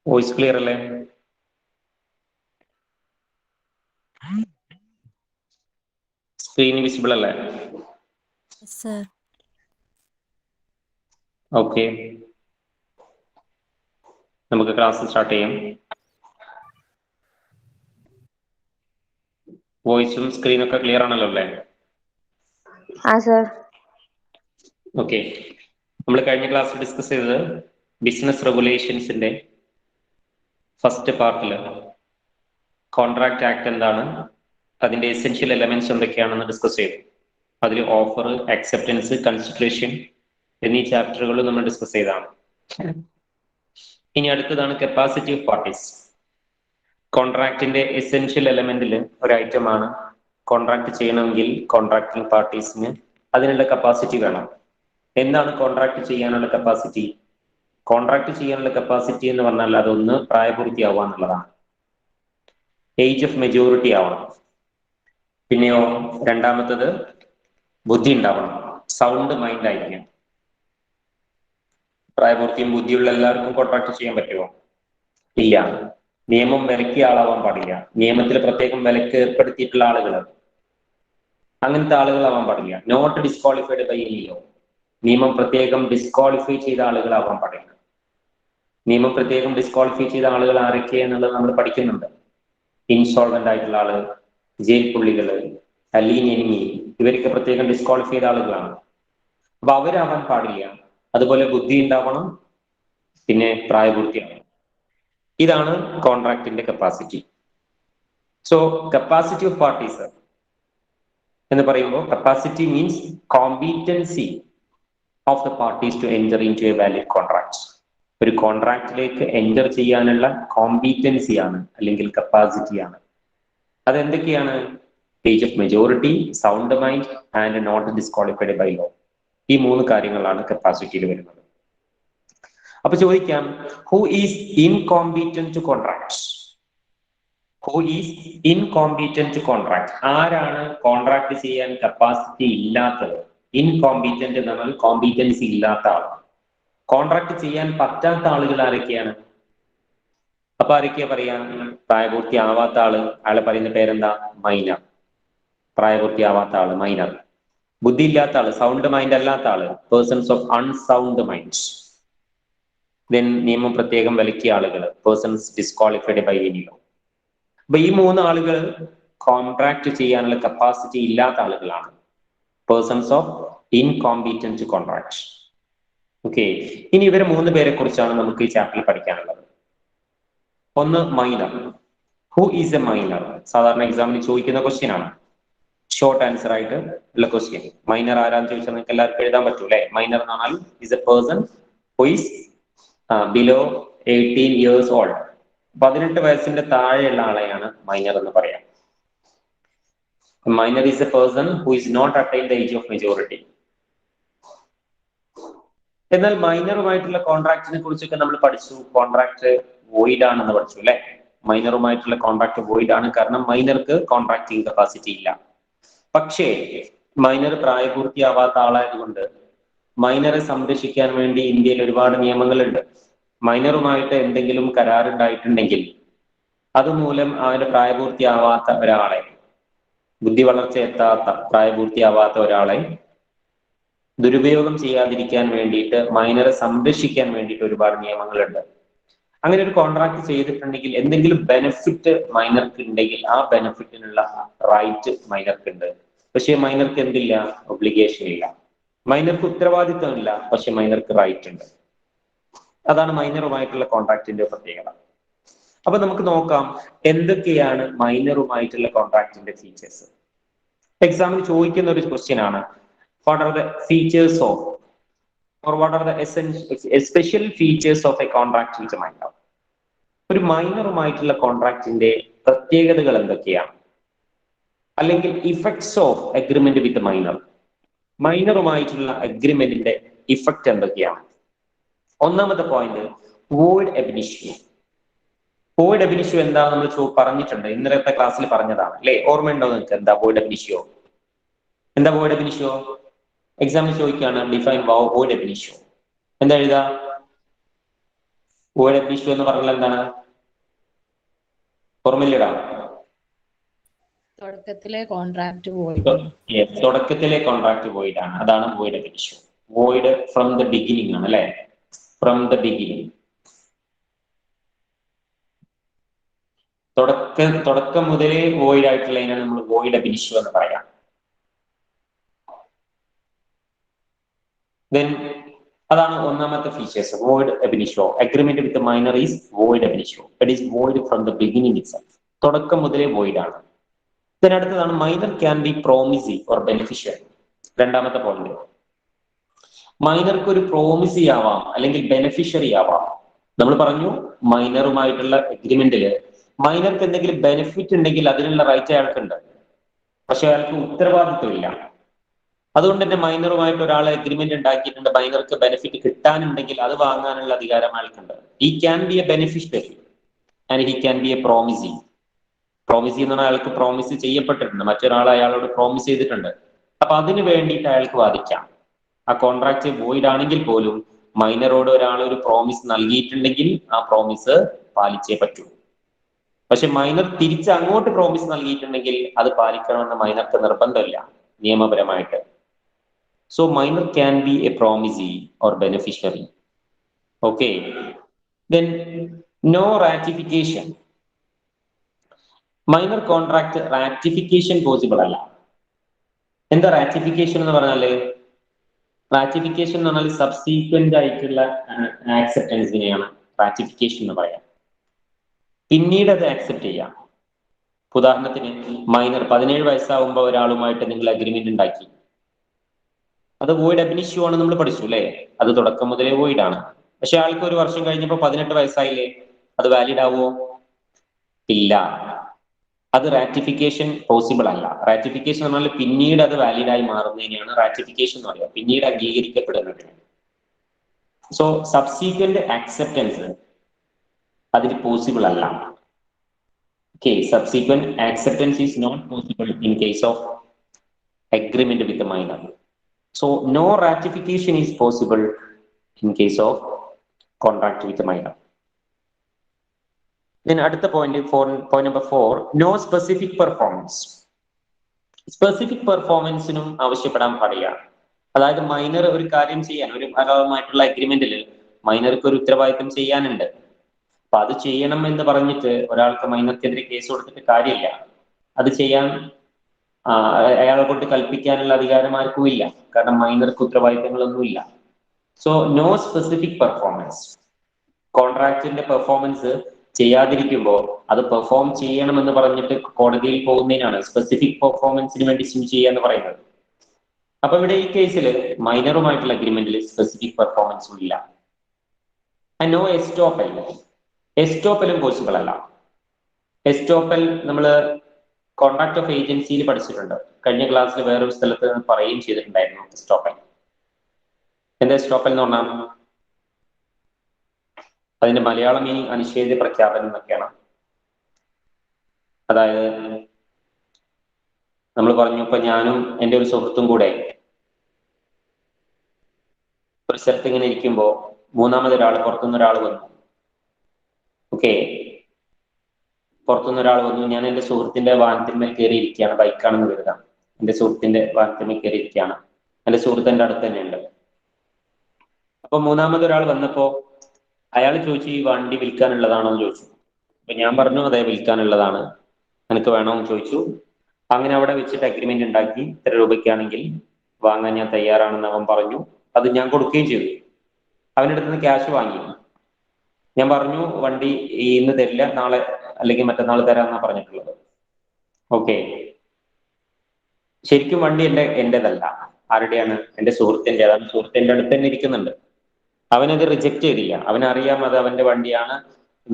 Voice clear അല്ലേ? Screen visible അല്ലേ? Okay, നമുക്ക് ക്ലാസ് സ്റ്റാർട്ട് ചെയ്യാം. വോയിസും സ്ക്രീനൊക്കെ ക്ലിയർ ആണല്ലോ അല്ലേ? ഓക്കെ, നമ്മൾ കഴിഞ്ഞ ക്ലാസ്സിൽ ഡിസ്കസ് ചെയ്തത് ബിസിനസ് റെഗുലേഷൻസിന്റെ ഫസ്റ്റ് പാർട്ടിൽ കോൺട്രാക്ട് ആക്ട് എന്താണ്, അതിന്റെ എസെൻഷ്യൽ എലമെന്റ്സ് എന്തൊക്കെയാണെന്ന് ഡിസ്കസ് ചെയ്തു. അതിൽ ഓഫർ, അക്സെപ്റ്റൻസ്, കൺസിഡറേഷൻ എന്നീ ചാപ്റ്ററുകൾ നമ്മൾ ഡിസ്കസ് ചെയ്തതാണ്. ഇനി അടുത്തതാണ് കപ്പാസിറ്റി ഓഫ് പാർട്ടീസ്. കോൺട്രാക്ടിന്റെ എസെൻഷ്യൽ എലമെന്റിൽ ഒരു ഐറ്റമാണ് കോൺട്രാക്ട് ചെയ്യണമെങ്കിൽ കോൺട്രാക്ടിംഗ് പാർട്ടീസിന് അതിനുള്ള കപ്പാസിറ്റി വേണം. എന്താണ് കോൺട്രാക്ട് ചെയ്യാനുള്ള കപ്പാസിറ്റി? കോൺട്രാക്ട് ചെയ്യാനുള്ള കപ്പാസിറ്റി എന്ന് പറഞ്ഞാൽ അതൊന്ന് പ്രായപൂർത്തിയാവുക എന്നുള്ളതാണ്. ഏജ് ഓഫ് മെജോറിറ്റി ആവണം. പിന്നെയോ രണ്ടാമത്തത് ബുദ്ധി ഉണ്ടാവണം, സൗണ്ട് മൈൻഡ് ആയിരിക്കണം. പ്രായപൂർത്തിയും ബുദ്ധിയുള്ള എല്ലാവർക്കും കോൺട്രാക്ട് ചെയ്യാൻ പറ്റുമോ? ഇല്ല. നിയമം വിലക്കിയ ആളാവാൻ പാടില്ല. നിയമത്തിൽ പ്രത്യേകം വിലക്ക് ഏർപ്പെടുത്തിയിട്ടുള്ള ആളുകൾ, അങ്ങനത്തെ ആളുകളാവാൻ പാടില്ല. Not disqualified by any law. നിയമം പ്രത്യേകം ഡിസ്ക്വാളിഫൈ ചെയ്ത ആളുകളാവാൻ പാടില്ല. നിയമം പ്രത്യേകം ഡിസ്ക്വാളിഫൈ ചെയ്ത ആളുകൾ ആരൊക്കെ എന്നുള്ളത് നമ്മൾ പഠിക്കുന്നുണ്ട്. ഇൻസോൾവെന്റ് ആയിട്ടുള്ള ആള്, ജയിൽ പുള്ളികള്, അലീൻ എനിമി, ഇവരൊക്കെ പ്രത്യേകം ഡിസ്ക്വാളിഫൈ ചെയ്ത ആളുകളാണ്. അപ്പൊ അവരാവാൻ പാടില്ല. അതുപോലെ ബുദ്ധി ഉണ്ടാവണം, പിന്നെ പ്രായപൂർത്തിയാവണം. ഇതാണ് കോൺട്രാക്ടിന്റെ capacity. So capacity of parties എന്ന് പറയുമ്പോൾ capacity means competency of the parties to enter in to a valid contract. ഒരു കോൺട്രാക്റ്റിലേക്ക് എൻറ്റർ ചെയ്യാനുള്ള കോമ്പീറ്റൻസിയാണ് അല്ലെങ്കിൽ കപ്പാസിറ്റിയാണ്. അതെന്തൊക്കെയാണ്? Age of majority, sound mind and not disqualified by law. ഈ മൂന്ന് കാര്യങ്ങളാണ് കപ്പാസിറ്റിയിൽ വരുന്നത്. അപ്പൊ ചോദിക്കാം, who is incompetent to contract? Who is incompetent to contract? ആരാണ് കോൺട്രാക്ട് ചെയ്യാൻ കപ്പാസിറ്റി ഇല്ലാത്തത്? ഇൻകോമ്പീറ്റന്റ് എന്ന് പറഞ്ഞാൽ കോമ്പീറ്റൻസി ഇല്ലാത്ത ആൾ. കോൺട്രാക്ട് ചെയ്യാൻ പറ്റാത്ത ആളുകൾ ആരൊക്കെയാണ്? അപ്പൊ ആരൊക്കെയാ പറയാ? പ്രായപൂർത്തിയാവാത്ത ആള്, അയാളെ പറയുന്ന പേരെന്താ? മൈനർ. പ്രായപൂർത്തിയാവാത്ത ആള് മൈനർ. ബുദ്ധി ഇല്ലാത്ത ആള്, സൗണ്ട് മൈൻഡ് അല്ലാത്ത ആള്, persons of unsound mind. Then നിയമം പ്രത്യേകം വിലക്കിയ ആളുകൾ, persons disqualified by any law. അപ്പൊ ഈ മൂന്ന് ആളുകൾ കോൺട്രാക്ട് ചെയ്യാനുള്ള കപ്പാസിറ്റി ഇല്ലാത്ത ആളുകളാണ്, persons of incompetent to contract. Okay, ഇനി ഇവരെ മൂന്ന് പേരെ കുറിച്ചാണ് നമുക്ക് ഈ ചാപ്റ്ററിൽ പഠിക്കാനുള്ളത്. ഒന്ന് minor. Who is A minor? സാധാരണ എക്സാമിന് ചോദിക്കുന്ന ക്വസ്റ്റ്യൻ ആണ്, ഷോർട്ട് ആൻസർ ആയിട്ട് ഉള്ള ക്വസ്റ്റ്യൻ. മൈനർ ആരാന്ന് ചോദിച്ചാൽ നിങ്ങൾക്ക് എല്ലാവർക്കും എഴുതാൻ പറ്റൂ അല്ലെ? മൈനർ എന്ന് പറഞ്ഞാൽ is a person who is below 18 years old. 18 വയസ്സിന്റെ താഴെയുള്ള ആളെയാണ് മൈനർ എന്ന് പറയാം. Minor is a person who is not attain the age of majority. എന്നാൽ മൈനറുമായിട്ടുള്ള കോൺട്രാക്റ്റിനെ കുറിച്ചൊക്കെ നമ്മൾ പഠിച്ചു. കോൺട്രാക്ട് വോയിഡ് ആണെന്ന് പഠിച്ചു അല്ലെ? മൈനറുമായിട്ടുള്ള കോൺട്രാക്ട് വോയിഡ് ആണ്, കാരണം മൈനർക്ക് കോൺട്രാക്ടിങ് കപ്പാസിറ്റി ഇല്ല. പക്ഷേ മൈനർ പ്രായപൂർത്തിയാവാത്ത ആളായതുകൊണ്ട് മൈനറെ സംരക്ഷിക്കാൻ വേണ്ടി ഇന്ത്യയിൽ ഒരുപാട് നിയമങ്ങളുണ്ട്. മൈനറുമായിട്ട് എന്തെങ്കിലും കരാറുണ്ടായിട്ടുണ്ടെങ്കിൽ അതുമൂലം അവന്റെ പ്രായപൂർത്തിയാവാത്ത ഒരാളെ, ബുദ്ധി വളർച്ച എത്താത്ത പ്രായപൂർത്തിയാവാത്ത ഒരാളെ ദുരുപയോഗം ചെയ്യാതിരിക്കാൻ വേണ്ടിയിട്ട്, മൈനറെ സംരക്ഷിക്കാൻ വേണ്ടിയിട്ട് ഒരുപാട് നിയമങ്ങളുണ്ട്. അങ്ങനെ ഒരു കോൺട്രാക്ട് ചെയ്തിട്ടുണ്ടെങ്കിൽ എന്തെങ്കിലും ബെനിഫിറ്റ് മൈനർക്ക് ഉണ്ടെങ്കിൽ ആ ബെനിഫിറ്റിനുള്ള റൈറ്റ് മൈനർക്ക് ഉണ്ട്. പക്ഷെ മൈനർക്ക് എന്തില്ല? ഒബ്ലിഗേഷൻ ഇല്ല. മൈനർക്ക് ഉത്തരവാദിത്വമില്ല, പക്ഷെ മൈനർക്ക് റൈറ്റ് ഉണ്ട്. അതാണ് മൈനറുമായിട്ടുള്ള കോൺട്രാക്റ്റിന്റെ പ്രത്യേകത. അപ്പൊ നമുക്ക് നോക്കാം എന്തൊക്കെയാണ് മൈനറുമായിട്ടുള്ള കോൺട്രാക്റ്റിന്റെ ഫീച്ചേഴ്സ്. എക്സാമിന് ചോദിക്കുന്ന ഒരു ക്വസ്റ്റ്യൻ ആണ്, what are the features of or what are the special features of a contract with a minor? ഒരു മൈനറുമായിട്ടുള്ള കോൺട്രാക്റ്റിന്റെ പ്രത്യേകതകൾ എന്തൊക്കെയാണ്? അല്ലെങ്കിൽ effects of agreement with minor. മൈനറുമായിട്ടുള്ള അഗ്രിമെന്റിന്റെ ഇഫക്റ്റ് എന്തൊക്കെയാണ്? ഒന്നാമത്തെ point, void ab initio. Void ab initio എന്താ നമ്മൾ പറഞ്ഞിട്ടുണ്ട്, ഇന്നലത്തെ ക്ലാസ്സിൽ പറഞ്ഞതാണ് അല്ലെ? ഓർമ്മയുണ്ടോ നിങ്ങൾക്ക്? എന്താ വോയിഡ് എബ് ഇനിഷ്യോ? എന്താ വോയിഡ് എബ് ഇനിഷ്യോ? എക്സാമ്പിൾ ചോദിക്കുകയാണ് ഡിഫൈൻ വോയിഡ് അബ് ഇനിഷ്യോ. എന്താ എഴുതാ? വോയിഡ് അബ് ഇനിഷ്യോ എന്ന് പറഞ്ഞാൽ എന്താണ്? ഓർമ്മയില്ലടാ? തുടക്കത്തിലെ കോൺട്രാക്ട് വോയിഡ്. തുടക്കത്തിലെ കോൺട്രാക്ട് വോയിഡ് ആണ്. അതാണ് void ab ഇനിഷ്യോ. Void from the beginning ആണ് അല്ലെ? ഫ്രം ദ ബിഗിനിങ്, തുടക്കം മുതലേ വോയിഡ് ആയിട്ടുള്ളതിനാണ് നമ്മൾ വോയിഡ് അബ് ഇനിഷ്യോ എന്ന് പറയാം. ദെൻ അതാണ് ഒന്നാമത്തെ features, void ab initio. Agreement with minor is void ab initio. It is void from the beginning itself. തുടക്കം മുതലേ വോയിഡ് ആണ്. അടുത്തതാണ് minor can be promisee or beneficiary. രണ്ടാമത്തെ പോയിന്റ്, മൈനർക്ക് ഒരു പ്രോമിസി ആവാം അല്ലെങ്കിൽ ബെനിഫിഷ്യറി ആവാം. നമ്മൾ പറഞ്ഞു മൈനറുമായിട്ടുള്ള എഗ്രിമെന്റില് മൈനർക്ക് എന്തെങ്കിലും ബെനിഫിറ്റ് ഉണ്ടെങ്കിൽ അതിനുള്ള റൈറ്റ് അയാൾക്കുണ്ട്, പക്ഷെ അയാൾക്ക് ഉത്തരവാദിത്വമില്ല. അതുകൊണ്ട് തന്നെ മൈനറുമായിട്ട് ഒരാൾ എഗ്രിമെന്റ് ഉണ്ടാക്കിയിട്ടുണ്ട്, മൈനർക്ക് ബെനിഫിറ്റ് കിട്ടാനുണ്ടെങ്കിൽ അത് വാങ്ങാനുള്ള അധികാരം അയാൾക്കുണ്ട്. He can be a beneficiary and he can be a promisee. Promisee എന്ന് പറഞ്ഞാൽ അയാൾക്ക് പ്രോമിസ് ചെയ്യപ്പെട്ടിട്ടുണ്ട്, മറ്റൊരാൾ അയാളോട് പ്രോമിസ് ചെയ്തിട്ടുണ്ട്. അപ്പൊ അതിന് വേണ്ടിയിട്ട് അയാൾക്ക് വാദിക്കാം. ആ കോൺട്രാക്ട് വോയിഡ് ആണെങ്കിൽ പോലും മൈനറോട് ഒരാൾ ഒരു പ്രോമിസ് നൽകിയിട്ടുണ്ടെങ്കിൽ ആ പ്രോമിസ് പാലിച്ചേ പറ്റൂ. പക്ഷെ മൈനർ തിരിച്ച് അങ്ങോട്ട് പ്രോമിസ് നൽകിയിട്ടുണ്ടെങ്കിൽ അത് പാലിക്കണമെന്ന് മൈനർക്ക് നിർബന്ധമില്ല നിയമപരമായിട്ട്. So minor can be a promisee or beneficiary. Okay, then no ratification. Minor contract ratification possible അല്ല. എന്താ റാറ്റിഫിക്കേഷൻ എന്ന് പറഞ്ഞാല്? റാറ്റിഫിക്കേഷൻ എന്ന് പറഞ്ഞാൽ സബ്സീക്വന്റ് ആയിട്ടുള്ള ആക്സെപ്റ്റൻസിനെയാണ് റാറ്റിഫിക്കേഷൻ എന്ന് പറയാം. പിന്നീട് അത് ആക്സെപ്റ്റ് ചെയ്യാം. ഉദാഹരണത്തിന് മൈനർ 17 വയസ്സാവുമ്പോൾ ഒരാളുമായിട്ട് നിങ്ങൾ അഗ്രിമെന്റ് ഉണ്ടാക്കി, അത് വോയിഡ് അബ് ഇനിഷ്യോ ആണ്, നമ്മൾ പഠിച്ചു അല്ലേ? അത് തുടക്കം മുതലേ വോയിഡ് ആണ്. പക്ഷെ ആൾക്ക് ഒരു വർഷം കഴിഞ്ഞപ്പോൾ 18 വയസ്സായില്ലേ, അത് വാലിഡ് ആവുമോ? ഇല്ല. അത് റാറ്റിഫിക്കേഷൻ പോസിബിൾ അല്ല. റാറ്റിഫിക്കേഷൻ എന്ന് പറഞ്ഞാൽ പിന്നീട് അത് വാലിഡ് ആയി മാറുന്നതിനെയാണ് റാറ്റിഫിക്കേഷൻ എന്ന് പറയുക, പിന്നീട് അംഗീകരിക്കപ്പെടുന്നതിന്. സോ സബ്സീക്വന്റ് ആക്സെപ്റ്റൻസ് അതിന് പോസിബിൾ അല്ല. Okay, subsequent acceptance is not possible in case of agreement with the minor. So no ratification is possible in case of contract with the minor. Then അടുത്ത point number 4, no specific performance. Specific പെർഫോമൻസിനും ആവശ്യപ്പെടാൻ പാടില്ല. അതായത് minor ഒരു കാര്യം ചെയ്യാൻ, ഒരു ഭാഗമായിട്ടുള്ള അഗ്രിമെന്റിൽ മൈനർക്ക് ഒരു ഉത്തരവാദിത്തം ചെയ്യാനുണ്ട്. അപ്പൊ അത് ചെയ്യണം എന്ന് പറഞ്ഞിട്ട് ഒരാൾക്ക് മൈനർക്കെതിരെ കേസ് കൊടുത്തിട്ട് കാര്യമില്ല. അത് ചെയ്യാൻ അയാളെ കൊണ്ട് കൽപ്പിക്കാനുള്ള അധികാരം ആർക്കും ഇല്ല, കാരണം മൈനർക്ക് ഉത്തരവാദിത്തങ്ങളൊന്നുമില്ല. So no specific performance. കോൺട്രാക്ടിന്റെ പെർഫോമൻസ് ചെയ്യാതിരിക്കുമ്പോൾ അത് പെർഫോം ചെയ്യണമെന്ന് പറഞ്ഞിട്ട് കോടതിയിൽ പോകുന്നതിനാണ് സ്പെസിഫിക് പെർഫോമൻസിന് വേണ്ടി സ്യൂ ചെയ്യുക എന്ന് പറയുന്നത്. അപ്പൊ ഇവിടെ ഈ കേസിൽ മൈനറുമായിട്ടുള്ള അഗ്രിമെന്റിൽ സ്പെസിഫിക് പെർഫോമൻസും ഇല്ല. No estoppel. എസ്റ്റോപ്പലും പോസിബിൾ അല്ല. എസ്റ്റോപ്പൽ നമ്മള് കോൺട്രാക്ട് ഓഫ് ഏജൻസിയിൽ പഠിച്ചിട്ടുണ്ട്. കഴിഞ്ഞ ക്ലാസ്സിൽ വേറൊരു സ്ഥലത്ത് പറയുകയും ചെയ്തിട്ടുണ്ടായിരുന്നു എസ്റ്റോപ്പൽ. എന്താ എസ്റ്റോപ്പൽ എന്ന് പറഞ്ഞാൽ? അതിന്റെ മലയാളം മീനിങ് അനിഷേധ്യ പ്രഖ്യാപനം എന്നൊക്കെയാണ്. അതായത് നമ്മൾ പറഞ്ഞു, ഇപ്പൊ ഞാനും എൻ്റെ ഒരു സുഹൃത്തും കൂടെ ഒരു സ്ഥലത്ത് ഇങ്ങനെ ഇരിക്കുമ്പോൾ മൂന്നാമതൊരാൾ, പുറത്തുനിന്ന് ഒരാൾ വന്നു. ഓക്കെ, പുറത്തുനിന്ന് ഒരാൾ വന്നു. ഞാൻ എൻ്റെ സുഹൃത്തിന്റെ വാഹനത്തിന്മേൽ കയറി ഇരിക്കുകയാണ്, ബൈക്കാണെന്ന് കരുതാം. എൻ്റെ സുഹൃത്തിന്റെ വാഹനത്തിന്മേൽ കയറി ഇരിക്കുകയാണ്. എൻ്റെ സുഹൃത്ത് എൻ്റെ അടുത്ത് തന്നെ ഉണ്ട്. അപ്പൊ മൂന്നാമതൊരാൾ വന്നപ്പോ അയാൾ ചോദിച്ചു, ഈ വണ്ടി വിൽക്കാനുള്ളതാണോ എന്ന് ചോദിച്ചു. അപ്പൊ ഞാൻ പറഞ്ഞു, അതെ വിൽക്കാനുള്ളതാണ്, എനിക്ക് വേണമെന്ന് ചോദിച്ചു. അങ്ങനെ അവിടെ വെച്ചിട്ട് അഗ്രിമെന്റ് ഉണ്ടാക്കി, ഇത്ര രൂപയ്ക്കാണെങ്കിൽ വാങ്ങാൻ ഞാൻ തയ്യാറാണെന്ന് അവൻ പറഞ്ഞു. അത് ഞാൻ കൊടുക്കുകയും ചെയ്തു. അവൻ്റെ അടുത്ത് നിന്ന് ക്യാഷ് വാങ്ങി. ഞാൻ പറഞ്ഞു, വണ്ടി ഇന്ന് തരില്ല, നാളെ അല്ലെങ്കിൽ മറ്റന്നാൾ തരാമെന്നാണ് പറഞ്ഞിട്ടുള്ളത്. ഓക്കെ, ശരിക്കും വണ്ടി എന്റേതല്ല. ആരുടെയാണ്? എൻ്റെ സുഹൃത്തിൻ്റെതാണ്. സുഹൃത്തിൻ്റെ അടുത്ത് തന്നെ ഇരിക്കുന്നുണ്ട്. അവനത് റിജക്റ്റ് ചെയ്തില്ല. അവനറിയാം അത് അവന്റെ വണ്ടിയാണ്,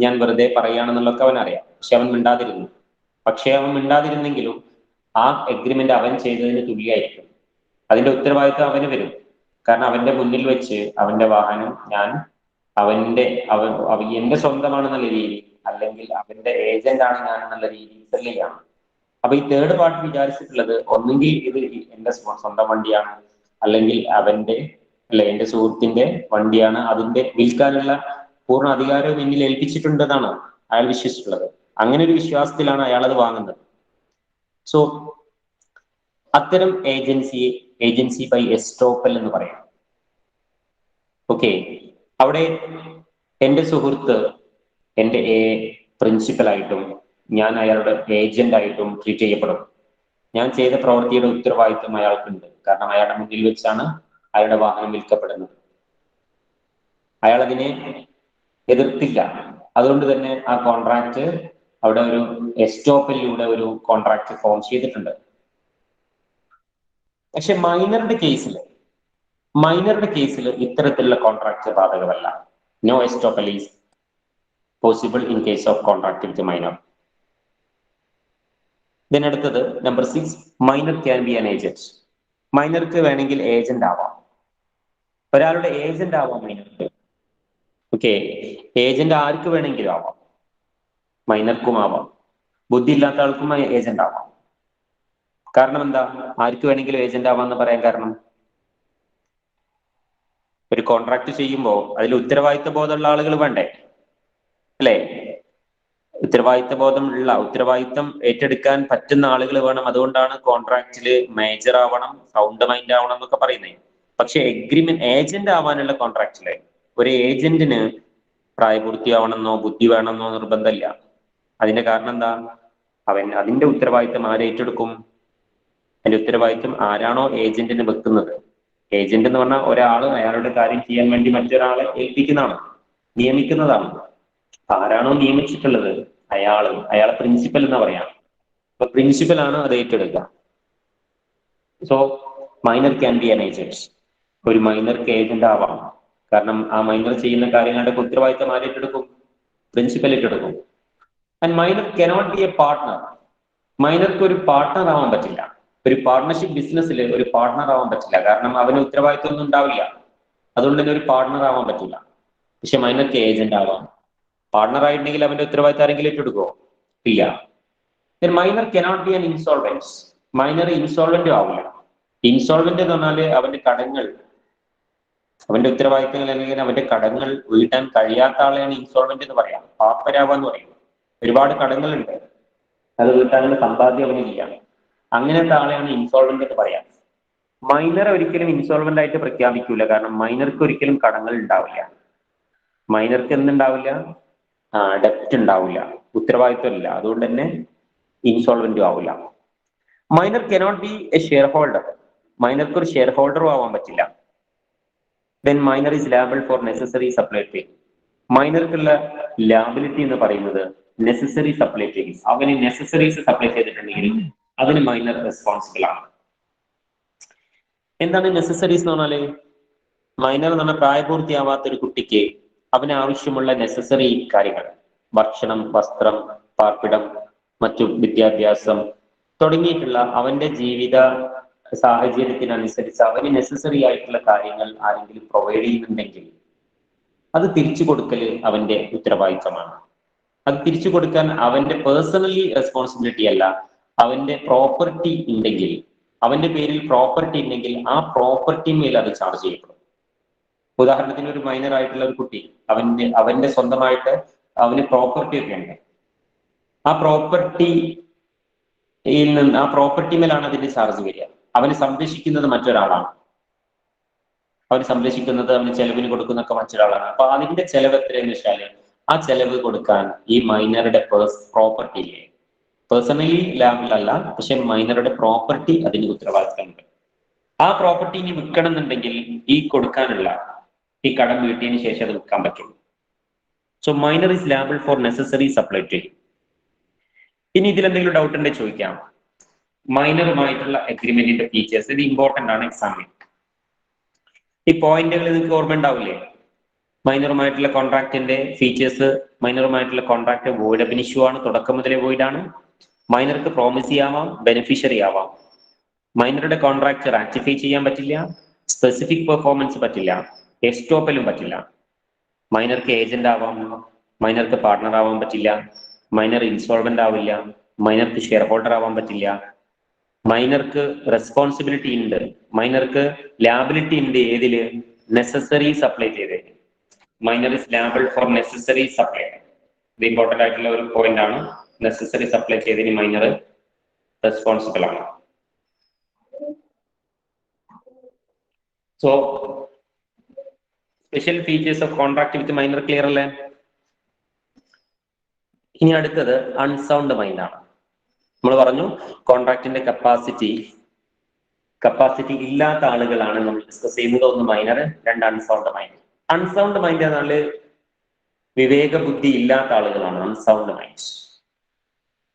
ഞാൻ വെറുതെ പറയുകയാണെന്നുള്ളതൊക്കെ അവനറിയാം. പക്ഷെ അവൻ മിണ്ടാതിരുന്നു. പക്ഷെ അവൻ മിണ്ടാതിരുന്നെങ്കിലും ആ എഗ്രിമെന്റ് അവൻ ചെയ്തതിന് തുല്യമായിരിക്കും. അതിന്റെ ഉത്തരവാദിത്വം അവന് വരും. കാരണം അവന്റെ മുന്നിൽ വെച്ച് അവന്റെ വാഹനം ഞാൻ എന്റെ സ്വന്തമാണെന്നുള്ള രീതി, അല്ലെങ്കിൽ അവന്റെ ഏജന്റ് ആണ് ഞാൻ എന്നുള്ള രീതി സെല്ലിയാണ്. അപ്പൊ ഈ തേർഡ് പാർട്ടി വിചാരിച്ചിട്ടുള്ളത് ഒന്നുകിൽ ഇത് എന്റെ സ്വന്തം വണ്ടിയാണ്, അല്ലെങ്കിൽ അവന്റെ എന്റെ സുഹൃത്തിന്റെ വണ്ടിയാണ്, അതിന്റെ വിൽക്കാനുള്ള പൂർണ്ണ അധികാരവും എന്നിൽ ഏൽപ്പിച്ചിട്ടുണ്ടെന്നാണ് അയാൾ വിശ്വസിച്ചിട്ടുള്ളത്. അങ്ങനെ ഒരു വിശ്വാസത്തിലാണ് അയാൾ അത് വാങ്ങുന്നത്. സോ അത്തരം ഏജൻസി ബൈ എസ്റ്റോപ്പൽ എന്ന് പറയാം. ഓക്കെ, അവിടെ എന്റെ സുഹൃത്ത് എന്റെ പ്രിൻസിപ്പലായിട്ടും ഞാൻ അയാളുടെ ഏജന്റായിട്ടും ട്രീറ്റ് ചെയ്യപ്പെടും. ഞാൻ ചെയ്ത പ്രവൃത്തിയുടെ ഉത്തരവാദിത്വം അയാൾക്കുണ്ട്. കാരണം അയാളുടെ മുന്നിൽ വെച്ചാണ് അയാളുടെ വാഹനം വിൽക്കപ്പെടുന്നത്. അയാൾ അതിനെ എതിർത്തില്ല. അതുകൊണ്ട് തന്നെ ആ കോൺട്രാക്ട് അവിടെ ഒരു എസ്റ്റോപ്പലിലൂടെ ഒരു കോൺട്രാക്ട് ഫോം ചെയ്തിട്ടുണ്ട്. പക്ഷെ മൈനറുടെ കേസിൽ ഇത്തരത്തിലുള്ള കോൺട്രാക്ട് ബാധകമല്ല. No estoppel is possible in case of contract with minor. അടുത്തത് number 6, minor can be an agent. മൈനർക്ക് വേണമെങ്കിൽ ഏജന്റ് ആവാം. ഒരാളുടെ ഏജന്റ് ആവാം മൈനർക്ക്. ഓക്കെ, ഏജന്റ് ആർക്ക് വേണമെങ്കിലും ആവാം. മൈനർക്കും ആവാം, ബുദ്ധി ഇല്ലാത്ത ആൾക്കും ഏജന്റ് ആവാം. കാരണം എന്താ ആർക്ക് വേണമെങ്കിലും ഏജന്റ് ആവാന്ന് പറയാൻ കാരണം? ഒരു കോൺട്രാക്ട് ചെയ്യുമ്പോൾ അതിൽ ഉത്തരവാദിത്ത ബോധമുള്ള ആളുകൾ വേണ്ടേ? അല്ലേ? ഉത്തരവാദിത്തം ഏറ്റെടുക്കാൻ പറ്റുന്ന ആളുകൾ വേണം. അതുകൊണ്ടാണ് കോൺട്രാക്റ്റില് മേജർ ആവണം, സൗണ്ട് മൈൻഡ് ആവണം എന്നൊക്കെ പറയുന്നത്. പക്ഷെ ഏജന്റ് ആവാനുള്ള കോൺട്രാക്റ്റില് ഒരു ഏജന്റിന് പ്രായപൂർത്തിയാവണമെന്നോ ബുദ്ധി വേണമെന്നോ നിർബന്ധമില്ല. അതിന്റെ കാരണം എന്താ? അതിന്റെ ഉത്തരവാദിത്തം ആരേറ്റെടുക്കും? അതിന്റെ ഉത്തരവാദിത്തം ആരാണോ ഏജന്റിന് വെക്കുന്നത്. ഏജന്റ് എന്ന് പറഞ്ഞാൽ ഒരാൾ അയാളുടെ കാര്യം ചെയ്യാൻ വേണ്ടി മറ്റൊരാളെ ഏൽപ്പിക്കുന്നതാണ്, നിയമിക്കുന്നതാണ്. ആരാണോ നിയമിച്ചിട്ടുള്ളത് അയാളെ പ്രിൻസിപ്പൽ എന്ന് പറയാം. അപ്പൊ പ്രിൻസിപ്പൽ ആണ് അത് ഏറ്റെടുക്കുക. So minor can be an agent. ഒരു മൈനർക്ക് ഏജന്റ് ആവാം. കാരണം ആ മൈനർ ചെയ്യുന്ന കാര്യങ്ങളുടെ ഉത്തരവാദിത്തം ആരേറ്റെടുക്കും? പ്രിൻസിപ്പൽ ഏറ്റെടുക്കും. And minor cannot be a partner. മൈനർക്ക് ഒരു പാർട്ട്ണർ ആവാൻ പറ്റില്ല. ഒരു പാർട്ട്ണർഷിപ്പ് ബിസിനസ്സിൽ ഒരു പാർട്ട്ണർ ആവാൻ പറ്റില്ല. കാരണം അവന് ഉത്തരവാദിത്വം ഒന്നും ഉണ്ടാവില്ല. അതുകൊണ്ട് തന്നെ ഒരു പാർട്ട്ണർ ആവാൻ പറ്റില്ല. പക്ഷെ മൈനർക്ക് ഏജന്റ് ആവാം. പാർട്ട്ണർ ആയിട്ടുണ്ടെങ്കിൽ അവന്റെ ഉത്തരവാദിത്തം ആരെങ്കിലും ഏറ്റെടുക്കുമോ? ഇല്ല. Minor cannot be an insolvents. Minor ഇൻസോൾവെന്റും ആവില്ല. ഇൻസോൾവെന്റ് എന്ന് പറഞ്ഞാല് അവന്റെ ഉത്തരവാദിത്തങ്ങൾ അല്ലെങ്കിൽ അവന്റെ കടങ്ങൾ വീട്ടാൻ കഴിയാത്ത ആളെയാണ് ഇൻസോൾവെന്റ് എന്ന് പറയാം. പാപ്പരാവാന്ന് പറയും. ഒരുപാട് കടങ്ങളുണ്ട്, അത് വീട്ടാനുള്ള സമ്പാദ്യം അവനില്ല. അങ്ങനത്തെ ആളെയാണ് ഇൻസോൾവെന്റ് എന്ന് പറയാം. മൈനർ ഒരിക്കലും ഇൻസോൾവെന്റ് ആയിട്ട് പ്രഖ്യാപിക്കൂല. കാരണം മൈനർക്ക് ഒരിക്കലും കടങ്ങൾ ഉണ്ടാവില്ല. മൈനർക്ക് എന്തുണ്ടാവില്ല? ഡെപ്റ്റ് ഉണ്ടാവില്ല, ഉത്തരവാദിത്വം ഇല്ല. അതുകൊണ്ട് തന്നെ ഇൻസോൾവെന്റും ആവില്ല. Minor cannot be a share holder. മൈനർക്ക് ഒരു ഷെയർ ഹോൾഡറും ആവാൻ പറ്റില്ല. Then minor is liable for necessary supply chain. മൈനർക്കുള്ള ലാബിലിറ്റി എന്ന് പറയുന്നത് നെസസറി സപ്ലൈ ചെയിൻ. അവന് നെസസറീസ് സപ്ലൈ ചെയ്തിട്ടുണ്ടെങ്കിൽ അതിന് മൈനർ റെസ്പോൺസിബിൾ ആണ്. എന്താണ് നെസസറീസ് എന്ന് പറഞ്ഞാല്? മൈനർ എന്ന് പറഞ്ഞാൽ പ്രായപൂർത്തിയാവാത്ത ഒരു കുട്ടിക്ക് അവന് ആവശ്യമുള്ള നെസസറി കാര്യങ്ങൾ, ഭക്ഷണം, വസ്ത്രം, പാർപ്പിടം, മറ്റു വിദ്യാഭ്യാസം തുടങ്ങിയിട്ടുള്ള അവന്റെ ജീവിത സാഹചര്യത്തിനനുസരിച്ച് അവന് നെസസറി ആയിട്ടുള്ള കാര്യങ്ങൾ ആരെങ്കിലും പ്രൊവൈഡ് ചെയ്യുന്നുണ്ടെങ്കിൽ അത് തിരിച്ചു കൊടുക്കൽ അവന്റെ ഉത്തരവാദിത്തമാണ്. അത് തിരിച്ചു കൊടുക്കാൻ അവന്റെ പേഴ്സണലി റെസ്പോൺസിബിലിറ്റി അല്ല. അവന്റെ പ്രോപ്പർട്ടി ഉണ്ടെങ്കിൽ, അവന്റെ പേരിൽ പ്രോപ്പർട്ടി ഉണ്ടെങ്കിൽ ആ പ്രോപ്പർട്ടി മേൽ അത് ചാർജ് ചെയ്യപ്പെടും. ഉദാഹരണത്തിന് ഒരു മൈനർ ആയിട്ടുള്ള ഒരു കുട്ടി, അവന്റെ സ്വന്തമായിട്ട് അവന് പ്രോപ്പർട്ടി ഒക്കെ ഉണ്ട്. ആ പ്രോപ്പർട്ടി മേലാണ് അതിന്റെ ചാർജ് വരിക. അവന് സംരക്ഷിക്കുന്നത് മറ്റൊരാളാണ്. അവന് ചെലവിന് കൊടുക്കുന്നൊക്കെ മറ്റൊരാളാണ്. അപ്പൊ അതിന്റെ ചെലവ് എത്രയെന്ന് വെച്ചാല് ആ ചെലവ് കൊടുക്കാൻ ഈ മൈനറുടെ പ്രോപ്പർട്ടിയിലെ പേഴ്സണലി ലാബിലല്ല, പക്ഷെ മൈനറുടെ പ്രോപ്പർട്ടി അതിന് ഉത്തരവാദിത്തമുണ്ട്. ആ പ്രോപ്പർട്ടി ഇനി വിൽക്കണം എന്നുണ്ടെങ്കിൽ ഈ കടം വീട്ടിയതിനു ശേഷം അത് വിൽക്കാൻ പറ്റുള്ളൂ. So minor is liable for necessary supply chain. ഇനി ഇതിലെന്തെങ്കിലും ഡൗട്ട് ഉണ്ടെങ്കിൽ ചോദിക്കാം. മൈനറുമായിട്ടുള്ള അഗ്രിമെന്റിന്റെ ഫീച്ചേഴ്സ്, ഇത് ഇമ്പോർട്ടന്റ് ആണ് എക്സാമിന്. ഈ പോയിന്റുകൾ നിങ്ങൾക്ക് ഓർമ്മ ഉണ്ടാവില്ലേ? മൈനറുമായിട്ടുള്ള കോൺട്രാക്ടിന്റെ ഫീച്ചേഴ്സ്. മൈനറുമായിട്ടുള്ള കോൺട്രാക്ട് വോയിഡ് അബ് ഇനിഷ്യൂ ആണ്, തുടക്കം മുതലേ വോയിഡ് ആണ്. മൈനർക്ക് പ്രോമിസി ആവാം, ബെനിഫിഷ്യറി ആവാം. മൈനറുടെ കോൺട്രാക്ട് റാറ്റിഫൈ ചെയ്യാൻ പറ്റില്ല, സ്പെസിഫിക് പെർഫോമൻസ് പറ്റില്ല, എസ്റ്റോപ്പലും പറ്റില്ല. മൈനർക്ക് ഏജന്റ് ആവാം, മൈനർക്ക് പാർട്ട്ണർ ആവാൻ പറ്റില്ല, മൈനർ ഇൻസോൾവെന്റ് ആവില്ല, മൈനർക്ക് ഷെയർ ഹോൾഡർ ആവാൻ പറ്റില്ല. മൈനർക്ക് റെസ്പോൺസിബിലിറ്റി ഉണ്ട്, മൈനർക്ക് ലാബിലിറ്റി ഉണ്ട്. ഏതില്? നെസസറി സപ്ലൈ ചെയ്ത്. Minor is liable for necessary supply. ഇത് ഇമ്പോർട്ടന്റ് ആയിട്ടുള്ള ഒരു പോയിന്റ് ആണ്. നെസസറി സപ്ലൈ ചെയ്തതിന് മൈനർ റെസ്പോൺസിബിൾ ആണ്. So special features of contract with minor clear അല്ലേ? ഇനി അടുത്തത് അൺസൗണ്ട് മൈൻഡ് ആണ്. നമ്മൾ പറഞ്ഞു കോൺട്രാക്ടിന്റെ കപ്പാസിറ്റി ഇല്ലാത്ത ആളുകളാണ് നമ്മൾ ഡിസ്കസ് ചെയ്യുന്നത്. ഒന്ന് മൈനർ, രണ്ട് അൺസൗണ്ട് മൈൻഡ്. അൺസൗണ്ട് മൈൻഡ് എന്നാൽ വിവേക ബുദ്ധി ഇല്ലാത്ത ആളുകളാണ് അൺസൗണ്ട് മൈൻഡ്.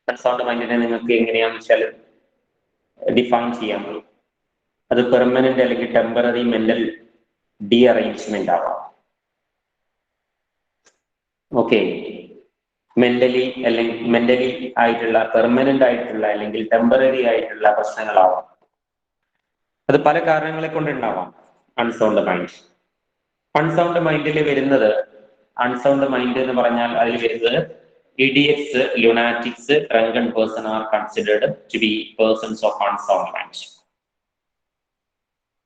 അൺസൗണ്ട് മൈൻഡിനെ നിങ്ങൾക്ക് എങ്ങനെയാണെന്ന് വെച്ചാൽ ഡിഫൈൻ ചെയ്യാം. അത് പെർമനന്റ് അല്ലെങ്കിൽ ടെമ്പററി മെന്റൽ ഡി അറേഞ്ച്മെന്റ് ആവാം. ഓക്കെ, മെന്റലി ആയിട്ടുള്ള, പെർമനന്റ് ആയിട്ടുള്ള അല്ലെങ്കിൽ ടെമ്പററി ആയിട്ടുള്ള പ്രശ്നങ്ങളാവാം. അത് പല കാരണങ്ങളെ കൊണ്ടുണ്ടാവാം. അൺസൗണ്ട് മൈൻഡ് മൈൻഡിൽ വരുന്നത്, അൺസൗണ്ട് മൈൻഡ് എന്ന് പറഞ്ഞാൽ അതിൽ വരുന്നത് idiots, lunatics, drunken person are considered to be persons of unsound mind.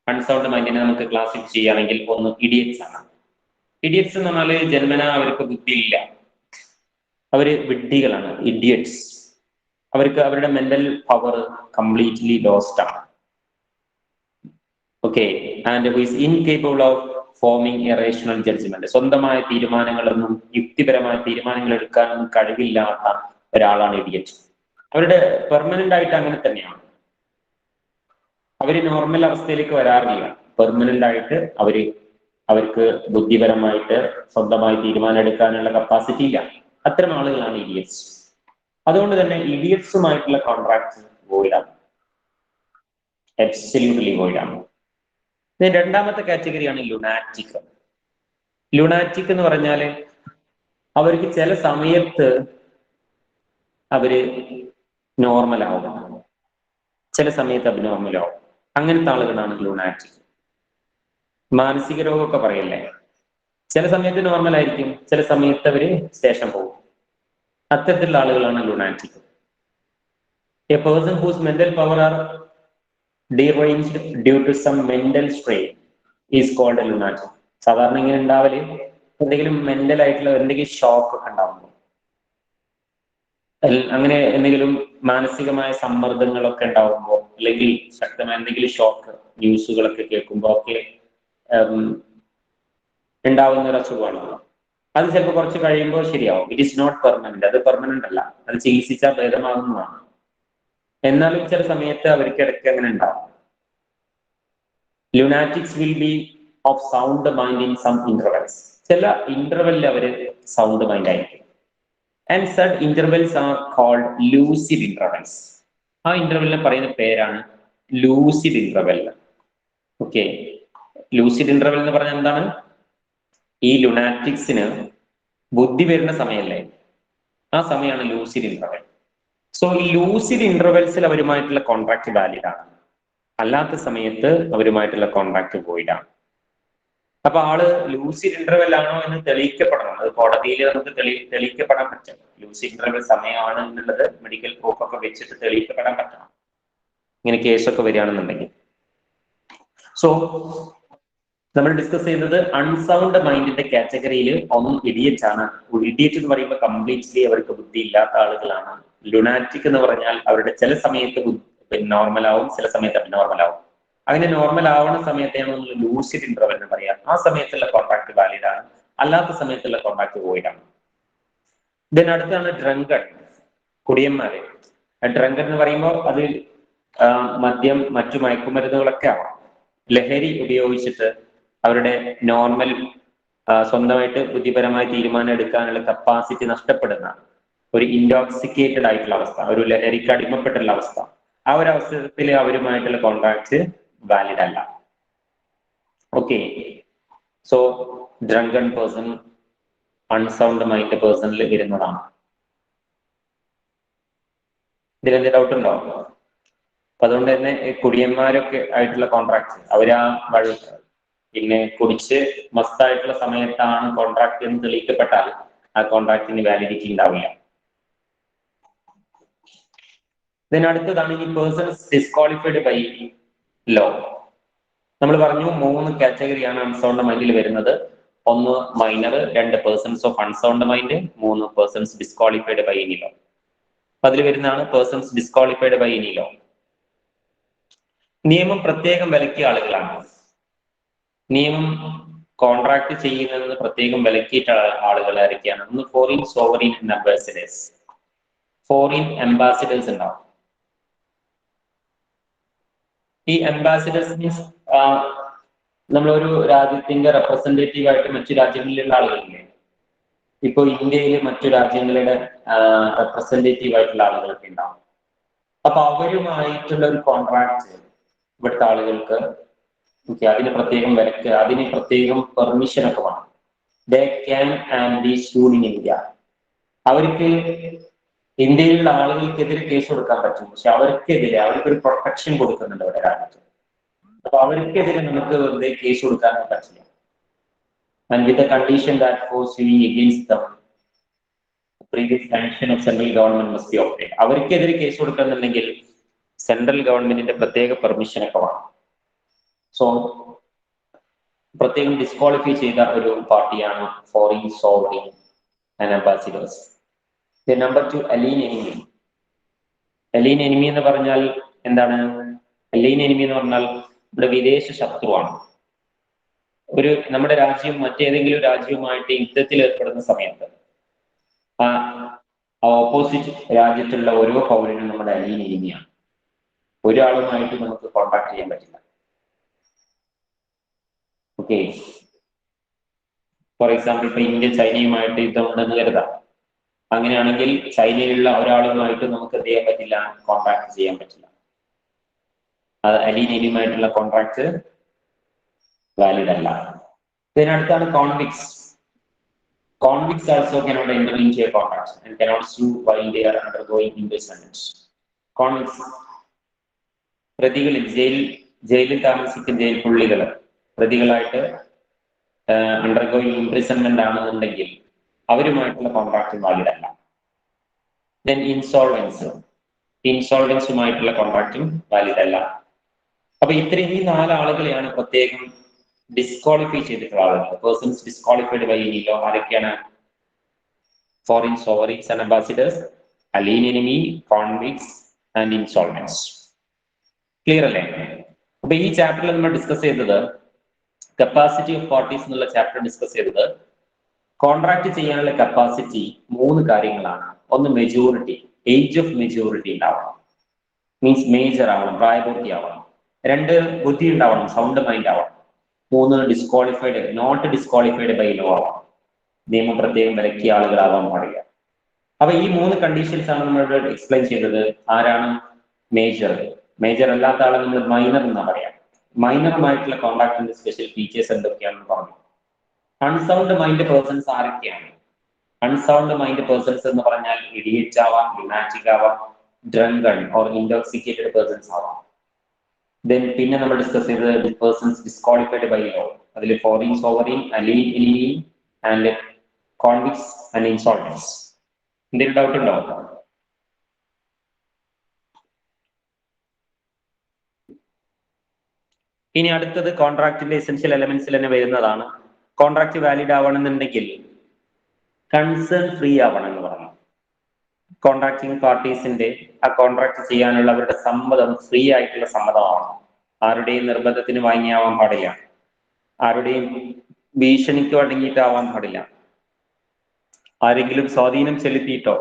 Unsound മൈൻഡിനെ നമുക്ക് ക്ലാസിഫൈ ചെയ്യുകയാണെങ്കിൽ ഒന്ന് ഇഡിയറ്റ്സ് ആണ്. ഇഡിയറ്റ്സ് എന്ന് പറഞ്ഞാൽ ജന്മന അവർക്ക് ബുദ്ധിയില്ല, അവര് വിഡ്ഢികളാണ്, ഇഡിയറ്റ്സ്. അവർക്ക് അവരുടെ മെന്റൽ പവർ കംപ്ലീറ്റ്ലി ലോസ്റ്റ് ആണ്. Okay, and who is incapable of forming a rational judgement. സ്വന്തമായ തീരുമാനങ്ങളൊന്നും, യുക്തിപരമായ തീരുമാനങ്ങൾ എടുക്കാനൊന്നും കഴിവില്ലാത്ത ഒരാളാണ് ഇഡിയറ്റ്. അവരുടെ പെർമനന്റ് ആയിട്ട് അങ്ങനെ തന്നെയാണ്. അവര് നോർമൽ അവസ്ഥയിലേക്ക് വരാറില്ല. പെർമനന്റ് ആയിട്ട് അവർക്ക് ബുദ്ധിപരമായിട്ട് സ്വന്തമായി തീരുമാനം എടുക്കാനുള്ള കപ്പാസിറ്റി ഇല്ല. അത്തരം ആളുകളാണ് ഇഡിയറ്റ്സ്. അതുകൊണ്ട് തന്നെ ഇഡിയറ്റ്സുമായിട്ടുള്ള കോൺട്രാക്ട് വോയിഡാണ്, അബ്സല്യൂട്ട്ലി വോയിഡാണ്. രണ്ടാമത്തെ കാറ്റഗറിയാണ് ലുനാറ്റിക്. ലുനാറ്റിക് എന്ന് പറഞ്ഞാല് അവർക്ക് ചില സമയത്ത് അവര് നോർമലാവും, ചില സമയത്ത് അബ്നോർമലാവും. അങ്ങനത്തെ ആളുകളാണ് ലുനാറ്റിക്. മാനസിക രോഗമൊക്കെ പറയല്ലേ, ചില സമയത്ത് നോർമൽ ആയിരിക്കും, ചില സമയത്ത് അവര് സ്റ്റേഷൻ പോകും. അത്തരത്തിലുള്ള ആളുകളാണ് lunatic. A person whose mental power are deranged due to some mental strain is called a lunatic. സാധാരണ ഇങ്ങനെ ഉണ്ടാവല് എന്തെങ്കിലും മെന്റൽ ആയിട്ടുള്ള എന്തെങ്കിലും ഷോക്ക് ഒക്കെ ഉണ്ടാവുന്നു, അങ്ങനെ എന്തെങ്കിലും മാനസികമായ സമ്മർദ്ദങ്ങളൊക്കെ ഉണ്ടാവുമ്പോൾ, അല്ലെങ്കിൽ ശക്തമായ എന്തെങ്കിലും ഷോക്ക് ന്യൂസുകളൊക്കെ കേൾക്കുമ്പോൾ ഒക്കെ ഉണ്ടാവുന്ന ഒരു അസുഖമാണ്. അത് ചിലപ്പോൾ കുറച്ച് കഴിയുമ്പോൾ ശരിയാവും. It is not permanent. അത് പെർമനന്റ് അല്ല, അത് ചികിത്സിച്ചാൽ ഭേദമാകുന്നതാണ്. എന്നാലും ചില സമയത്ത് അവർക്ക് ഇടയ്ക്ക് അങ്ങനെ ഉണ്ടാവും. Lunatics will be of sound mind in some intervals. ചില ഇന്റർവെല്ലിൽ അവര് സൗണ്ട് മൈൻഡ് ആയിരിക്കും. And such intervals are called lucid intervals. ആ ഇന്റർവെല്ലിനെ പറയുന്ന പേരാണ് lucid interval. Okay, lucid interval എന്ന് പറഞ്ഞാൽ എന്താണ്? ഈ ലുനാറ്റിക്സിന് ബുദ്ധി വരുന്ന സമയമല്ലേ, ആ സമയമാണ് ലൂസിഡ് ഇന്റർവെൽ. സോ ഈ ലൂസിഡ് ഇന്റർവെൽസിൽ അവരുമായിട്ടുള്ള കോൺട്രാക്ട് വാലിഡ് ആണ്, അല്ലാത്ത സമയത്ത് അവരുമായിട്ടുള്ള കോൺട്രാക്ട് വോയിഡ് ആണ്. അപ്പൊ ആള് ലൂസിഡ് ഇന്റർവെൽ ആണോ എന്ന് തെളിയിക്കപ്പെടണം. അത് കോടതിയിൽ നമുക്ക് തെളിയിക്കപ്പെടാൻ പറ്റും. ലൂസിഡ് ഇന്റർവെൽ സമയമാണ് എന്നുള്ളത് മെഡിക്കൽ പ്രൂഫ് ഒക്കെ വെച്ചിട്ട് തെളിയിക്കപ്പെടാൻ പറ്റണം, ഇങ്ങനെ കേസൊക്കെ വരികയാണെന്നുണ്ടെങ്കിൽ. സോ നമ്മൾ ഡിസ്കസ് ചെയ്യുന്നത് അൺസൗണ്ട് മൈൻഡിന്റെ കാറ്റഗറിയിൽ ഒന്ന് ഇഡിയറ്റ് ആണ്. ഇഡിയറ്റ് എന്ന് പറയുമ്പോൾ കംപ്ലീറ്റ്ലി അവർക്ക് ബുദ്ധി ഇല്ലാത്ത ആളുകളാണ്. ലുനാറ്റിക് എന്ന് പറഞ്ഞാൽ അവരുടെ ചില സമയത്ത് നോർമൽ ആവും, ചില സമയത്ത് അബ്നോർമൽ ആവും. അങ്ങനെ നോർമൽ ആവുന്ന സമയത്താണ് നമ്മൾ ലൂസിഡ് ഇന്റർവെൽ എന്ന് പറയാം. ആ സമയത്തുള്ള കോൺട്രാക്ട് വാലിഡ് ആണ്, അല്ലാത്ത സമയത്തുള്ള കോൺട്രാക്ട് വോയിഡ് ആണ്. ദെൻ അടുത്താണ് ഡ്രങ്കൺ, കുടിയന്മാര്. ഡ്രങ്കൺ എന്ന് പറയുമ്പോൾ അത് മദ്യം, മറ്റു മയക്കുമരുന്നുകളൊക്കെ ആവാം. ലഹരി ഉപയോഗിച്ചിട്ട് അവരുടെ നോർമൽ സ്വന്തമായിട്ട് ബുദ്ധിപരമായ തീരുമാനം എടുക്കാനുള്ള കപ്പാസിറ്റി നഷ്ടപ്പെടുന്ന ഒരു ഇൻടോക്സിക്കേറ്റഡ് ആയിട്ടുള്ള അവസ്ഥ, ഒരു ലഹരിക്ക് അടിമപ്പെട്ടുള്ള അവസ്ഥ, ആ ഒരു അവസരത്തിൽ അവരുമായിട്ടുള്ള കോൺട്രാക്ട് വാലിഡ് അല്ല. Okay, so drunken person unsound mind പേഴ്സണിൽ വരുന്നതാണ്. ഇതിലെന്ത് ഡൗട്ട് ഉണ്ടോ? അപ്പൊ അതുകൊണ്ട് തന്നെ കുടിയന്മാരൊക്കെ ആയിട്ടുള്ള കോൺട്രാക്ട് അവരാ പിന്നെ കുടിച്ച് മസ്തായിട്ടുള്ള സമയത്താണ് കോൺട്രാക്ട് എന്ന് തെളിയിക്കപ്പെട്ടാൽ ആ കോൺട്രാക്ടിന് വാലിഡിറ്റി ഉണ്ടാവില്ല. then അടുത്തതാണ് ഈ പേഴ്സൺസ് ഡിസ്ക്വാളിഫൈഡ് ബൈ ലോ. നമ്മൾ പറഞ്ഞു 3 കാറ്റഗറിയാണ് അൺസൗണ്ട് മൈൻഡിൽ വരുന്നത്. 1 minor, 2 persons of unsound mind, 3 persons disqualified by any law. അതിൽ വരുന്നതാണ് persons disqualified by any law. നിയമം പ്രത്യേകം വിലക്കിയ ആളുകളാണ്. നിയമം കോൺട്രാക്ട് ചെയ്യുന്നതെന്ന് പ്രത്യേകം വിലക്കിയിട്ട ആളുകൾ ആരൊക്കെയാണ്? ഒന്ന് foreign sovereign ambassadors. Foreign ambassadors ഉണ്ടാവും. ഈ അംബാസിഡേഴ്സ് മീൻസ് നമ്മളൊരു രാജ്യത്തിന്റെ റെപ്രസെന്റേറ്റീവ് ആയിട്ട് മറ്റു രാജ്യങ്ങളിലുള്ള ആളുകളില്ലേ? ഇപ്പൊ ഇന്ത്യയിൽ മറ്റു രാജ്യങ്ങളുടെ റെപ്രസെന്റേറ്റീവ് ആയിട്ടുള്ള ആളുകളൊക്കെ ഉണ്ടാവും. അപ്പൊ അവരുമായിട്ടുള്ള ഒരു കോൺട്രാക്ട് ഇവിടുത്തെ ആളുകൾക്ക് അതിന് പ്രത്യേകം വിലക്ക്, അതിന് പ്രത്യേകം പെർമിഷൻ ഒക്കെ വേണം. They can and B SUD in India. അവർക്ക് ഇന്ത്യയിലുള്ള ആളുകൾക്കെതിരെ കേസ് കൊടുക്കാൻ പറ്റും, പക്ഷെ അവർക്കെതിരെ അവർക്കൊരു പ്രൊട്ടക്ഷൻ കൊടുക്കുന്നുണ്ട് ഇവിടെ രാജ്യത്ത്. അപ്പൊ അവർക്കെതിരെ നമുക്ക് വെറുതെ കേസ് കൊടുക്കാൻ പറ്റില്ല. And with the condition that for suing against them previous sanction of central government must be obtained. അവർക്കെതിരെ കേസ് കൊടുക്കുന്നുണ്ടെങ്കിൽ സെൻട്രൽ ഗവൺമെന്റിന്റെ പ്രത്യേക പെർമിഷൻ ഒക്കെ വേണം. സോ പ്രത്യേകം ഡിസ്ക്വാളിഫൈ ചെയ്ത ഒരു പാർട്ടിയാണ് foreign sovereign and ambassadors. Number 2 alien enemy. Alien enemy എന്ന് പറഞ്ഞാൽ എന്താണ്? അലീൻ എനിമി എന്ന് പറഞ്ഞാൽ ഇവിടെ വിദേശ ശത്രുവാണ്. ഒരു നമ്മുടെ രാജ്യം മറ്റേതെങ്കിലും രാജ്യവുമായിട്ട് യുദ്ധത്തിൽ ഏർപ്പെടുന്ന സമയത്ത് ആ ഓപ്പോസിറ്റ് രാജ്യത്തുള്ള ഓരോ പൗരനും നമ്മുടെ അലീൻ എനിമിയാണ്. ഒരാളുമായിട്ട് നമുക്ക് കോൺടാക്ട് ചെയ്യാൻ പറ്റില്ല. ഓക്കെ, ഫോർ എക്സാമ്പിൾ ഇപ്പൊ ഇന്ത്യ ചൈനയുമായിട്ട് യുദ്ധം ഉണ്ടെന്ന് കരുതാം. അങ്ങനെയാണെങ്കിൽ ചൈനയിലുള്ള ഒരാളുമായിട്ട് നമുക്ക് എന്ത് ചെയ്യാൻ പറ്റില്ല? കോൺടാക്ട് ചെയ്യാൻ പറ്റില്ല. അത് അലീൻ എനിമിയുമായിട്ടുള്ള കോൺട്രാക്ട് വാലിഡ് അല്ല. ഇതിനടുത്താണ് convicts. Convicts also cannot enter into a contract and cannot sue while they are undergoing imprisonment. Convicts, പ്രതികളിൽ ജയിലിൽ താമസിക്കുന്ന ജയിൽ പുള്ളികൾ പ്രതികളായിട്ട് അണ്ടർഗോയിങ് ഇംപ്രിസൺമെന്റ് ആണെന്നുണ്ടെങ്കിൽ അവരുമായിട്ടുള്ള കോൺട്രാക്ട് വാലിഡ് അല്ല. ദെൻ ഇൻസോൾവൻസുമായിട്ടുള്ള കോൺട്രാക്റ്റും വാലിഡ് അല്ല. അപ്പൊ ഇത്രയും ഈ 4 ആളുകളെയാണ് പ്രത്യേകം ഡിസ്ക്വാളിഫൈ ചെയ്തിട്ടുള്ള ആളുകൾ. Persons disqualified by any law ആരൊക്കെയാണ്? Foreign sovereigns and ambassadors, alien enemy, convicts and insolvents. Clear അല്ലേ? അപ്പൊ ഈ ചാപ്റ്ററിൽ നമ്മൾ ഡിസ്കസ് ചെയ്തത് കപ്പാസിറ്റി ഓഫ് പാർട്ടീസ് എന്നുള്ള ചാപ്റ്റർ ഡിസ്കസ് ചെയ്തത് കോൺട്രാക്ട് ചെയ്യാനുള്ള കപ്പാസിറ്റി 3 കാര്യങ്ങളാണ്. ഒന്ന് മെജോറിറ്റി, ഏജ് ഓഫ് മെജോറിറ്റി ഉണ്ടാവണം, മീൻസ് മേജർ ആവണം, പ്രായപൂർത്തി ആവണം. 2 ബുദ്ധി ഉണ്ടാവണം, സൗണ്ട് മൈൻഡ് ആവണം. 3 disqualified, not disqualified by law ആവാം, നിയമം പ്രത്യേകം വിലക്കിയ ആളുകളാവാൻ പാടില്ല. അപ്പൊ ഈ 3 കണ്ടീഷൻസ് ആണ് നമ്മൾ എക്സ്പ്ലെയിൻ ചെയ്തത്. ആരാണ് മേജർ അല്ലാത്ത ആളെ നമ്മൾ മൈനർ എന്നാ പറയാം. മൈനറുമായിട്ടുള്ള കോൺട്രാക്ടിന്റെ സ്പെഷ്യൽ ഫീച്ചേഴ്സ് എന്തൊക്കെയാണെന്ന് പറഞ്ഞു. അൺസൗണ്ട് മൈൻഡ് പേഴ്സൺസ് ആരൊക്കെയാണ്? അൺസൗണ്ട് മൈൻഡ് പേഴ്സൺസ് എന്ന് പറഞ്ഞാൽ ഇഡിയറ്റ് ആവാം, ലുനാറ്റിക് ആവാം, ഡ്രങ്കൺ ഓർ ഇൻടോക്സിക്കേറ്റഡ് പേഴ്സൺസ് ആവാം. ദെൻ പിന്നെ നമ്മൾ ഡിസ്കസ് ചെയ്തത് പേഴ്സൺസ് ഡിസ്ക്വാളിഫൈഡ് ബൈ ലോ. അതിൽ foreign sovereign, alien enemy and convicts and insolvents. എന്തെങ്കിലും ഡൗട്ട് ഉണ്ടോ? ഇനി അടുത്തത് കോൺട്രാക്ടിന്റെ എസെൻഷ്യൽ എലമെന്റ്സിൽ തന്നെ വരുന്നതാണ്. കോൺട്രാക്ട് വാലിഡ് ആവണമെന്നുണ്ടെങ്കിൽ കൺസേൺ ഫ്രീ ആവണം എന്ന് പറഞ്ഞു. കോൺട്രാക്ടിങ് പാർട്ടീസിന്റെ ആ കോൺട്രാക്ട് ചെയ്യാനുള്ള അവരുടെ സമ്മതം ഫ്രീ ആയിട്ടുള്ള സമ്മതമാവണം. ആരുടെയും നിർബന്ധത്തിന് വാങ്ങിയാവാൻ പാടില്ല, ആരുടെയും ഭീഷണിക്ക് അടങ്ങിയിട്ടാവാൻ പാടില്ല, ആരെങ്കിലും സ്വാധീനം ചെലുത്തിയിട്ടോ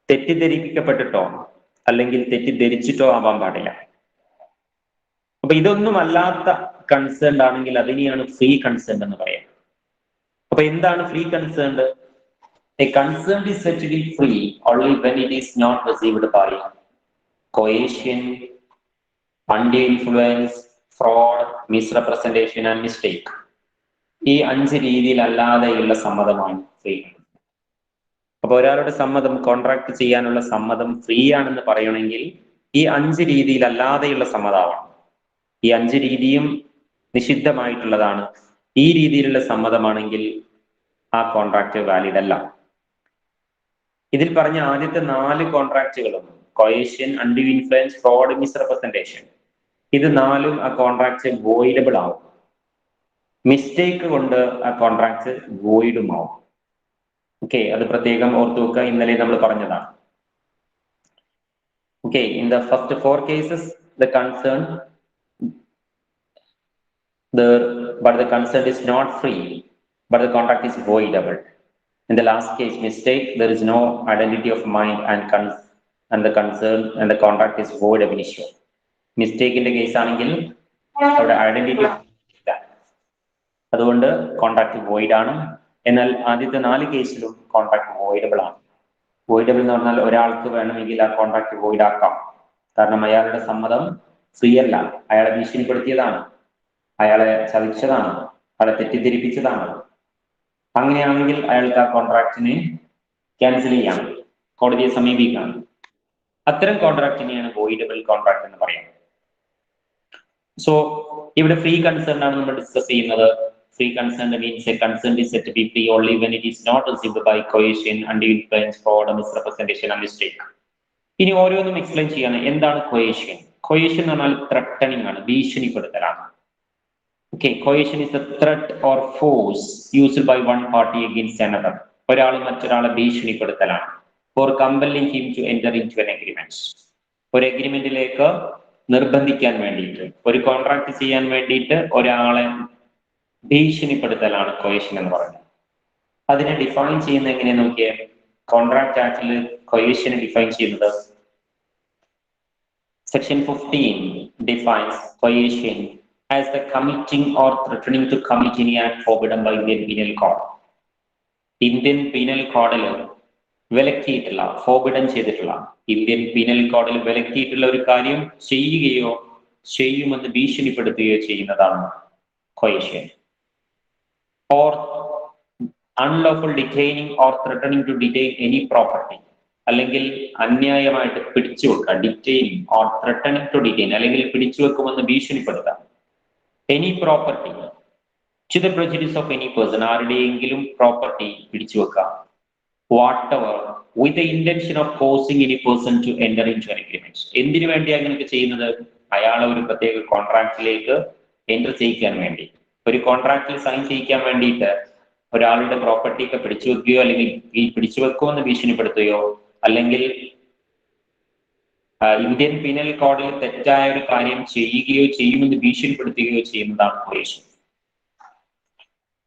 തെറ്റിദ്ധരിപ്പിക്കപ്പെട്ടിട്ടോ അല്ലെങ്കിൽ തെറ്റിദ്ധരിച്ചിട്ടോ ആവാൻ പാടില്ല. അപ്പൊ ഇതൊന്നും അല്ലാത്ത കൺസേൺ ആണെങ്കിൽ അതിനെയാണ് ഫ്രീ കൺസേൺ എന്ന് പറയാം. അപ്പൊ എന്താണ് free concern? A consent is said to be free only when it is not received by coercion, undue influence, fraud, misrepresentation and mistake. ഈ 5 രീതിയിൽ അല്ലാതെയുള്ള സമ്മതമാണ് ഫ്രീ. അപ്പൊ ഒരാളുടെ സമ്മതം, കോൺട്രാക്ട് ചെയ്യാനുള്ള സമ്മതം ഫ്രീ ആണെന്ന് പറയണമെങ്കിൽ ഈ 5 രീതിയിൽ അല്ലാതെയുള്ള സമ്മതമാണ്. ഈ 5 രീതിയും നിഷിദ്ധമായിട്ടുള്ളതാണ്. ഈ രീതിയിലുള്ള സമ്മതമാണെങ്കിൽ ആ കോൺട്രാക്ട് വാലിഡ് അല്ല. ഇതിൽ പറഞ്ഞ ആദ്യത്തെ 4 കോൺട്രാക്റ്റുകളും coercion, undue influence, fraud, misrepresentation. ഇത് നാലും ആ കോൺട്രാക്ട് വോയിഡബിൾ ആവും. മിസ്റ്റേക്ക് കൊണ്ട് ആ കോൺട്രാക്ട് വോയിഡും ആവും. ഓക്കെ, അത് പ്രത്യേകം ഓർത്തു വെക്കുക. ഇന്നലെ നമ്മൾ പറഞ്ഞതാണ്. Okay, in the first 4 cases the concern but the consent is not free, but the contract is voidable. In the last case, mistake, there is no identity of mind and the concern and the contract is void ab initio. Mistake in the case ആണെങ്കിൽ അവിടെ identity ഇല്ല, അതുകൊണ്ട് contract void ആണ്. എന്നാൽ ആദ്യത്തെ 4 കേസിലും contract voidable ആണ്. Voidable എന്ന് പറഞ്ഞാൽ ഒരാൾക്ക് വേണമെങ്കിൽ ആ കോൺട്രാക്ട് വോയിഡ് ആക്കാം. കാരണം അയാളുടെ സമ്മതം ഫ്രീ അല്ല, അയാളെ ഭീഷണിപ്പെടുത്തിയതാണ്, അയാളെ ചതിച്ചതാണ്, അയാളെ തെറ്റിദ്ധരിപ്പിച്ചതാണ്. അങ്ങനെയാണെങ്കിൽ അയാൾക്ക് ആ കോൺട്രാക്റ്റിനെ ക്യാൻസൽ ചെയ്യാം, കോടതിയെ സമീപിക്കാം. അത്തരം കോൺട്രാക്റ്റിനെയാണ് വോയിഡബിൾ കോൺട്രാക്ട് എന്ന് പറയുന്നത്. സോ ഇവിടെ ഫ്രീ കൺസേൺ ആണ് നമ്മൾ ഡിസ്കസ് ചെയ്യുന്നത്. Free consent means a consent is said to be free only when it is not received by coercion, undue influence, fraud, misrepresentation and mistake. ഇനി ഓരോന്നും എക്സ്പ്ലെയിൻ ചെയ്യാണ്. എന്താണ് കൊയേഷൻ? കൊയേഷൻ എന്ന് പറഞ്ഞാൽ ത്രട്ടണിംഗ് ആണ്, ഭീഷണിപ്പെടുത്തലാണ്. Okay, coercion is a threat or force used by one party against another. ഒരാൾ മറ്റൊരാളെ ഭീഷണിപ്പെടുത്തലാണ്. For compelling him to enter into an agreement. ഒരു അഗ്രിമെന്റിലേക്ക് നിർബന്ധിക്കാൻ വേണ്ടിയിട്ട്, ഒരു കോൺട്രാക്ട് ചെയ്യാൻ വേണ്ടിയിട്ട് ഒരാളെ ഭീഷണിപ്പെടുത്തലാണ് കൊയേഷൻ എന്ന് പറയുന്നത്. അതിനെ ഡിഫൈൻ ചെയ്യുന്നത് എങ്ങനെയാ നോക്കിയേ. കോൺട്രാക്ട് ആക്ടിൽ കൊയേഷനെ ഡിഫൈൻ ചെയ്യുന്നത് section 15 defines coercion as the committing or threatening to commit any act forbidden by Indian Penal Code. Indian penal കോഡിൽ വിലക്കിയിട്ടുള്ള, ഫോർബിഡൻ ചെയ്തിട്ടുള്ള, ഇന്ത്യൻ പീനൽ കോഡിൽ വിലക്കിയിട്ടുള്ള ഒരു കാര്യം ചെയ്യുകയോ ചെയ്യുമെന്ന് ഭീഷണിപ്പെടുത്തുകയോ ചെയ്യുന്നതാണ് coercion. Or unlawful detaining or threatening to detain any property. അല്ലെങ്കിൽ അന്യായമായിട്ട് പിടിച്ചു വെക്കുക, detaining or threatening to detain, അല്ലെങ്കിൽ പിടിച്ചു വെക്കുമെന്ന് ഭീഷണിപ്പെടുത്താം. Any property to the prejudice of any person, ആരുടെയെങ്കിലും പ്രോപ്പർട്ടി പിടിച്ചു വെക്കാം. Whatever with the intention of causing any person to enter into an agreement. എന്തിനു വേണ്ടിയാണ് അങ്ങനെയൊക്കെ ചെയ്യുന്നത്? അയാളെ ഒരു പ്രത്യേക കോൺട്രാക്റ്റിലേക്ക് എൻ്റർ ചെയ്യിക്കാൻ വേണ്ടി, ഒരു കോൺട്രാക്റ്റിൽ സൈൻ ചെയ്യിക്കാൻ വേണ്ടിയിട്ട് ഒരാളുടെ പ്രോപ്പർട്ടി ഒക്കെ പിടിച്ചു വെക്കുകയോ അല്ലെങ്കിൽ ഈ പിടിച്ചു വെക്കുമെന്ന് ഭീഷണിപ്പെടുത്തുകയോ അല്ലെങ്കിൽ ഇന്ത്യൻ പീനൽ കോഡിൽ തെറ്റായ ഒരു കാര്യം ചെയ്യുകയോ ചെയ്യുമെന്ന് ഭീഷണിപ്പെടുത്തുകയോ ചെയ്യുന്നതാണ് കൊയേഷൻ.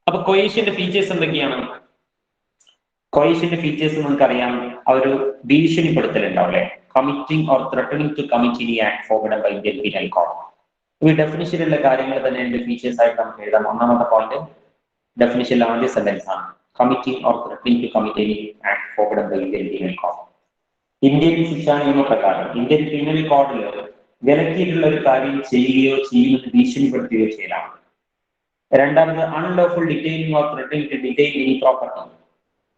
അപ്പൊ കൊയേഷന്റെ ഫീച്ചേഴ്സ് എന്തൊക്കെയാണ്? കൊയേഷന്റെ ഫീച്ചേഴ്സ് നമുക്കറിയാം. ഒരു ഭീഷണിപ്പെടുത്തൽ ഉണ്ടാവും അല്ലെ, committing or threatening to commit any act forbidden by Indian penal code. ഈ ഡെഫിനിഷനിലുള്ള കാര്യങ്ങൾ തന്നെ എന്റെ ഫീച്ചേഴ്സ് ആയിട്ട് നമുക്ക് എഴുതാം. ഒന്നാമത്തെ പോയിന്റ് ഡെഫിനിഷനിലെ ആദ്യ സെന്റൻസ് ആണ്, committing or threatening to commit any act forbidden by Indian penal code. Indian ശിക്ഷാ നിയമപ്രകാരം ഇന്ത്യൻ പീനൽ കോഡിൽ വിലക്കിയിട്ടുള്ള ഒരു കാര്യം ചെയ്യുകയോ ചെയ്യുമെന്ന് ഭീഷണിപ്പെടുത്തുകയോ ചെയ്യലാണ്. രണ്ടാമത് unlawful detaining or threatening to detain any property,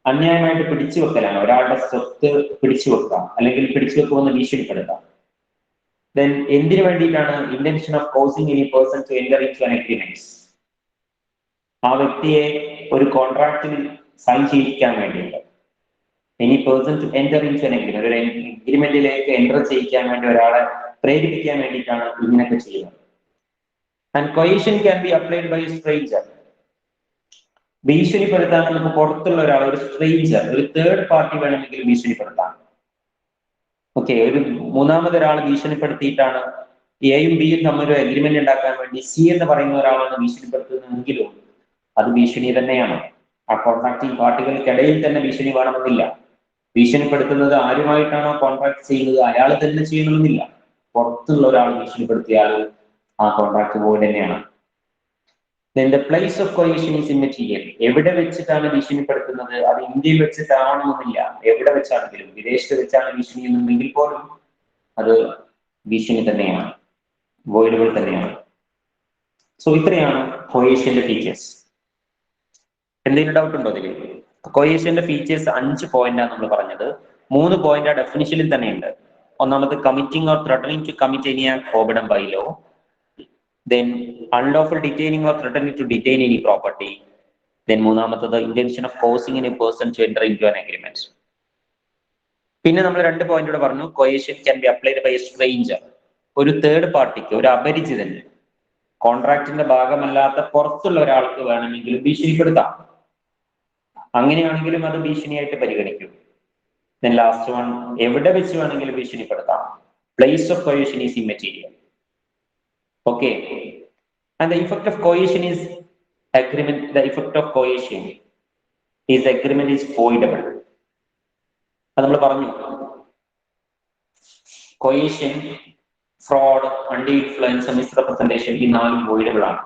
അന്യായമായിട്ട് പിടിച്ചു വെക്കലാണ്, ഒരാളുടെ സ്വത്ത് പിടിച്ചു വെക്കാം അല്ലെങ്കിൽ പിടിച്ചു വെക്കുമെന്ന് ഭീഷണിപ്പെടുത്താം. Then എന്തിനു വേണ്ടിയിട്ടാണ്? Intention of causing any person to enter into an agreement, ആ വ്യക്തിയെ ഒരു കോൺട്രാക്റ്റിൽ സൈൻ ചെയ്യിക്കാൻ വേണ്ടിയിട്ട്. Any person to enter into an agreement, ഒരു അഗ്രിമെന്റിലേക്ക് എൻ്റർ ചെയ്യിക്കാൻ വേണ്ടി, ഒരാളെ പ്രേരിപ്പിക്കാൻ വേണ്ടിയിട്ടാണ് ഇങ്ങനെയൊക്കെ ചെയ്യുന്നത്. And coercion can be applied by stranger. ഭീഷണിപ്പെടുത്താൻ നമുക്ക് പുറത്തുള്ള ഒരാൾ, ഒരു സ്ട്രേഞ്ചർ, ഒരു തേർഡ് പാർട്ടി വേണമെങ്കിൽ ഭീഷണിപ്പെടുത്താം. ഓക്കെ, ഒരു മൂന്നാമതൊരാൾ ഭീഷണിപ്പെടുത്തിയിട്ടാണ് എയും ബിയും തമ്മിൽ ഒരു അഗ്രിമെന്റ് ഉണ്ടാക്കാൻ വേണ്ടി സി എന്ന് പറയുന്ന ഒരാളാണ് ഭീഷണിപ്പെടുത്തുന്നതെങ്കിലും അത് ഭീഷണി തന്നെയാണ്. ആ കോൺട്രാക്ടിങ് പാർട്ടികൾക്കിടയിൽ തന്നെ ഭീഷണി വേണമെന്നില്ല. ഭീഷണിപ്പെടുത്തുന്നത് ആരുമായിട്ടാണോ കോൺട്രാക്ട് ചെയ്യുന്നത് അയാൾ തന്നെ ചെയ്യണമെന്നില്ല. പുറത്തുള്ള ഒരാൾ ഭീഷണിപ്പെടുത്തിയാൽ ആ കോൺട്രാക്ട് വോയിഡ് തന്നെയാണ്. Then the place of coercion is immaterial. എവിടെ വെച്ചിട്ടാണ് ഭീഷണിപ്പെടുത്തുന്നത്? അത് ഇന്ത്യയിൽ വെച്ചിട്ടാണെന്നില്ല, എവിടെ വെച്ചാണെങ്കിലും. വിദേശത്ത് വെച്ചാണ് ഭീഷണി എന്നുണ്ടെങ്കിൽ പോലും അത് ഭീഷണി തന്നെയാണ്, വോയിഡബിൾ തന്നെയാണ്. സോ ഇത്രയാണ് കൊയേഷന്റെ ഫീച്ചേഴ്സ്. എന്തെങ്കിലും ഡൗട്ട് ഉണ്ടോ അതിൽ? കൊയേഷന്റെ ഫീച്ചേഴ്സ് 5 പോയിന്റാണ് നമ്മൾ പറഞ്ഞത്. 3 പോയിന്റ് ആ ഡെഫിനിഷനിൽ തന്നെയുണ്ട്. ഒന്നാമത് committing or threatening to commit any act forbidden by law. Then unlawful detaining or threatening to detain any property. Then മൂന്നാമത്തത് intention of causing any person to enter into an agreement. പിന്നെ നമ്മൾ 2 point കൂടെ പറഞ്ഞു. Coercion can be applied by a stranger. ഒരു third പാർട്ടിക്ക്, ഒരു അപരിചിതന്, കോൺട്രാക്ടിന്റെ ഭാഗമല്ലാത്ത പുറത്തുള്ള ഒരാൾക്ക് വേണമെങ്കിൽ ഭീഷണിപ്പെടുത്താം. അങ്ങനെയാണെങ്കിലും അത് ഭീഷണിയായിട്ട് പരിഗണിക്കും. Then last one, എവിടെ വെച്ച് വേണമെങ്കിലും ഭീഷണിപ്പെടുത്താം. Place of coercion is immaterial. Okay. And the effect of coercion is agreement. The effect of coercion is agreement is voidable. അത് നമ്മൾ പറഞ്ഞു. Coercion, fraud, undue influence, misrepresentation ഈ 4 voidable ആണ്.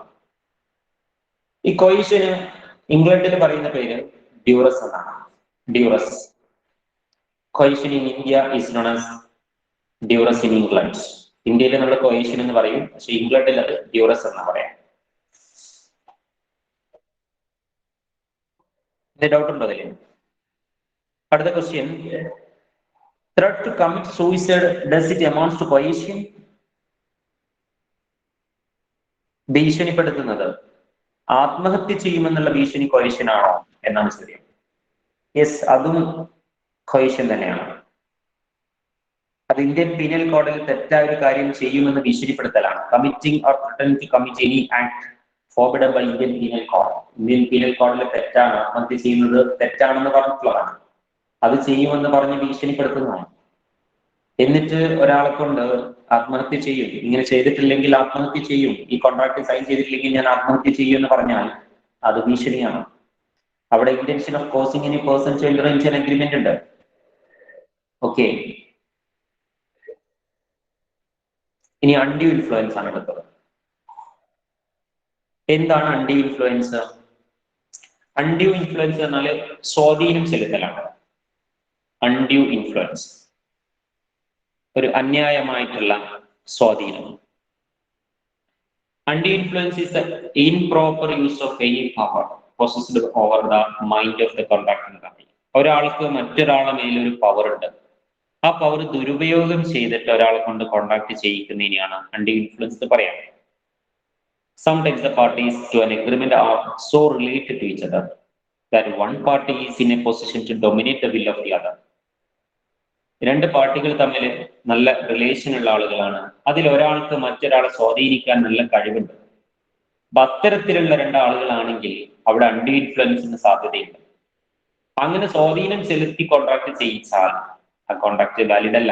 ഈ coercion ഇംഗ്ലണ്ടിൽ പറയുന്ന പേര് ഡ്യൂറസ് എന്നാണ്. Duress. Coercion in India is known as duress in England. ഇന്ത്യയിൽ നമ്മൾ coercion എന്ന് പറയും, പക്ഷെ ഇംഗ്ലണ്ടിൽ അത് ഡ്യൂറസ് എന്നാ പറയാം. ഡൗട്ട് ഉണ്ടോ അതിൽ? അടുത്ത question, threat to commit suicide, does it amount to coercion? ഭീഷണിപ്പെടുത്തുന്നത്, ആത്മഹത്യ ചെയ്യുമെന്നുള്ള ഭീഷണി coercion ആണോ എന്നാണ് ചോദ്യം. യെസ്, അതും coercion തന്നെയാണ്. അത് ഇന്ത്യൻ പീനൽ കോഡിൽ തെറ്റായ ഒരു കാര്യം ചെയ്യുമെന്ന് ഭീഷണിപ്പെടുത്തലാണ്. Committing or pretending to commit any act forbidden by Indian penal code. Indian penal കോഡിൽ തെറ്റാണ്, ആത്മഹത്യ ചെയ്യുന്നത് തെറ്റാണെന്ന് പറഞ്ഞിട്ടുള്ളതാണ്. അത് ചെയ്യുമെന്ന് പറഞ്ഞ് ഭീഷണിപ്പെടുത്തുന്നതാണ്. എന്നിട്ട് ഒരാളെ കൊണ്ട് ആത്മഹത്യ ചെയ്യും, ഇങ്ങനെ ചെയ്തിട്ടില്ലെങ്കിൽ ആത്മഹത്യ ചെയ്യും, ഈ കോൺട്രാക്ട് സൈൻ ചെയ്തിട്ടില്ലെങ്കിൽ ഞാൻ ആത്മഹത്യ ചെയ്യും എന്ന് പറഞ്ഞാൽ അത് ഭീഷണിയാണ്. അവിടെ intention of coercing any person to enter into an agreement ഉണ്ട്. ഓക്കെ. ഇനി അൺഡ്യൂ ഇൻഫ്ലുവൻസ് ആണ് എടുത്തത്. എന്താണ് അൺഡ്യൂ ഇൻഫ്ലുവൻസ്? അൺഡ്യൂ ഇൻഫ്ലുവൻസ് എന്നാൽ സ്വാധീനം ചെലുത്തലാണ്. അൺഡ്യൂ ഇൻഫ്ലുവൻസ് ഒരു അന്യായമായിട്ടുള്ള സ്വാധീനം. Undue influence is the improper use of any power possessed over the mind of the contracting party. ഒരാൾക്ക് മറ്റൊരാളെ മേലൊരു പവർ ഉണ്ട്, ആ പവർ ദുരുപയോഗം ചെയ്തിട്ട് ഒരാളെ കൊണ്ട് കോൺട്രാക്ട് ചെയ്യിക്കുന്നതിനെയാണ് അൺഡ്യൂ ഇൻഫ്ലുവൻസ് എന്ന് പറയാം. Sometimes the parties to an agreement are so related to each other that one party is in a position to dominate the will of the other. രണ്ട് പാർട്ടികൾ തമ്മിൽ നല്ല റിലേഷൻ ഉള്ള ആളുകളാണ്, അതിൽ ഒരാൾക്ക് മറ്റൊരാളെ സ്വാധീനിക്കാൻ നല്ല കഴിവുണ്ട്. അത്തരത്തിലുള്ള 2 ആളുകളാണെങ്കിൽ അവിടെ അൺഡ്യൂ ഇൻഫ്ലുവൻസിന് സാധ്യതയുണ്ട്. അങ്ങനെ സ്വാധീനം ചെലുത്തി കോൺട്രാക്ട് ചെയ്യിച്ചാൽ ആ കോൺട്രാക്ട് വാലിഡ് അല്ല.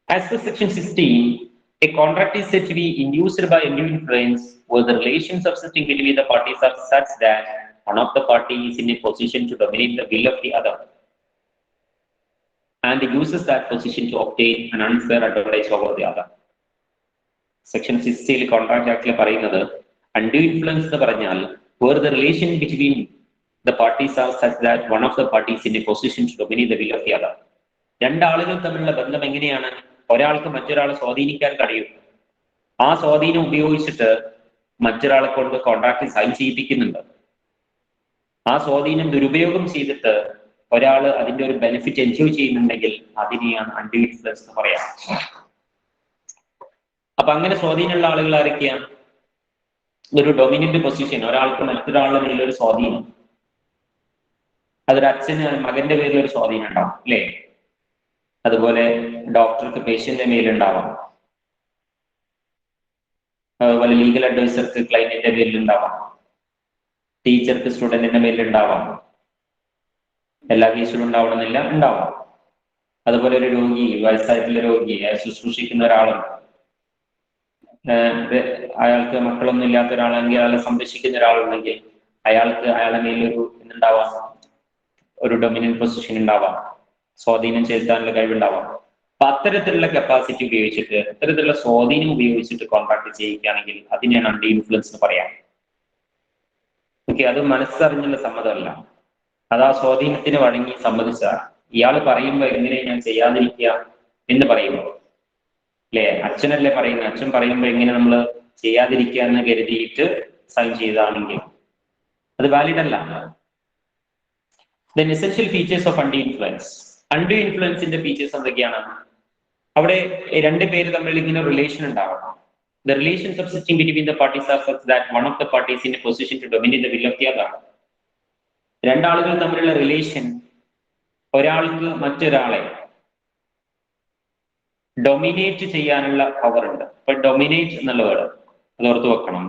As per section 16, a contract is said to be induced by undue influence where the relations subsisting between the parties are such that one of the parties is in a position to dominate the will of the other and uses that position to obtain an unfair advantage over the other. Section 60 contract ആക്ടിൽ പറയുന്നത് undue influence എന്ന് പറഞ്ഞാൽ where the relation between the parties are such that one of the parties in a position to dominate the will of the other. 2 ആളുകൾ തമ്മിലുള്ള ബന്ധം എങ്ങനെയാണ്? ഒരാൾക്ക് മറ്റൊരാളെ സ്വാധീനിക്കാൻ കഴിയും, ആ സ്വാധീനം ഉപയോഗിച്ചിട്ട് മറ്റൊരാളെ കൊണ്ട് കോൺട്രാക്ട് സൈൻ ചെയ്യിപ്പിക്കുന്നുണ്ട്. ആ സ്വാധീനം ദുരുപയോഗം ചെയ്തിട്ട് ഒരാൾ അതിന്റെ ഒരു ബെനിഫിറ്റ് എൻജോയ് ചെയ്യുന്നുണ്ടെങ്കിൽ അതിനെയാണ് അൺഡ്യൂ ഇൻഫ്ലുവൻസ് എന്ന് പറയാം. അപ്പൊ അങ്ങനെ സ്വാധീനമുള്ള ആളുകൾ ആരൊക്കെയാണ്? ഒരു ഡൊമിനന്റ് പൊസിഷൻ, ഒരാൾക്ക് മറ്റൊരാളുടെ മേലൊരു സ്വാധീനം. അതൊരു അച്ഛന് മകന്റെ പേരിൽ ഒരു സ്വാധീനം ഉണ്ടാവും അല്ലേ? അതുപോലെ ഡോക്ടർക്ക് പേഷ്യന്റിന്റെ മേലുണ്ടാവാം, അതുപോലെ ലീഗൽ അഡ്വൈസർക്ക് ക്ലൈന്റിന്റെ പേരിലുണ്ടാവാം, ടീച്ചർക്ക് സ്റ്റുഡന്റിന്റെ മേലുണ്ടാവാം. എല്ലാ കേസിലും ഉണ്ടാവണമെന്നില്ല, ഉണ്ടാവാം. അതുപോലെ ഒരു രോഗി, വയസ്സായിട്ടുള്ള രോഗി, ശുശ്രൂഷിക്കുന്ന ഒരാളുണ്ട്, അയാൾക്ക് മക്കളൊന്നും ഇല്ലാത്ത ഒരാളെങ്കിൽ അയാളെ സംരക്ഷിക്കുന്ന ഒരാളുണ്ടെങ്കിൽ അയാളുടെ മേലൊരു എന്തുണ്ടാവാം, ഒരു ഡൊമിനന്റ് പൊസിഷൻ ഉണ്ടാവാം, സ്വാധീനം ചെലുത്താനുള്ള കഴിവുണ്ടാവാം. അപ്പൊ അത്തരത്തിലുള്ള കപ്പാസിറ്റി ഉപയോഗിച്ചിട്ട്, അത്തരത്തിലുള്ള സ്വാധീനം ഉപയോഗിച്ചിട്ട് കോൺട്രാക്ട് ചെയ്യിക്കുകയാണെങ്കിൽ അതിനെയാണ് അൺഡ്യൂ ഇൻഫ്ലുവൻസ് എന്ന് പറയാം. ഓക്കെ, അത് മനസ്സറിഞ്ഞുള്ള സമ്മതമല്ല, അത് ആ സ്വാധീനത്തിന് വഴങ്ങി സമ്മതിച്ച ഇയാൾ പറയുമ്പോൾ എങ്ങനെ ഞാൻ ചെയ്യാതിരിക്കുക എന്ന് പറയുമ്പോൾ അല്ലെ, അച്ഛനല്ലേ പറയുന്നത്, അച്ഛൻ പറയുമ്പോൾ എങ്ങനെ നമ്മൾ ചെയ്യാതിരിക്കുക എന്ന് കരുതിയിട്ട് സൈൻ ചെയ്താണെങ്കിൽ അത് വാലിഡ് അല്ല. Then essential features of undue influence. Undue influence-ന്റെ ഫീച്ചേഴ്സ് എന്തൊക്കെയാണ്? അവിടെ 2 പേര് തമ്മിൽ ഇങ്ങനെ റിലേഷൻ ഉണ്ടാവണം. The relation subsisting between the parties are such that one of the parties in a position to dominate the will of the other. 2 ആളുകൾ തമ്മിലുള്ള relation ഒരാൾക്ക് മറ്റൊരാളെ ഡൊമിനേറ്റ് ചെയ്യാനുള്ള പവർ ഉണ്ട്. ഇപ്പൊ ഡൊമിനേറ്റ് എന്നുള്ള വേർഡ് അത് ഓർത്ത് വെക്കണം.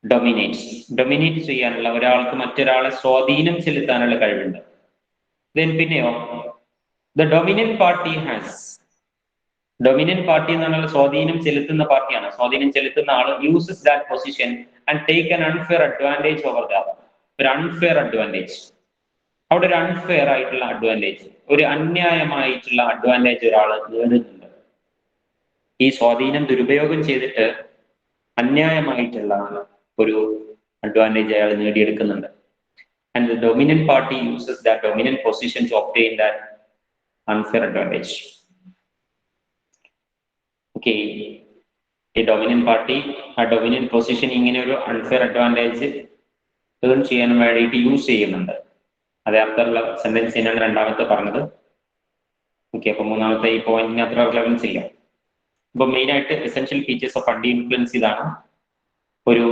ഡൊമിനേറ്റ് ചെയ്യാനുള്ള, ഒരാൾക്ക് മറ്റൊരാളെ സ്വാധീനം ചെലുത്താനുള്ള കഴിവുണ്ട്. പിന്നെയോ ദ ഡൊമിനന്റ് പാർട്ടി എന്നുള്ള സ്വാധീനം ചെലുത്തുന്ന പാർട്ടിയാണ്. സ്വാധീനം ചെലുത്തുന്ന ആൾ uses that position and take an unfair advantage over that. ഒരു അൺഫെയർ അഡ്വാൻറ്റേജ്, അവിടെ ഒരു അൺഫെയർ ആയിട്ടുള്ള അഡ്വാൻറ്റേജ്, ഒരു അന്യായമായിട്ടുള്ള അഡ്വാൻറ്റേജ് ഒരാൾ നേടുന്നുണ്ട്. ഈ സ്വാധീനം ദുരുപയോഗം ചെയ്തിട്ട് അന്യായമായിട്ടുള്ള ഒരു അഡ്വാൻറ്റേജ് അയാൾ നേടിയെടുക്കുന്നുണ്ട്. And the dominant party uses that dominant position to obtain that unfair advantage. Okay, ഈ ഡൊമിനന്റ് പാർട്ടി ആ ഡൊമിനന്റ് പൊസിഷൻ ഇങ്ങനെ ഒരു അൺഫെയർ അഡ്വാൻറ്റേജ് ഏൺ ചെയ്യാൻ വേണ്ടിയിട്ട് യൂസ് ചെയ്യുന്നുണ്ട്. അതേ അർത്ഥമുള്ള സെന്റൻസിനാണ് രണ്ടാമത്തെ പറഞ്ഞത്. ഓക്കെ, അപ്പൊ മൂന്നാമത്തെ ഈ പോയിന്റിന് അത്ര റിലവൻസ് ഇല്ല. ഇപ്പൊ മെയിൻ ആയിട്ട് essential features of undue influence ഇതാണ്. ഒരു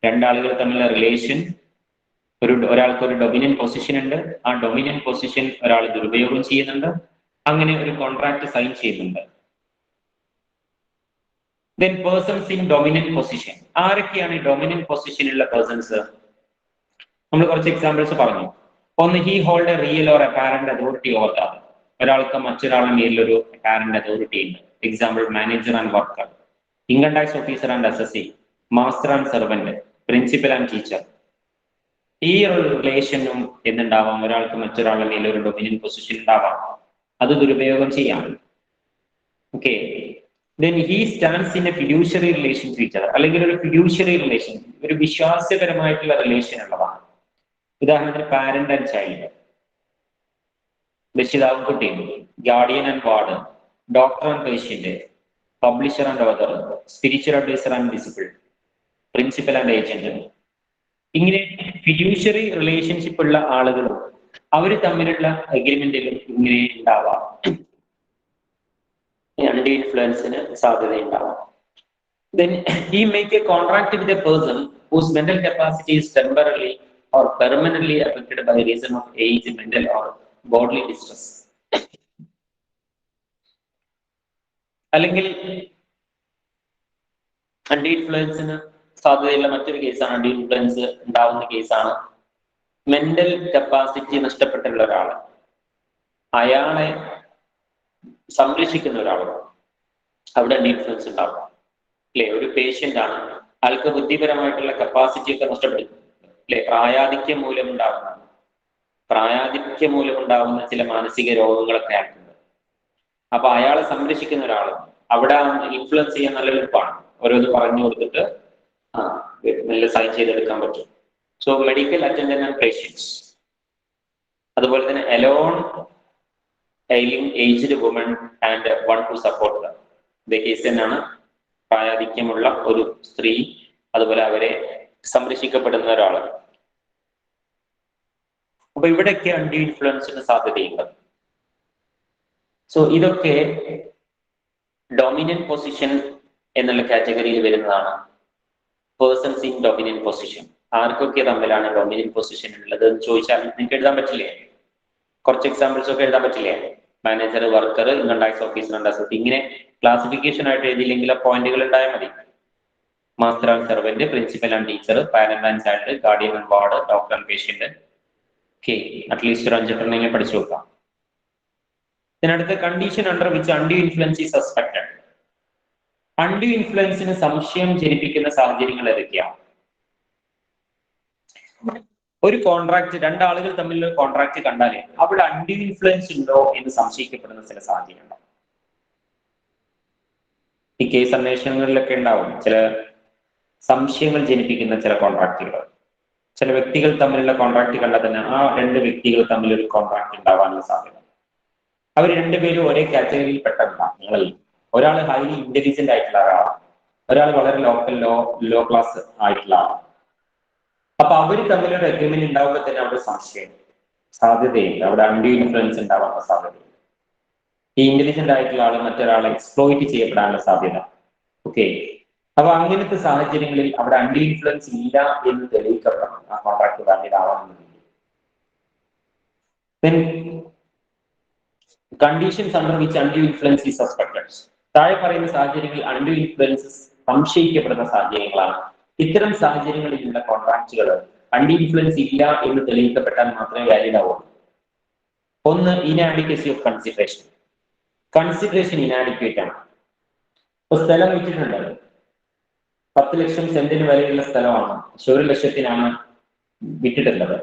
രണ്ടാളുകൾ തമ്മിലുള്ള റിലേഷൻ, ഒരാൾക്ക് ഒരു ഡൊമിനന്റ് പൊസിഷൻ ഉണ്ട്, ആ ഡൊമിനന്റ് പൊസിഷൻ ഒരാൾ ദുരുപയോഗം ചെയ്യുന്നുണ്ട്, അങ്ങനെ ഒരു കോൺട്രാക്ട് സൈൻ ചെയ്യുന്നുണ്ട്. Then persons in dominant position. ആരൊക്കെയാണ് ഈ ഡൊമിനന്റ് പൊസിഷനിലുള്ള പേഴ്സൺസ്? നമ്മൾ കുറച്ച് എക്സാമ്പിൾസ് പറഞ്ഞു. ഒന്ന്, he hold A real or apparent authority over the other. ഒരാൾക്ക് മറ്റൊരാളുടെ മേലിൽ ഒരു അപ്പാരന്റ് അതോറിറ്റി ഉണ്ട്. Example, manager and worker, income tax officer and assessee, master and servant, principal and teacher. ഈ ഒരു റിലേഷനും എന്തുണ്ടാവാം? ഒരാൾക്ക് മറ്റൊരാളുടെ മേലിൽ ഒരു ഡൊമിനന്റ് പൊസിഷൻ ഉണ്ടാവാം, അത് ദുരുപയോഗം ചെയ്യാം. Okay, then he stands in a fiduciary relation to each other. അല്ലെങ്കിൽ ഒരു ഫിഡ്യൂഷ്യറി റിലേഷൻ, ഒരു വിശ്വാസപരമായിട്ടുള്ള റിലേഷൻ ഉള്ളതാണ്. ഉദാഹരണത്തിന് പാരന്റ് ആൻഡ് ചൈൽഡ്, രക്ഷിതാവും കുട്ടിയും, guardian and warden, doctor and patient, publisher and author, spiritual adviser and disciple, principal and agent. ഇങ്ങനെ fiduciary relationship ഉള്ള ആളുകളും അവർ തമ്മിലുള്ള അഗ്രിമെന്റുകൾ ഇങ്ങനെ ഉണ്ടാവാം. അൺഡ്യൂ ഇൻഫ്ലുവൻസിന് സാധ്യതയുണ്ടാവാം. Then he make a contract with a person whose mental capacity is temporarily or permanently affected by reason of age, mental or bodily distress. അല്ലെങ്കിൽ അൺഡ്യൂ ഇൻഫ്ലുവൻസിന് സാധ്യതയുള്ള മറ്റൊരു കേസാണ്, അൺഡ്യൂ ഇൻഫ്ലുവൻസ് ഉണ്ടാവുന്ന കേസാണ് മെന്റൽ കപ്പാസിറ്റി നഷ്ടപ്പെട്ടുള്ള ഒരാൾ, അയാളെ സംരക്ഷിക്കുന്ന ഒരാളാണ്. അവിടെ അൺഡ്യൂ ഇൻഫ്ലുവൻസ് ഉണ്ടാവും. അല്ലെ, ഒരു പേഷ്യന്റ് ആണ്, ആൾക്ക് ബുദ്ധിപരമായിട്ടുള്ള കപ്പാസിറ്റി ഒക്കെ നഷ്ടപ്പെടും. അല്ലെ, പ്രായാധിക്യം മൂലമുണ്ടാകുന്ന ചില മാനസിക രോഗങ്ങളൊക്കെ ആയിട്ടുണ്ട്. അപ്പൊ അയാളെ സംരക്ഷിക്കുന്ന ഒരാളും അവിടെ ഇൻഫ്ലുവൻസ് ചെയ്യാൻ നല്ല എളുപ്പമാണ്. ഓരോന്ന് പറഞ്ഞു കൊടുത്തിട്ട് നല്ല സൈൻ ചെയ്തെടുക്കാൻ പറ്റും. So medical attendant and patients, അതുപോലെ തന്നെ alone aged woman and one to support them. ഇതേ കേസ് തന്നെയാണ്. പ്രായാധിക്യമുള്ള ഒരു സ്ത്രീ, അതുപോലെ അവരെ സംരക്ഷിക്കപ്പെടുന്ന ഒരാള്. അപ്പൊ ഇവിടെയൊക്കെ അൺഡ്യൂ ഇൻഫ്ലുവൻസിന് സാധ്യതയുണ്ട്. സോ ഇതൊക്കെ ഡൊമിനന്റ് പൊസിഷൻ എന്നുള്ള കാറ്റഗറിയിൽ വരുന്നതാണ്. പേഴ്സൺസ് ഇൻ ഡൊമിനന്റ് പൊസിഷൻ, ആർക്കൊക്കെ തമ്മിലാണ് ഡൊമിനന്റ് പൊസിഷൻ ഉള്ളത് എന്ന് ചോദിച്ചാൽ നിങ്ങൾക്ക് എഴുതാൻ പറ്റില്ലേ? കുറച്ച് എക്സാമ്പിൾസ് ഒക്കെ എഴുതാൻ പറ്റില്ലേ? Manager, worker, income tax officer and assessee. ഇങ്ങനെ ക്ലാസിഫിക്കേഷൻ ആയിട്ട് എഴുതിയില്ലെങ്കിൽ പോയിന്റുകൾ ഉണ്ടായാൽ മതി. Master and servant, principal and teacher, parent and child, guardian and ward, doctor and patient. Okay, at least ഒരു 5 പഠിച്ചു നോക്കാം. ഇതിനടുത്ത condition under which undue influence is suspected. Undue ഇൻഫ്ലുവൻസിന് സംശയം ജനിപ്പിക്കുന്ന സാഹചര്യങ്ങൾ ഏതൊക്കെയാണ്? ഒരു കോൺട്രാക്ട്, രണ്ടാളുകൾ തമ്മിലുള്ള കോൺട്രാക്ട് കണ്ടാലേ അവിടെ അൺഡ്യൂ ഇൻഫ്ലുവൻസ് ഉണ്ടോ എന്ന് സംശയിക്കപ്പെടുന്ന ചില സാഹചര്യം ഉണ്ടാവും. ഈ കേസ് അന്വേഷണങ്ങളിലൊക്കെ ഉണ്ടാവും ചില സംശയങ്ങൾ ജനിപ്പിക്കുന്ന ചില കോൺട്രാക്റ്റുകൾ. ചില വ്യക്തികൾ തമ്മിലുള്ള കോൺട്രാക്ട് കണ്ടാൽ തന്നെ ആ 2 വ്യക്തികൾ തമ്മിൽ ഒരു കോൺട്രാക്ട് ഉണ്ടാവാനുള്ള സാധ്യത. അവർ രണ്ടുപേരും ഒരേ കാറ്റഗറിയിൽ പെട്ടതാണ്. നിങ്ങളിൽ ഒരാൾ ഹൈലി ഇന്റലിജന്റ് ആയിട്ടുള്ള ഒരാളാണ്, ഒരാൾ വളരെ ലോ ക്ലാസ് ആയിട്ടുള്ള ആളാണ്. അപ്പൊ അവർ തമ്മിലൊരു അഗ്രിമെന്റ് ഉണ്ടാവുമ്പോൾ തന്നെ അവിടെ സംശയം സാധ്യതയുണ്ട്, അവിടെ അൺഡ്യൂ ഇൻഫ്ലുവൻസ് ഉണ്ടാവാനുള്ള സാധ്യതയുണ്ട്. ഈ ഇന്റലിജന്റ് ആയിട്ടുള്ള ആൾ മറ്റൊരാളെ എക്സ്പ്ലോയിറ്റ് ചെയ്യപ്പെടാനുള്ള സാധ്യത. ഓക്കെ, അപ്പൊ അങ്ങനത്തെ സാഹചര്യങ്ങളിൽ അവിടെ അൺഡ്യൂ ഇൻഫ്ലുവൻസ് ഇല്ല എന്ന് തെളിയിക്കപ്പെടണം ആ കോൺട്രാക്ട് വാലിഡ് ആവാമെന്നുണ്ടെങ്കിൽ. Conditions under which undue influence is suspected. താഴെ പറയുന്ന സാഹചര്യങ്ങൾ അൺഡ്യൂ ഇൻഫ്ലുവൻസ് സംശയിക്കപ്പെടുന്ന സാഹചര്യങ്ങളാണ്. ഇത്തരം സാഹചര്യങ്ങളിലുള്ള കോൺട്രാക്റ്റുകൾ അൺഡ്യൂ ഇൻഫ്ലുവൻസ് ഇല്ല എന്ന് തെളിയിക്കപ്പെട്ടാൽ മാത്രമേ വാലിഡ് ആവുള്ളൂ. ഒന്ന്, inadequacy of consideration. Consideration inadequate ആണ്. ഇപ്പൊ സ്ഥലം വിറ്റിട്ടുണ്ട്, 10 ലക്ഷം സെന്റിന് വിലയുള്ള സ്ഥലമാണ്, പക്ഷെ 1 ലക്ഷത്തിനാണ് വിറ്റിട്ടുള്ളത്.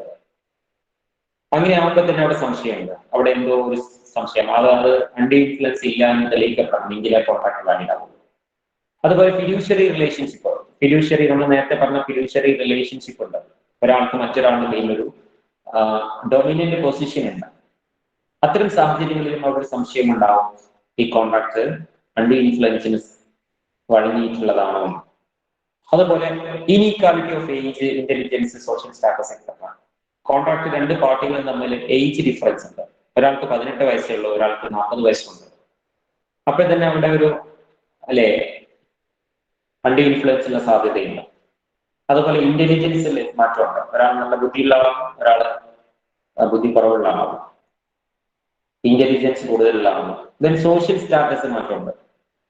അങ്ങനെ ആകുമ്പോൾ തന്നെ അവിടെ സംശയമുണ്ട്, അവിടെ എന്തോ ഒരു സംശയം. അത് അൺഡ്യൂ ഇൻഫ്ലുവൻസ് ഇല്ല എന്ന് തെളിയിക്കപ്പെടണം, എങ്കിലേ കോൺട്രാക്ട് വാലിഡ് ആവും. അതുപോലെ ഫിഡ്യൂഷ്യറി റിലേഷൻഷിപ്പ്. ഫിഡ്യൂഷ്യറി, നമ്മൾ നേരത്തെ പറഞ്ഞ ഫിഡ്യൂഷ്യറി റിലേഷൻഷിപ്പ് ഉണ്ട്. ഒരാൾക്ക് മറ്റൊരാളുടെ മേലൊരു ഡൊമിനന്റ് പൊസിഷൻ ഉണ്ട്. അത്തരം സാഹചര്യങ്ങളിലും അവിടെ സംശയം ഉണ്ടാവും, ഈ കോൺട്രാക്ട് അൺഡ്യൂ ഇൻഫ്ലുവൻസിന് വഴങ്ങിയിട്ടുള്ളതാണോ. അതുപോലെ inequality of age, intelligence, social status etcetera. Contract രണ്ട് പാർട്ടികളും തമ്മിൽ ഏജ് ഡിഫറൻസ് ഉണ്ട്. ഒരാൾക്ക് 18 വയസ്സേ ഉള്ളൂ, ഒരാൾക്ക് 40 വയസ്സുണ്ട്. അപ്പോൾ തന്നെ അവിടെ ഒരു അൺഡ്യൂ ഇൻഫ്ലുവൻസിനുള്ള സാധ്യതയില്ല. അതുപോലെ ഇന്റലിജൻസിൽ മാറ്റമുണ്ട്. ഒരാൾ നല്ല ബുദ്ധിയുള്ള ആളാണ്, ഒരാൾ ബുദ്ധി കുറവുള്ള ആളാണ്, ഇന്റലിജൻസ് കൂടുതലുള്ള ആളാണ്. ദെൻ സോഷ്യൽ സ്റ്റാറ്റസ് മാറ്റമുണ്ട്.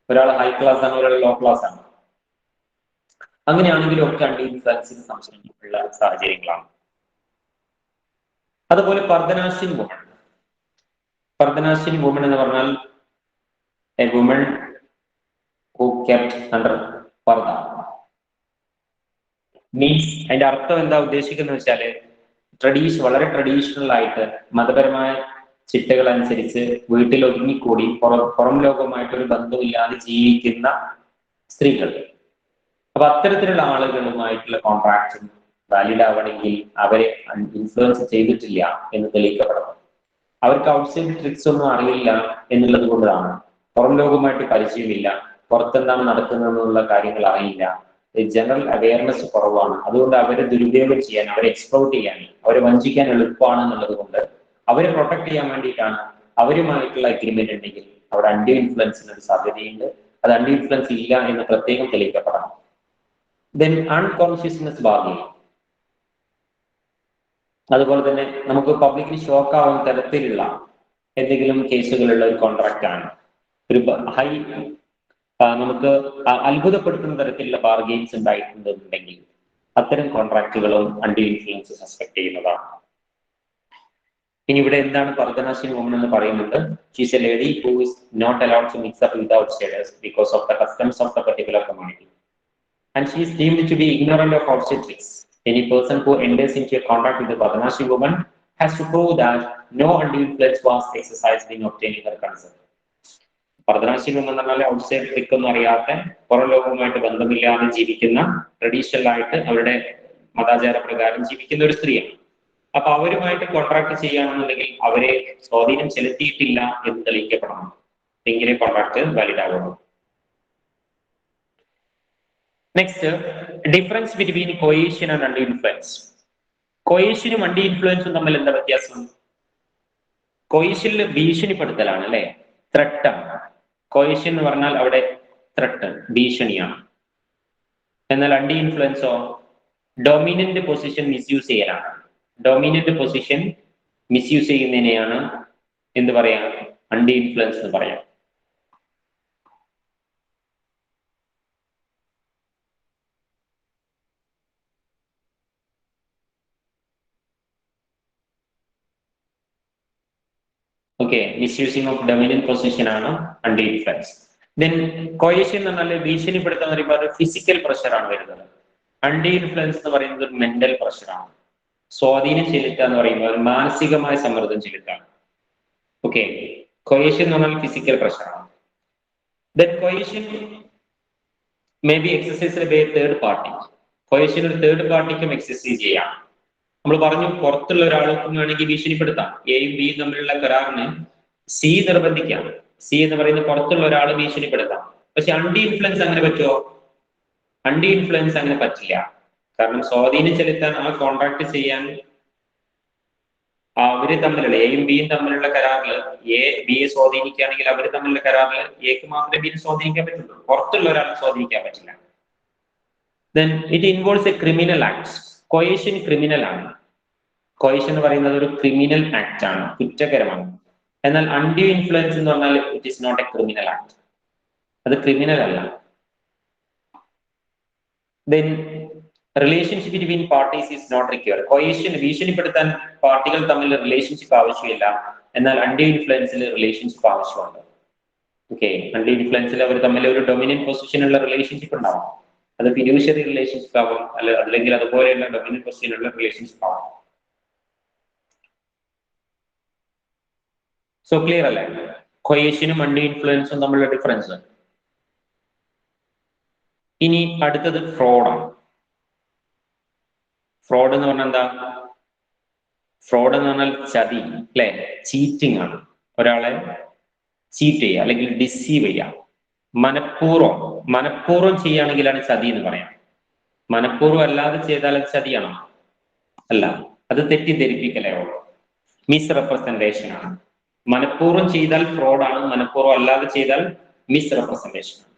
ഒരാൾ ഹൈ ക്ലാസ് ആണ്, ഒരാൾ ലോ ക്ലാസ് ആണ്. അങ്ങനെയാണെങ്കിലും ഒക്കെ അൺഡ്യൂ ഇൻഫ്ലുവൻസിന് സംശയമുള്ള സാഹചര്യങ്ങളാണ്. അതുപോലെ പർദനാശിൻ വുമൺ. പർദനാശിൻ വുമൺ എന്ന് പറഞ്ഞാൽ a woman who kept under purdah. Means അതിന്റെ അർത്ഥം എന്താ ഉദ്ദേശിക്കുന്നത് വെച്ചാല്, വളരെ ട്രഡീഷണൽ ആയിട്ട് മതപരമായ ചിട്ടകൾ അനുസരിച്ച് വീട്ടിൽ ഒതുങ്ങിക്കൂടി പുറം ലോകവുമായിട്ടൊരു ബന്ധമില്ലാതെ ജീവിക്കുന്ന സ്ത്രീകൾ. അപ്പൊ അത്തരത്തിലുള്ള ആളുകളുമായിട്ടുള്ള കോൺട്രാക്ട് വാലിഡ് ആവണമെങ്കിൽ അവരെ ഇൻഫ്ലുവൻസ് ചെയ്തിട്ടില്ല എന്ന് തെളിയിക്കപ്പെടണം. അവർക്ക് ഔട്ട്സൈഡ് ട്രിക്സ് ഒന്നും അറിയില്ല എന്നുള്ളത് കൊണ്ടാണ്. പുറം ലോകവുമായിട്ട് പരിചയമില്ല, പുറത്തെന്താണ് നടക്കുന്നതെന്നുള്ള കാര്യങ്ങൾ അറിയില്ല, ജനറൽ അവയർനെസ് കുറവാണ്. അതുകൊണ്ട് അവരെ ദുരുപയോഗം ചെയ്യാൻ, അവരെ എക്സ്പ്ലോട്ട് ചെയ്യാൻ, അവരെ വഞ്ചിക്കാൻ എളുപ്പമാണ് എന്നുള്ളത് കൊണ്ട് അവരെ പ്രൊട്ടക്ട് ചെയ്യാൻ വേണ്ടിയിട്ടാണ് അവരുമായിട്ടുള്ള അഗ്രിമെന്റ് ഉണ്ടെങ്കിൽ അവിടെ അൺഡ്യൂ ഇൻഫ്ലുവൻസിന് ഒരു സാധ്യതയുണ്ട്. അത് അൺഡ്യൂ ഇൻഫ്ലുവൻസ് ഇല്ല എന്ന് പ്രത്യേകം തെളിയിക്കപ്പെടണം. Then unconsciousness bargain. അതുപോലെ തന്നെ നമുക്ക് പബ്ലിക്കിന് ഷോക്ക് ആവുന്ന തരത്തിലുള്ള എന്തെങ്കിലും കേസുകളുള്ള ഒരു കോൺട്രാക്ട് ആണ്. ഒരു ഹൈ നമുക്ക് അത്ഭുതപ്പെടുത്തുന്ന തരത്തിലുള്ള ബാർഗെയിൻസ് ഉണ്ടായിട്ടുണ്ടെങ്കിൽ അത്തരം കോൺട്രാക്റ്റുകളും അൺഡ്യൂ ഇൻഫ്ലുവൻസ് സസ്പെക്ട് ചെയ്യുന്നതാണ്. ഇനി ഇവിടെ എന്താണ് പർദനാശിൻ വുമൺ എന്ന് പറയുന്നത്? She's a lady who is not allowed to mix up with outsiders because of the customs of the particular community and she is deemed to be ignorant of outside tricks. Any person who enters into a contract with a Pardanashi woman has to prove that no undue influence was exercised in obtaining her consent. Pardanashi woman എന്ന് പറഞ്ഞാൽ outside trick ഒന്നും അറിയാത്ത, പുറം ലോകവുമായിട്ട് ബന്ധമില്ലാതെ ജീവിക്കുന്ന, traditional ആയിട്ട് അവരുടെ മതാചാര പ്രകാരം ജീവിക്കുന്ന ഒരു സ്ത്രീയാണ്. അപ്പൊ അവരുമായിട്ട് കോൺട്രാക്ട് ചെയ്യുകയാണെന്നുണ്ടെങ്കിൽ അവരെ സ്വാധീനം ചെലുത്തിയിട്ടില്ല എന്ന് തെളിയിക്കപ്പെടണം, എങ്കിലേ കോൺട്രാക്ട് വാലിഡ് ആകുള്ളൂ. Next, difference between coercion and undue influence. കൊയേഷനും അൺഡ്യൂ ഇൻഫ്ലുവൻസും തമ്മിൽ എന്താ വ്യത്യാസം? കൊയേഷനിൽ ഭീഷണിപ്പെടുത്തലാണ്, അല്ലെ, ത്രെട്ടാണ്. കൊയേഷൻ എന്ന് പറഞ്ഞാൽ അവിടെ ത്രെട്ട്, ഭീഷണിയാണ്. എന്നാൽ അൺഡ്യൂ ഇൻഫ്ലുവൻസോ ഡൊമിനന്റ് പൊസിഷൻ മിസ്യൂസ് ചെയ്യലാണ്. ഡൊമിനന്റ് പൊസിഷൻ മിസ്യൂസ് ചെയ്യുന്നതിനെയാണ് എന്ത് പറയാ? അൺഡ്യൂ ഇൻഫ്ലുവൻസ് എന്ന് പറയാം. Okay, misusing of dominant position ആണ് അൺഡ്യൂ ഇൻഫ്ലുവൻസ്. ദെൻ കൊയേഷൻ എന്ന് പറഞ്ഞാൽ ഭീഷണിപ്പെടുത്താൻ പറയുമ്പോൾ അത് ഫിസിക്കൽ പ്രഷറാണ് വരുന്നത്. അൺഡ്യൂ ഇൻഫ്ലുവൻസ് എന്ന് പറയുന്നത് ഒരു മെന്റൽ പ്രഷറാണ്. സ്വാധീനം ചെലുത്തുക എന്ന് പറയുമ്പോൾ ഒരു മാനസികമായ സമ്മർദ്ദം ചെലുത്താണ്. ഓക്കെ, കൊയേഷൻ എന്ന് പറഞ്ഞാൽ ഫിസിക്കൽ പ്രഷറാണ്. Then coercion may be exercised by third party. കൊയേഷൻ ഒരു തേർഡ് പാർട്ടിക്കും എക്സസൈസ് ചെയ്യാം. നമ്മൾ പറഞ്ഞു, പുറത്തുള്ള ഒരാൾക്കും വേണമെങ്കിൽ ഭീഷണിപ്പെടുത്താം. എയും ബിയും തമ്മിലുള്ള കരാറിന് സി നിർബന്ധിക്കാം. സി എന്ന് പറയുന്നത് പുറത്തുള്ള ഒരാൾ ഭീഷണിപ്പെടുത്താം. പക്ഷെ അൺഡ്യൂ ഇൻഫ്ലുവൻസ് അങ്ങനെ പറ്റുമോ? അൺഡ്യൂ ഇൻഫ്ലുവൻസ് അങ്ങനെ പറ്റില്ല. കാരണം സ്വാധീനം ചെലുത്താൻ, ആ കോൺട്രാക്ട് ചെയ്യാൻ അവര് തമ്മിലുള്ള എയും ബിയും തമ്മിലുള്ള കരാറിൽ എ ബിയെ സ്വാധീനിക്കുകയാണെങ്കിൽ അവർ തമ്മിലുള്ള കരാറിൽ എക്ക് മാത്രമേ ബിയെ സ്വാധീനിക്കാൻ പറ്റുള്ളൂ, പുറത്തുള്ള ഒരാളെ സ്വാധീനിക്കാൻ പറ്റില്ല. Then it involves A criminal act. കൊയേഷൻ criminal ആണ്. കൊയേഷൻ എന്ന് പറയുന്നത് ഒരു ക്രിമിനൽ ആക്ട് ആണ്, കുറ്റകരമാണ്. എന്നാൽ അൺഡ്യൂ ഇൻഫ്ലുവൻസ് എന്ന് പറഞ്ഞാൽ it is not a criminal act. അത് ക്രിമിനൽ അല്ല. Then relationship between parties is not required. Coercion, ഭീഷണിപ്പെടുത്താൻ പാർട്ടികൾ തമ്മിൽ റിലേഷൻഷിപ്പ് ആവശ്യമില്ല. എന്നാൽ അൺഡ്യൂ ഇൻഫ്ലുവൻസിൽ റിലേഷൻഷിപ്പ് ആവശ്യമുണ്ട്. ഓക്കെ, അൺഡ്യൂ ഇൻഫ്ലുവൻസിൽ അവർ തമ്മിൽ ഒരു ഡൊമിനന്റ് പൊസിഷനുള്ള റിലേഷൻഷിപ്പ് ഉണ്ടാവും. അത് ഫിഡ്യൂഷ്യറി റിലേഷൻഷിപ്പ് ആവും, അല്ലെങ്കിൽ അതുപോലെയുള്ള ഡൊമിനന്റ് പൊസിഷനുള്ള റിലേഷൻഷിപ്പ് ആവും. സോ ക്ലിയർ അല്ലേ? കൊയേഷനും അൺഡ്യൂ ഇൻഫ്ലുവൻസും തമ്മിലുള്ള ഡിഫറൻസ്. ഇനി അടുത്തത് ഫ്രോഡാണ്. ഫ്രോഡ് എന്ന് പറഞ്ഞാൽ എന്താ? ഫ്രോഡ് എന്ന് പറഞ്ഞാൽ ചതി, അല്ലെ? ചീറ്റിംഗ് ആണ്. ഒരാളെ ചീറ്റ് ചെയ്യുക അല്ലെങ്കിൽ ഡിസീവ് ചെയ്യുക. മനഃപൂർവ്വം ചെയ്യുകയാണെങ്കിലാണ് ചതി എന്ന് പറയാം. മനഃപൂർവ്വം അല്ലാതെ ചെയ്താൽ അത് ചതിയാണോ? അല്ല, അത് തെറ്റിദ്ധരിപ്പിക്കലേ ഉള്ളൂ. മിസ്റെപ്രസെന്റേഷൻ ആണ്. മനഃപൂർവ്വം ചെയ്താൽ ഫ്രോഡാണ്, മനഃപൂർവ്വം അല്ലാതെ ചെയ്താൽ മിസ്റെപ്രസെന്റേഷൻ ആണ്.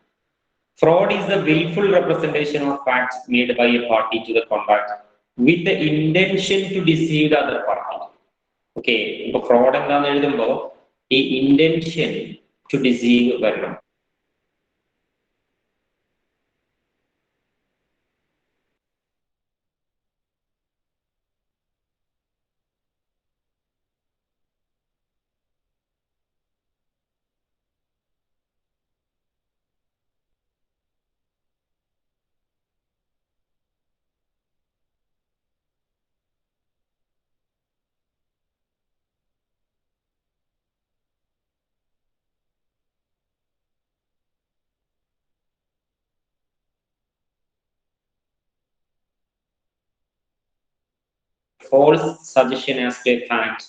Fraud is the willful representation of facts made by a party to the contract with the intention to deceive the other party. Okay, ഇപ്പൊ fraud എന്താന്ന് എഴുതുമ്പോ ഈ intention to deceive വരണം. False suggestion as to a fact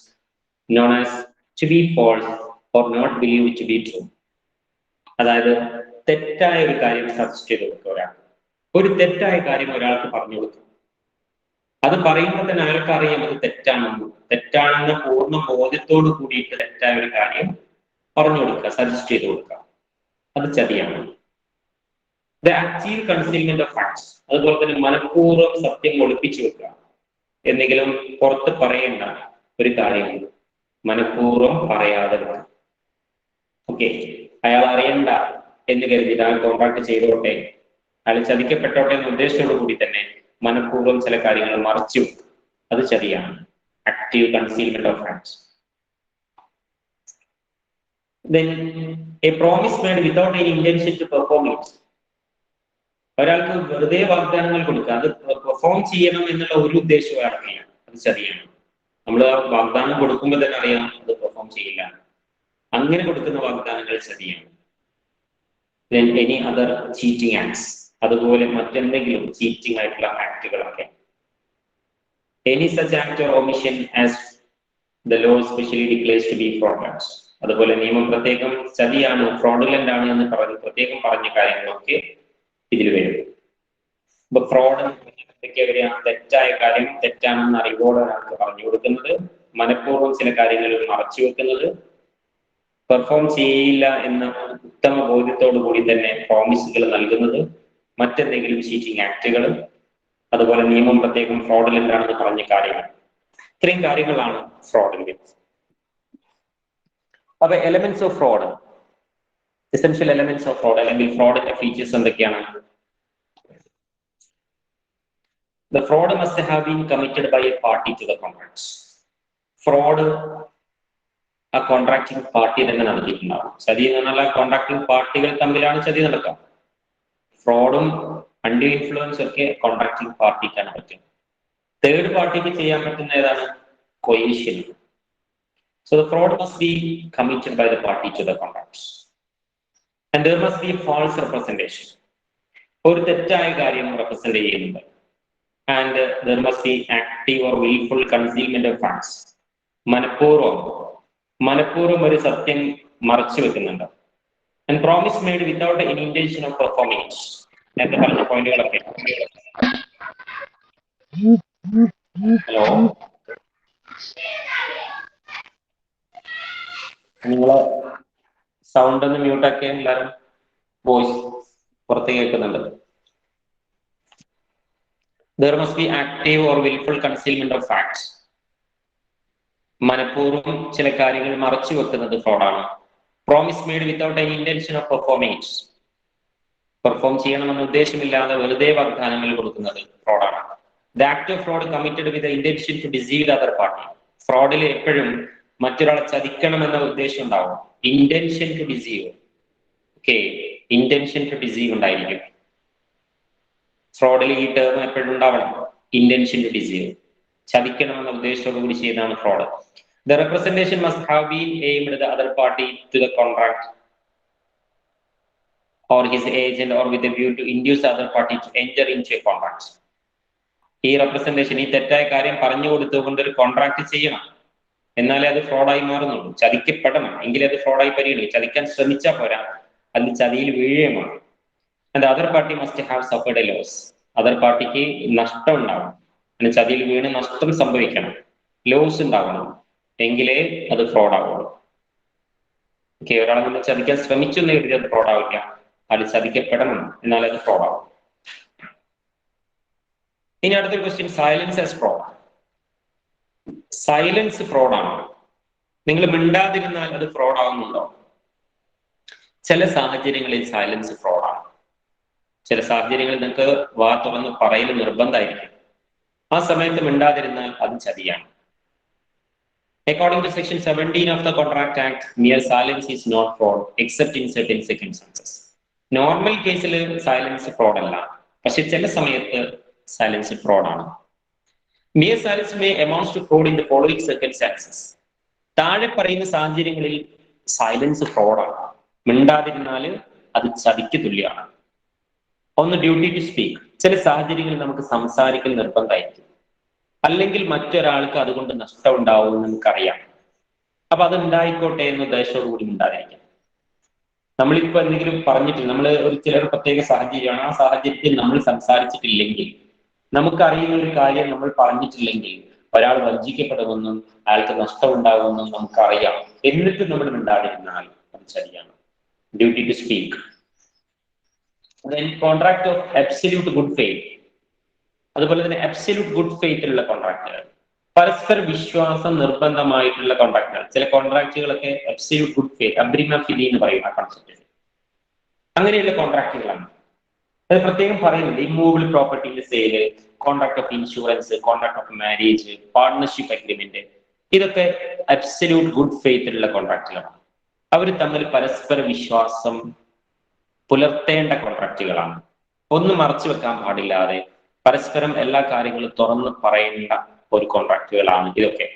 known as to be false or not believed to be true. അതായത് തെറ്റായ ഒരു കാര്യം suggest ചെയ്ത് കൊടുക്കുക. ഒരാൾക്ക് ഒരു തെറ്റായ കാര്യം ഒരാൾക്ക് പറഞ്ഞു കൊടുക്കും. അത് പറയുമ്പോൾ തന്നെ അയാൾക്ക് അറിയാം അത് തെറ്റാണെന്ന പൂർണ്ണ ബോധ്യത്തോട് കൂടിയിട്ട് തെറ്റായ ഒരു കാര്യം പറഞ്ഞു കൊടുക്കുക, സജസ്റ്റ് ചെയ്ത് കൊടുക്കുക. അത് ചതിയാണ്. The active concealment of facts, അതുപോലെ തന്നെ മനഃപൂർവ്വം സത്യം ഒളിപ്പിച്ചു വെക്കുക. എന്തെങ്കിലും പുറത്ത് പറയേണ്ട ഒരു കാര്യം മനഃപൂർവ്വം പറയാതെ. ഓക്കെ, അയാൾ അറിയണ്ട എന്ന് കരുതിയിട്ട് അയാൾ കോൺട്രാക്ട് ചെയ്തോട്ടെ, അയാൾ ചതിക്കപ്പെട്ടോട്ടെ എന്ന ഉദ്ദേശത്തോടു കൂടി തന്നെ മനഃപൂർവ്വം ചില കാര്യങ്ങൾ മറച്ചു വെക്കും. അത് ചതിയാണ്. Active concealment of facts. Then a promise made without any intention to perform it. ഒരാൾക്ക് വെറുതെ വാഗ്ദാനങ്ങൾ കൊടുക്കുക, അത് പെർഫോം ചെയ്യണം എന്നുള്ള ഒരു ഉദ്ദേശവും അയാൾക്കില്ല. അത് ചതിയാണ്. നമ്മൾ വാഗ്ദാനം കൊടുക്കുമ്പോൾ തന്നെ അറിയാം അത് പെർഫോം ചെയ്യില്ല. അങ്ങനെ കൊടുക്കുന്ന വാഗ്ദാനങ്ങൾ ചതിയാണ്. Then any other cheating acts, അതുപോലെ മറ്റെന്തെങ്കിലും ചീറ്റിംഗ് ആയിട്ടുള്ള ആക്ടുകളൊക്കെ. Any such act or omission as the law specially declares to be fraudulent. അതുപോലെ നിയമം പ്രത്യേകം ചതിയാണ്, ഫ്രോഡുലന്റ് ആണ് എന്ന് പ്രത്യേകം പറഞ്ഞ കാര്യങ്ങളൊക്കെ ഇതിൽ വരും. ഇപ്പൊ ഫ്രോഡ് എന്തൊക്കെയാ വരിക? തെറ്റായ കാര്യം തെറ്റാണെന്ന് അറിവോടെ ഒരാൾക്ക് പറഞ്ഞു കൊടുക്കുന്നത്, മനഃപൂർവ്വം ചില കാര്യങ്ങൾ മറച്ചു വെക്കുന്നത്, പെർഫോം ചെയ്യില്ല എന്ന ഉത്തമ ബോധ്യത്തോടു കൂടി തന്നെ പ്രോമിസുകൾ നൽകുന്നത്, മറ്റെന്തെങ്കിലും ചീറ്റിംഗ് ആക്ടുകൾ, അതുപോലെ നിയമം പ്രത്യേകം ഫ്രോഡുലന്റ് ആണെന്ന് പറഞ്ഞ കാര്യങ്ങൾ. ഇത്രയും കാര്യങ്ങളാണ് ഫ്രോഡിന്റെ. അപ്പൊ elements of fraud, essential elements of fraud അല്ലെങ്കിൽ ഫ്രോഡിന്റെ ഫീച്ചേഴ്സ് എന്തൊക്കെയാണ്? The fraud must have been committed by a party to the contracts. Fraud ആ കോൺട്രാക്ടിങ് പാർട്ടി തന്നെ നടത്തിയിട്ടുണ്ടാവും. ചതി എന്ന് പറഞ്ഞാൽ ആ കോൺട്രാക്ടിങ് പാർട്ടികൾ തമ്മിലാണ് ചതി നടക്കുക. ഫ്രോഡും അൺഡ്യൂ ഇൻഫ്ലുവൻസും ഒക്കെ കോൺട്രാക്ടിങ് പാർട്ടിക്കാണ് പറ്റും. തേർഡ് പാർട്ടിക്ക് ചെയ്യാൻ പറ്റുന്ന ഏതാണ്? കൊയേഷൻ. So the fraud must be committed by the party to the contracts. And there must be false representation. ഒരു തെറ്റായ കാര്യം റെപ്രസെന്റ് ചെയ്യുന്നുണ്ട്. And there must be active or willful concealment of facts. മനഃപൂർവ്വം ഒരു സത്യം മറച്ചു വെക്കുന്നുണ്ട്. And promise made without any intention of performing it. നേരത്തെ പറഞ്ഞ പോയിന്റുകളൊക്കെ. ഹലോ, നിങ്ങള് സൗണ്ട് ഒന്ന് മ്യൂട്ടാക്കി എല്ലാവരും. വോയിസ് പുറത്ത് കേൾക്കുന്നുണ്ട്. There must be active or willful concealment of facts. മനഃപൂർവ്വം ചില കാര്യങ്ങൾ മറച്ചു വെക്കുന്നത് ഫ്രോഡാണ്. Promise made without any intention of performing it, perform ചെയ്യണമെന്ന ഉദ്ദേശമില്ലാതെ വെറുതെ വാഗ്ദാനങ്ങൾ കൊടുക്കുന്നത് ഫ്രോഡാണ്. The act of fraud committed with intention to deceive the other party. ഫ്രോഡിൽ എപ്പോഴും മറ്റൊരാളെ ചതിക്കണമെന്ന ഉദ്ദേശം ഉണ്ടാവും. Intention to deceive, okay, intention to deceive ഉണ്ടായിരിക്കും. ഫ്രോഡിൽ ഈ ടേം എപ്പോഴും ഉണ്ടാവണം, ഇന്റൻഷൻ ടു ഡിസീവ്, ചതിക്കണമെന്ന ഉദ്ദേശത്തോടു കൂടി ചെയ്യുന്നതാണ് fraud. The representation must have been aimed the other party to the contract or his agent or with a view to induce the other party to enter into a contract. ഈ representation, ഈ തെറ്റായ കാര്യം പറഞ്ഞു കൊടുത്തുകൊണ്ട് ഒരു contract ചെയ്യണം, എന്നാലേ അത് ഫ്രോഡായി മാറുന്നുള്ളൂ. ചതിക്കപ്പെടണം, എങ്കിലേ അത് ഫ്രോഡായി പരിഗണിക്കും. ചതിക്കാൻ ശ്രമിച്ചാൽ പോരാ, അതിൽ ചതിയിൽ വീഴുകയുമാണ്. And other party must have suffered a loss. Other പാർട്ടിക്ക് നഷ്ടം ഉണ്ടാവണം, അങ്ങനെ ചതിയിൽ വീണ് നഷ്ടം സംഭവിക്കണം, ലോസ് ഉണ്ടാവണം, എങ്കിലേ അത് ഫ്രോഡാവുള്ളൂ. ഓക്കെ, ഒരാളെ നമ്മൾ ചതിക്കാൻ ശ്രമിച്ചു എന്ന് കരുതി അത് ഫ്രോഡാവില്ല, അത് ചതിക്കപ്പെടണം, എന്നാൽ അത് ഫ്രോഡാവും. ഇനി അടുത്തൊരു question, silence as fraud. Silence ഫ്രോഡാണ്. നിങ്ങൾ മിണ്ടാതിരുന്നാൽ അത് ഫ്രോഡാവുന്നുണ്ടോ? ചില സാഹചര്യങ്ങളിൽ സൈലൻസ് ഫ്രോഡാണ്. ചില സാഹചര്യങ്ങളിൽ നിങ്ങൾക്ക് വാ തുറന്ന് പറയൽ നിർബന്ധമായിരിക്കും. ആ സമയത്ത് മിണ്ടാതിരുന്നാൽ അത് ചതിയാണ്. According to section 17 of the Contract Act, mere silence is not fraud except in certain circumstances. Normal കേസിൽ സൈലൻസ് ഫ്രോഡ് അല്ല, പക്ഷെ ചില സമയത്ത് silence ഫ്രോഡാണ്. Mere silence may amount to fraud in the following circumstances. താഴെ പറയുന്ന സാഹചര്യങ്ങളിൽ സൈലൻസ് ഫ്രോഡാണ്. മിണ്ടാതിരുന്നാൽ അത് ചതിക്ക് തുല്യമാണ്. ഒന്ന്, ഡ്യൂട്ടി ടു സ്പീക്ക്. ചില സാഹചര്യങ്ങളിൽ നമുക്ക് സംസാരിക്കൽ നിർബന്ധമായിരിക്കും, അല്ലെങ്കിൽ മറ്റൊരാൾക്ക് അതുകൊണ്ട് നഷ്ടം ഉണ്ടാവും എന്ന് നമുക്കറിയാം. അപ്പൊ അത് ഉണ്ടായിക്കോട്ടെ എന്ന ഉദ്ദേശത്തോടു കൂടി മിണ്ടാതിരിക്കാം. നമ്മളിപ്പോ എന്തെങ്കിലും പറഞ്ഞിട്ടില്ല, നമ്മൾ ഒരു ചിലർ പ്രത്യേക സാഹചര്യമാണ്, ആ സാഹചര്യത്തിൽ നമ്മൾ സംസാരിച്ചിട്ടില്ലെങ്കിൽ, നമുക്കറിയുന്ന ഒരു കാര്യം നമ്മൾ പറഞ്ഞിട്ടില്ലെങ്കിൽ ഒരാൾ വഞ്ചിക്കപ്പെടുമെന്നും അയാൾക്ക് നഷ്ടം ഉണ്ടാകുമെന്നും നമുക്കറിയാം, എന്നിട്ട് നമ്മൾ മിണ്ടാതിരുന്നാൽ അത് ശരിയാണ്. Duty to speak. Contract of absolute good faith. അതുപോലെ തന്നെ അബ്സല്യൂട്ട് ഗുഡ് ഫെയ്ത്തിലുള്ള കോൺട്രാക്റ്റുകൾ, പരസ്പര വിശ്വാസം നിർബന്ധമായിട്ടുള്ള കോൺട്രാക്റ്റുകൾ. ചില കോൺട്രാക്റ്റുകളൊക്കെ അബ്സല്യൂട്ട് ഗുഡ് ഫെയ്ത്ത്, അബ്രിമ ഫിലി എന്ന് പറയും ആ കൺസെപ്റ്റ്. അങ്ങനെയുള്ള കോൺട്രാക്റ്റുകളാണ്. അത് പ്രത്യേകം പറയുന്നുണ്ട്. ഇമ്മൂവബിൾ പ്രോപ്പർട്ടിയുടെ sale, contract of insurance, contract of marriage, partnership agreement, ഇതൊക്കെ അബ്സല്യൂട്ട് ഗുഡ് ഫെയ്ത്തിലുള്ള കോൺട്രാക്റ്റുകളാണ്. അവർ തമ്മിൽ പരസ്പര വിശ്വാസം പുലർത്തേണ്ട കോൺട്രാക്റ്റുകളാണ്. ഒന്നും മറച്ചു വെക്കാൻ പാടില്ലാതെ പരസ്പരം എല്ലാ കാര്യങ്ങളും തുറന്ന് പറയേണ്ട ഒരു കോൺട്രാക്റ്റുകളാണ് ഇതൊക്കെ.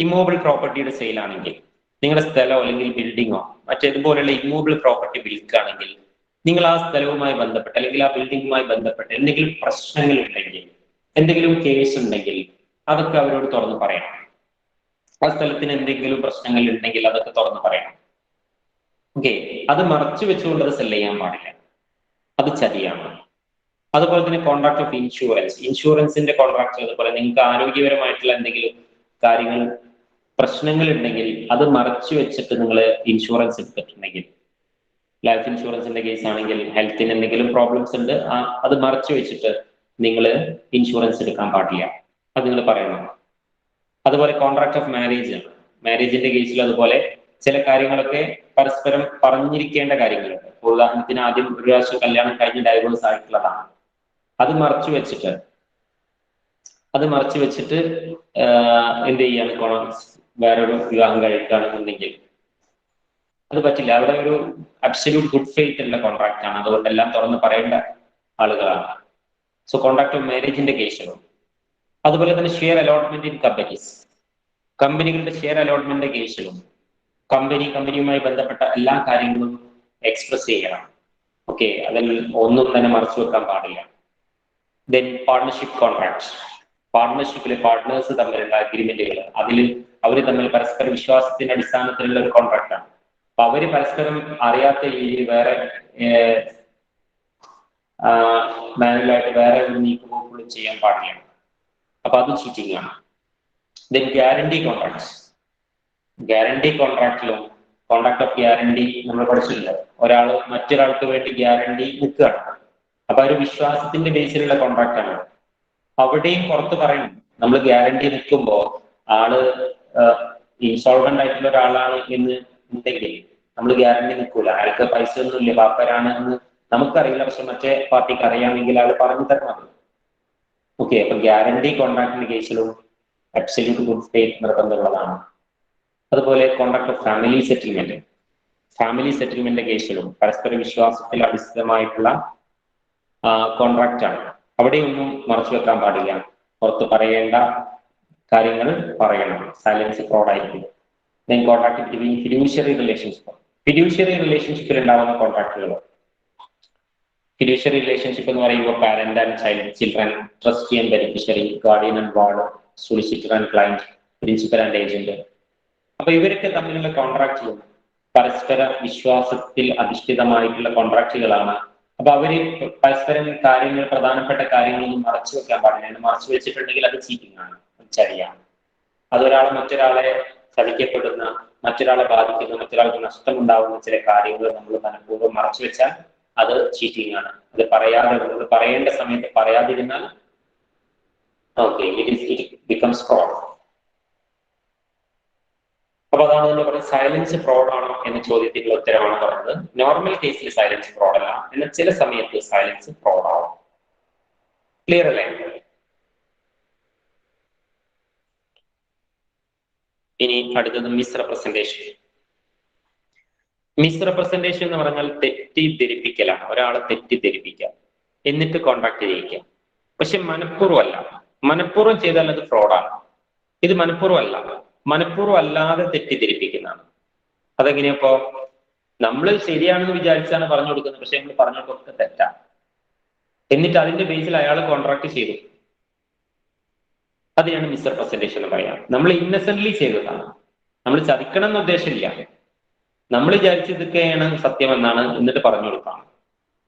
ഇമ്മൂവബിൾ പ്രോപ്പർട്ടിയുടെ സെയിലാണെങ്കിൽ, നിങ്ങളുടെ സ്ഥലമോ അല്ലെങ്കിൽ ബിൽഡിങ്ങോ മറ്റേതുപോലെയുള്ള ഇമ്മൂവബിൾ പ്രോപ്പർട്ടി വിൽക്കുകയാണെങ്കിൽ, നിങ്ങൾ ആ സ്ഥലവുമായി ബന്ധപ്പെട്ട് അല്ലെങ്കിൽ ആ ബിൽഡിങ്ങുമായി ബന്ധപ്പെട്ട് എന്തെങ്കിലും പ്രശ്നങ്ങൾ ഉണ്ടെങ്കിൽ, എന്തെങ്കിലും കേസ് ഉണ്ടെങ്കിൽ, അതൊക്കെ അവരോട് തുറന്ന് പറയണം. ആ സ്ഥലത്തിന് എന്തെങ്കിലും പ്രശ്നങ്ങൾ ഉണ്ടെങ്കിൽ അതൊക്കെ തുറന്ന് പറയണം. ഓക്കെ, അത് മറച്ചു വെച്ചുകൊണ്ട് അത് സെല് ചെയ്യാൻ പാടില്ല, അത് ചതിയാണ്. അതുപോലെ തന്നെ കോൺട്രാക്ട് ഓഫ് ഇൻഷുറൻസ്, ഇൻഷുറൻസിന്റെ കോൺട്രാക്ട്. അതുപോലെ നിങ്ങൾക്ക് ആരോഗ്യപരമായിട്ടുള്ള എന്തെങ്കിലും കാര്യങ്ങൾ പ്രശ്നങ്ങൾ ഉണ്ടെങ്കിൽ അത് മറച്ചു വെച്ചിട്ട് നിങ്ങൾ ഇൻഷുറൻസ് എടുത്തിട്ടുണ്ടെങ്കിൽ, ലൈഫ് ഇൻഷുറൻസിന്റെ കേസ് ആണെങ്കിൽ ഹെൽത്തിന് എന്തെങ്കിലും പ്രോബ്ലംസ് ഉണ്ട്, അത് മറച്ചു വെച്ചിട്ട് നിങ്ങൾ ഇൻഷുറൻസ് എടുക്കാൻ പാടില്ല, അത് നിങ്ങൾ പറയണം. അതുപോലെ കോൺട്രാക്ട് ഓഫ് മാരേജ് ആണ്. മാരേജിന്റെ കേസിൽ അതുപോലെ ചില കാര്യങ്ങളൊക്കെ പരസ്പരം പറഞ്ഞിരിക്കേണ്ട കാര്യങ്ങളുണ്ട്. ഉദാഹരണത്തിന്, ആദ്യം ഒരു പ്രാവശ്യം കല്യാണം കഴിഞ്ഞ് ഡൈവേഴ്സ് ആയിട്ടുള്ളതാണ്, അത് മറച്ചു വെച്ചിട്ട് എന്ത് ചെയ്യാണ്, വേറൊരു വിവാഹം കഴിക്കുകയാണെന്നുണ്ടെങ്കിൽ അത് പറ്റില്ല. അവിടെ ഒരു അബ്സല്യൂട്ട് ഗുഡ് ഫെയ്ത്ത് ഉള്ള കോൺട്രാക്ട് ആണ്, അതുകൊണ്ട് എല്ലാം തുറന്ന് പറയേണ്ട ആളുകളാണ്. സോ കോൺട്രാക്ട് ഓഫ് മാരേജിന്റെ കേസുകളും. അതുപോലെ തന്നെ ഷെയർ അലോട്ട്മെന്റ് ഇൻ കമ്പനീസ്, കമ്പനികളുടെ ഷെയർ അലോട്ട്മെന്റിന്റെ കേസുകളും. കമ്പനിയുമായി ബന്ധപ്പെട്ട എല്ലാ കാര്യങ്ങളും എക്സ്പ്രസ് ചെയ്യണം. ഓക്കെ, അതിൽ ഒന്നും തന്നെ മറച്ചു വെക്കാൻ പാടില്ല. ദെൻ പാർട്ണർഷിപ്പ് കോൺട്രാക്ട്, പാർട്ണർഷിപ്പിലെ പാർട്ട്നേഴ്സ് തമ്മിലുള്ള അഗ്രിമെന്റുകൾ, അതിൽ അവർ തമ്മിൽ പരസ്പര വിശ്വാസത്തിന്റെ അടിസ്ഥാനത്തിലുള്ള ഒരു കോൺട്രാക്റ്റാണ്. അപ്പൊ അവര് പരസ്പരം അറിയാത്ത രീതിയിൽ വേറെ മാനുവലായിട്ട് വേറെ ഒരു നീക്കുപോക്കുകളും ചെയ്യാൻ പാടില്ല, അപ്പൊ അത് ചീറ്റിംഗ് ആണ്. ദെൻ ഗ്യാരണ്ടി കോൺട്രാക്ട്സ്, ഗ്യാരണ്ടി കോൺട്രാക്റ്റിലും കോൺട്രാക്ട് ഓഫ് ഗ്യാരണ്ടി നമ്മൾ പഠിച്ചില്ല, ഒരാൾ മറ്റൊരാൾക്ക് വേണ്ടി ഗ്യാരണ്ടി നിൽക്കുകയാണ്, അപ്പൊ ഒരു വിശ്വാസത്തിന്റെ ബേസിലുള്ള കോൺട്രാക്ട് ആണ്. അവിടെയും പുറത്ത് പറയണം, നമ്മൾ ഗ്യാരണ്ടി നിൽക്കുമ്പോൾ ആള് ഇൻസോൾവെന്റ് ആയിട്ടുള്ള ഒരാളാണ് എന്ന് ഉണ്ടെങ്കിൽ നമ്മൾ ഗ്യാരണ്ടി നിൽക്കൂല. അയാൾക്ക് പൈസ ഒന്നുമില്ല, പാപ്പരാണ് എന്ന് നമുക്കറിയില്ല, പക്ഷെ മറ്റേ പാർട്ടിക്ക് അറിയാമെങ്കിൽ അയാൾ പറഞ്ഞു തരണം. ഓക്കെ, അപ്പൊ ഗ്യാരണ്ടി കോൺട്രാക്ടിന്റെ കേസിലും അബ്സല്യൂട്ട് ഗുഡ് ഫെയ്ത്ത് നിർബന്ധമുള്ളതാണ്. അതുപോലെ കോൺട്രാക്ട് ഓഫ് ഫാമിലി സെറ്റിൽമെന്റ് കേസിലും പരസ്പര വിശ്വാസത്തിൽ അടിസ്ഥാനമായിട്ടുള്ള കോൺട്രാക്റ്റ് ആണ്. അവിടെയൊന്നും മറച്ചു വെക്കാൻ പാടില്ല. പുറത്ത് പറയേണ്ട കാര്യങ്ങൾ പറയണം. സൈലൻസ് ഫ്രോഡ് ആയിരിക്കും. ദെൻ കോൺട്രാക്ട് ബിറ്റ്വീൻ ഫിഡ്യൂഷ്യറി റിലേഷൻഷിപ്പിൽ ഉണ്ടാവുന്ന കോൺട്രാക്റ്റുകൾ. ഫിഡ്യൂഷ്യറി റിലേഷൻഷിപ്പ് എന്ന് പറയുമ്പോൾ parent and children, trustee and beneficiary, guardian and ward, solicitor and client, principal and agent. അപ്പൊ ഇവരൊക്കെ തമ്മിലുള്ള കോൺട്രാക്റ്റുകൾ പരസ്പര വിശ്വാസത്തിൽ അധിഷ്ഠിതമായിട്ടുള്ള കോൺട്രാക്റ്റുകളാണ്. അപ്പൊ അവര് പരസ്പരം കാര്യങ്ങൾ, പ്രധാനപ്പെട്ട കാര്യങ്ങളൊന്നും മറച്ചു വെക്കാൻ പാടില്ല. മറച്ചു വെച്ചിട്ടുണ്ടെങ്കിൽ അത് ചീറ്റിംഗ് ആണ്, ചതിയാണ്. അതൊരാളെ മറ്റൊരാളെ ചതിക്കപ്പെടുന്ന, മറ്റൊരാളെ ബാധിക്കുന്ന, മറ്റൊരാൾക്ക് നഷ്ടമുണ്ടാവുന്ന ചില കാര്യങ്ങൾ നമ്മൾ മനഃപൂർവ്വം മറച്ചു വെച്ചാൽ അത് ചീറ്റിംഗ് ആണ്. അത് പറയേണ്ട സമയത്ത് പറയാതിരുന്നാൽ ഇറ്റ് ബിക്കംസ് ഫ്രോഡ്. അപ്പൊ അതാണ് നമ്മൾ പറയുന്നത് സൈലൻസ് ഫ്രോഡ് ആണോ എന്ന ചോദ്യത്തിനുള്ള ഉത്തരവാണ് പറയുന്നത്. നോർമൽ കേസിൽ സൈലൻസ് ഫ്രോഡ് അല്ല, എന്നാൽ ചില സമയത്ത് സൈലൻസ് ഫ്രോഡ് ആവും. ക്ലിയർ അല്ലേ? ഇനി അടുത്തത് മിസ്റെപ്രസെന്റേഷൻ. മിസ്റെപ്രസെന്റേഷൻ എന്ന് പറഞ്ഞാൽ തെറ്റിദ്ധരിപ്പിക്കലാണ്. ഒരാളെ തെറ്റിദ്ധരിപ്പിക്കുക, എന്നിട്ട് കോൺട്രാക്ട് ചെയ്യിക്കുക. പക്ഷെ മനഃപൂർവ്വം അല്ല. മനഃപൂർവ്വം ചെയ്താൽ അത് ഫ്രോഡാണ്. ഇത് മനഃപൂർവ്വം അല്ല, മനഃപൂർവ്വം അല്ലാതെ തെറ്റിദ്ധരിപ്പിക്കുന്നതാണ്. അതെങ്ങനെയപ്പോ? നമ്മൾ ശരിയാണെന്ന് വിചാരിച്ചാണ് പറഞ്ഞു കൊടുക്കുന്നത്, പക്ഷെ നമ്മൾ പറഞ്ഞു കൊടുക്കുന്നത് തെറ്റാണ്. എന്നിട്ട് അതിന്റെ ബേസിൽ അയാൾ കോൺട്രാക്ട് ചെയ്തു. അതിനാണ് മിസ്റെപ്രസെന്റേഷൻ എന്ന് പറയാം. നമ്മൾ ഇന്നസെന്റ്ലി ചെയ്തതാണ്. നമ്മൾ ചതിക്കണം എന്ന ഉദ്ദേശമില്ല. നമ്മൾ വിചാരിച്ചതൊക്കെയാണ് സത്യമെന്നാണ്, എന്നിട്ട് പറഞ്ഞു കൊടുക്കാം.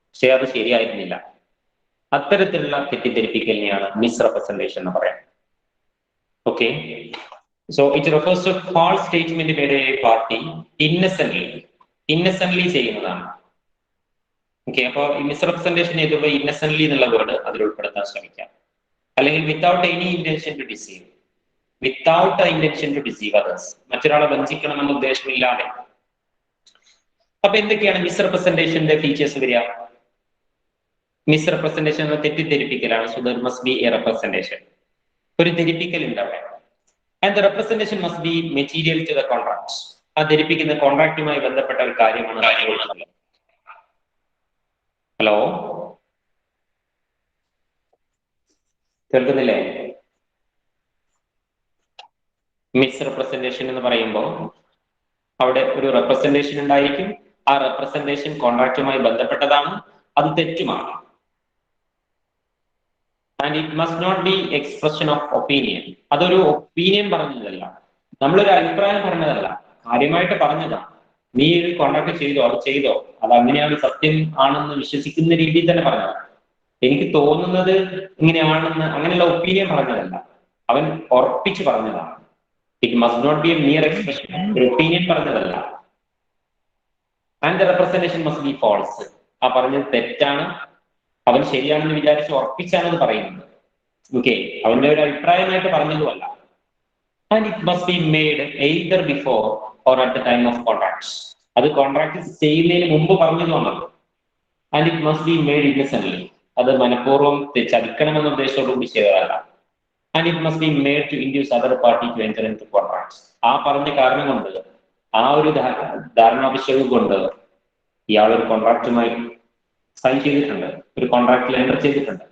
പക്ഷെ അത് ശരിയായിരുന്നില്ല. അത്തരത്തിലുള്ള തെറ്റിദ്ധരിപ്പിക്കലിനെയാണ് മിസ്റെപ്രസെന്റേഷൻ എന്ന് പറയാം. Okay, so it refers to false statement made by a party innocently ചെയ്യുന്നതാണ്. ഓക്കെ, അപ്പൊ ഈ മിസ്റെപ്രസെന്റേഷൻ ചെയ്തപ്പോൾ ഇന്നസെന്റ്ലി എന്നുള്ള വേർഡ് അതിൽ ഉൾപ്പെടുത്താൻ ശ്രമിക്കാം. അല്ലെങ്കിൽ without any intention to deceive, others, മറ്റൊരാളെ വഞ്ചിക്കണമെന്ന ഉദ്ദേശമില്ലാതെ. അപ്പൊ എന്തൊക്കെയാണ് മിസ്റെപ്രസെന്റേഷന്റെ ഫീച്ചേഴ്സ് വരിക? മിസ്റെപ്രസെന്റേഷൻ എന്ന തെറ്റിദ്ധരിപ്പിക്കലാണ്. So there must be a representation. ഒരു ധരിപ്പിക്കൽ ഉണ്ട് അവിടെ. And the representation must be material to the contract. ആ ധരിപ്പിക്കുന്ന കോൺട്രാക്റ്റുമായി ബന്ധപ്പെട്ട ഒരു കാര്യമാണ്. ഹലോ, കേൾക്കുന്നില്ലേ? മിസ്റെപ്രസെന്റേഷൻ എന്ന് പറയുമ്പോൾ അവിടെ ഒരു റെപ്രസെന്റേഷൻ ഉണ്ടായിരിക്കും. ആ റെപ്രസെന്റേഷൻ കോൺട്രാക്റ്റുമായി ബന്ധപ്പെട്ടതാണ്, അത് തെറ്റുമാണ്. And it must not be expression of opinion. അതൊരു ഒപ്പീനിയൻ പറഞ്ഞതല്ല, നമ്മളൊരു അഭിപ്രായം പറഞ്ഞതല്ല, കാര്യമായിട്ട് പറഞ്ഞതാണ്. നീ ഒരു കോൺട്രാക്ട് ചെയ്തോ, അത് ചെയ്തോ, അത് അങ്ങനെയാണ്, സത്യം ആണെന്ന് വിശ്വസിക്കുന്ന രീതിയിൽ തന്നെ പറഞ്ഞതാണ്. എനിക്ക് തോന്നുന്നത് ഇങ്ങനെയാണെന്ന്, അങ്ങനെയുള്ള ഒപ്പീനിയൻ പറഞ്ഞതല്ല, അവൻ ഉറപ്പിച്ച് പറഞ്ഞതാണ്. It must not be a mere expression, ഒരു ഒപ്പീനിയൻ പറഞ്ഞതല്ല. And the representation must be false. ആ പറഞ്ഞത് തെറ്റാണ്, അവൻ ശരിയാണെന്ന് വിചാരിച്ച് ഉറപ്പിച്ചാണ് അത് പറയുന്നത്. ഓക്കെ, അവന്റെ ഒരു അഭിപ്രായമായിട്ട് പറഞ്ഞതുമല്ല. And it must be made either before or at the time of contract. അത് കോൺട്രാക്ട് ചെയ്യുന്നതിന് മുമ്പ് പറഞ്ഞതുമാണല്ലോ. And it must be made innocently. അത് മനഃപൂർവ്വം ചതിക്കണമെന്ന ഉദ്ദേശത്തോടുകൂടി ചെയ്തതല്ല. And it must be made to induce other party to enter in to contracts. ആ പറഞ്ഞ കാരണം കൊണ്ട്, ആ ഒരു ധാരണാവിഷയം കൊണ്ട് ഇയാൾ ഒരു കോൺട്രാക്റ്റുമായി സൈൻ ചെയ്തിട്ടുണ്ട്, ഒരു കോൺട്രാക്റ്റിൽ എൻ്റർ ചെയ്തിട്ടുണ്ട്.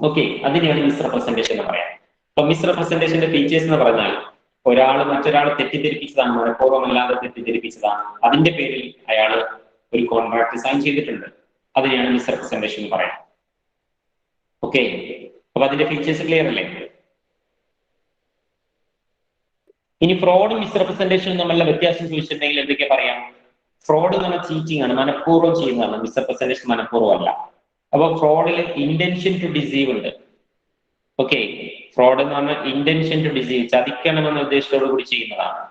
ഓക്കെ, അതിനെയാണ് മിസ്റെപ്രസെന്റേഷൻ എന്ന് പറയാം. അപ്പൊ മിസ്റെപ്രസെന്റേഷന്റെ ഫീച്ചേഴ്സ് എന്ന് പറഞ്ഞാൽ, ഒരാൾ മറ്റൊരാളെ തെറ്റിദ്ധരിപ്പിച്ചതാണ്, മനഃപൂർവ്വമല്ലാതെ തെറ്റിദ്ധരിപ്പിച്ചതാണ്, അതിന്റെ പേരിൽ അയാൾ ഒരു കോൺട്രാക്ട് സൈൻ ചെയ്തിട്ടുണ്ട്. അതിനെയാണ് മിസ്റെപ്രസെന്റേഷൻ എന്ന് പറയാം. ഓക്കെ, അപ്പൊ അതിന്റെ ഫീച്ചേഴ്സ് ക്ലിയർ അല്ലേ? ഇനി ഫ്രോഡും മിസ്റെപ്രസെന്റേഷനും തമ്മിലുള്ള വ്യത്യാസം ചോദിച്ചിട്ടുണ്ടെങ്കിൽ എന്തൊക്കെ പറയാം? ഫ്രോഡ് എന്ന് പറഞ്ഞാൽ ചീറ്റിംഗ് ആണ്, മനഃപൂർവ്വം ചെയ്യുന്നതാണ്. മിസ്റെപ്രസെന്റേഷൻ മനഃപൂർവ്വം അല്ല. അപ്പൊ ഫ്രോഡിൽ ഇന്റൻഷൻ ടു ഡിസീവ് ഉണ്ട്. ഓക്കെ, ഫ്രോഡ് എന്ന് പറഞ്ഞാൽ ഇന്റൻഷൻ ടു ഡിസീവ്, ചതിക്കണമെന്ന ഉദ്ദേശത്തോടു കൂടി ചെയ്യുന്നതാണ്.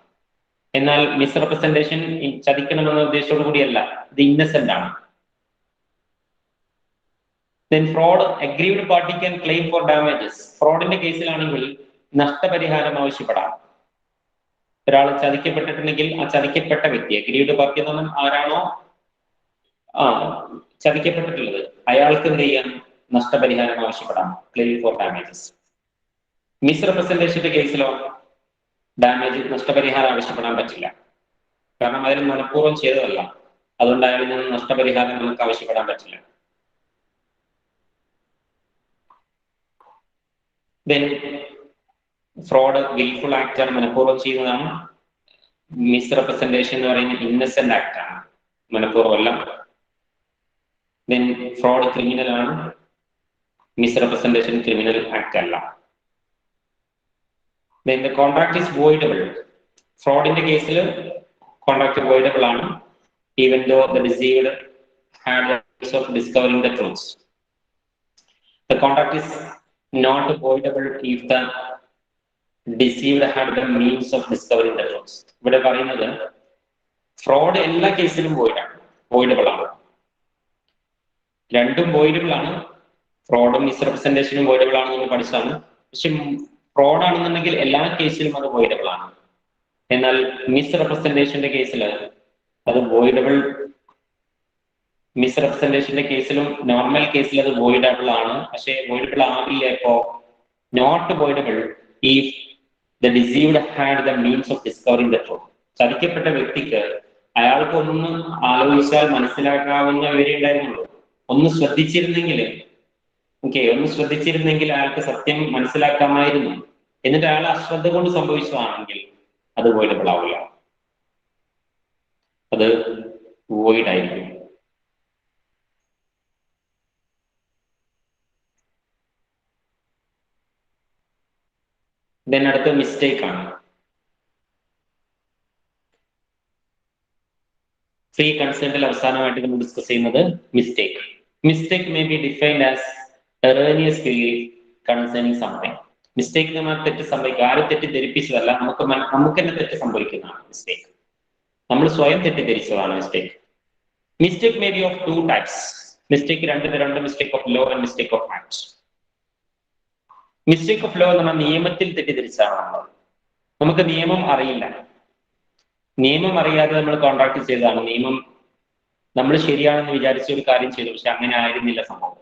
എന്നാൽ മിസ്റെപ്രസെന്റേഷൻ ചതിക്കണമെന്ന ഉദ്ദേശത്തോടു കൂടിയല്ല, ഇത് ഇന്നസെന്റ് ആണ്. Then fraud, aggrieved party can claim for damages. ഫ്രോഡിന്റെ കേസിലാണെങ്കിൽ നഷ്ടപരിഹാരം ആവശ്യപ്പെടാം. ഒരാൾ ചതിക്കപ്പെട്ടിട്ടുണ്ടെങ്കിൽ ആ ചതിക്കപ്പെട്ട വ്യക്തി, അഗ്രീഡ് പാർട്ടി എന്ന് പറഞ്ഞാൽ ആരാണോ ചതിക്കപ്പെട്ടിട്ടുള്ളത് അയാൾക്ക് എന്ത് ചെയ്യാം, നഷ്ടപരിഹാരം ആവശ്യപ്പെടാം, ക്ലെയിം ഫോർ ഡാമേജസ്. മിസ്റെപ്രസെന്റേഷന്റെ കേസിലോ ഡാമേജ് നഷ്ടപരിഹാരം ആവശ്യപ്പെടാൻ പറ്റില്ല, കാരണം അതിൽ മനഃപൂർവ്വം ചെയ്തതല്ല, അതുകൊണ്ട് അയാളിൽ നിന്ന് നഷ്ടപരിഹാരം നമുക്ക് ആവശ്യപ്പെടാൻ പറ്റില്ല. ദെൻ ഫ്രോഡ് വിൽഫുൾ ആക്ട് ആണ്, മനഃപൂർവ്വം ചെയ്യുന്നതാണ്. മിസ്റെപ്രസെന്റേഷൻ എന്ന് പറയുന്നത് ഇന്നസെന്റ് ആക്ട് ആണ്, മനഃപൂർവ്വമല്ല. ദെൻ ഫ്രോഡ് ക്രിമിനൽ ആണ്, മിസ്റെപ്രസെന്റേഷൻ ക്രിമിനൽ ആക്ട് അല്ല. Then the contract is voidable. ഫ്രോഡിന്റെ കേസിൽ കോൺട്രാക്ട് voidable ആണ്, even though the deceived had the means of discovering the truth. The contract is not voidable if the deceived had the means of discovering the truth. ഇവിടെ പറയുന്നത് fraud എല്ലാ കേസിലും voidable ആണ്. രണ്ടും voidable ആണ്, ഫ്രോഡും മിസ്റെപ്രസെന്റേഷനും voidable ആണ് നമ്മൾ പഠിച്ചതാണ്. പക്ഷെ ഫ്രോഡ് ആണെന്നുണ്ടെങ്കിൽ എല്ലാ കേസിലും അത് voidable ആണ്. എന്നാൽ മിസ്റെപ്രസെന്റേഷന്റെ കേസിൽ അത് voidable, മിസ്റെപ്രസെന്റേഷന്റെ കേസിലും നോർമൽ കേസിൽ അത് voidable ആണ്. പക്ഷെ voidable ആവില്ല ഇപ്പോ not voidable if the deceived had the means of discovering the truth. ചതിക്കപ്പെട്ട വ്യക്തിക്ക് അയാൾക്ക് ഒന്ന് ആലോചിച്ചാൽ മനസ്സിലാക്കാവുന്ന വിവരം ഉണ്ടായിരുന്നുള്ളൂ. ഒന്ന് ശ്രദ്ധിച്ചിരുന്നെങ്കിൽ അയാൾക്ക് സത്യം മനസ്സിലാക്കാമായിരുന്നു. എന്നിട്ട് അയാൾ അശ്രദ്ധ കൊണ്ട് സംഭവിച്ചതാണെങ്കിൽ അത് voidable ആവില്ല, അത് void ആയിരിക്കും. ദെൻ അടുത്ത മിസ്റ്റേക്ക് ആണ്. ഫ്രീ കൺസെന്റിൽ അവസാനമായിട്ട് നമ്മൾ ഡിസ്കസ് ചെയ്യുന്നത് mistake. Mistake may be defined as erroneous belief concerning something. Mistake എന്ന് പറഞ്ഞാൽ തെറ്റ് സംഭവിക്കുക, ആരും തെറ്റിദ്ധരിപ്പിച്ചതല്ല, നമുക്ക് തന്നെ തെറ്റ് സംഭവിക്കുന്നതാണ് മിസ്റ്റേക്ക്. നമ്മൾ സ്വയം തെറ്റിദ്ധരിച്ചതാണ് mistake. Mistake may be of two types. Mistake രണ്ട് തരമുണ്ട്, mistake of law and mistake of act. Mistake of law എന്ന് പറഞ്ഞാൽ നിയമത്തിൽ തെറ്റിദ്ധരിച്ചതാണ്. നമുക്ക് നിയമം അറിയില്ല, നിയമം അറിയാതെ നമ്മൾ കോൺട്രാക്ട് ചെയ്തതാണ്, നിയമം നമ്മൾ ശരിയാണെന്ന് വിചാരിച്ച ഒരു കാര്യം ചെയ്തു, പക്ഷെ അങ്ങനെ ആയിരുന്നില്ല സംഭവം.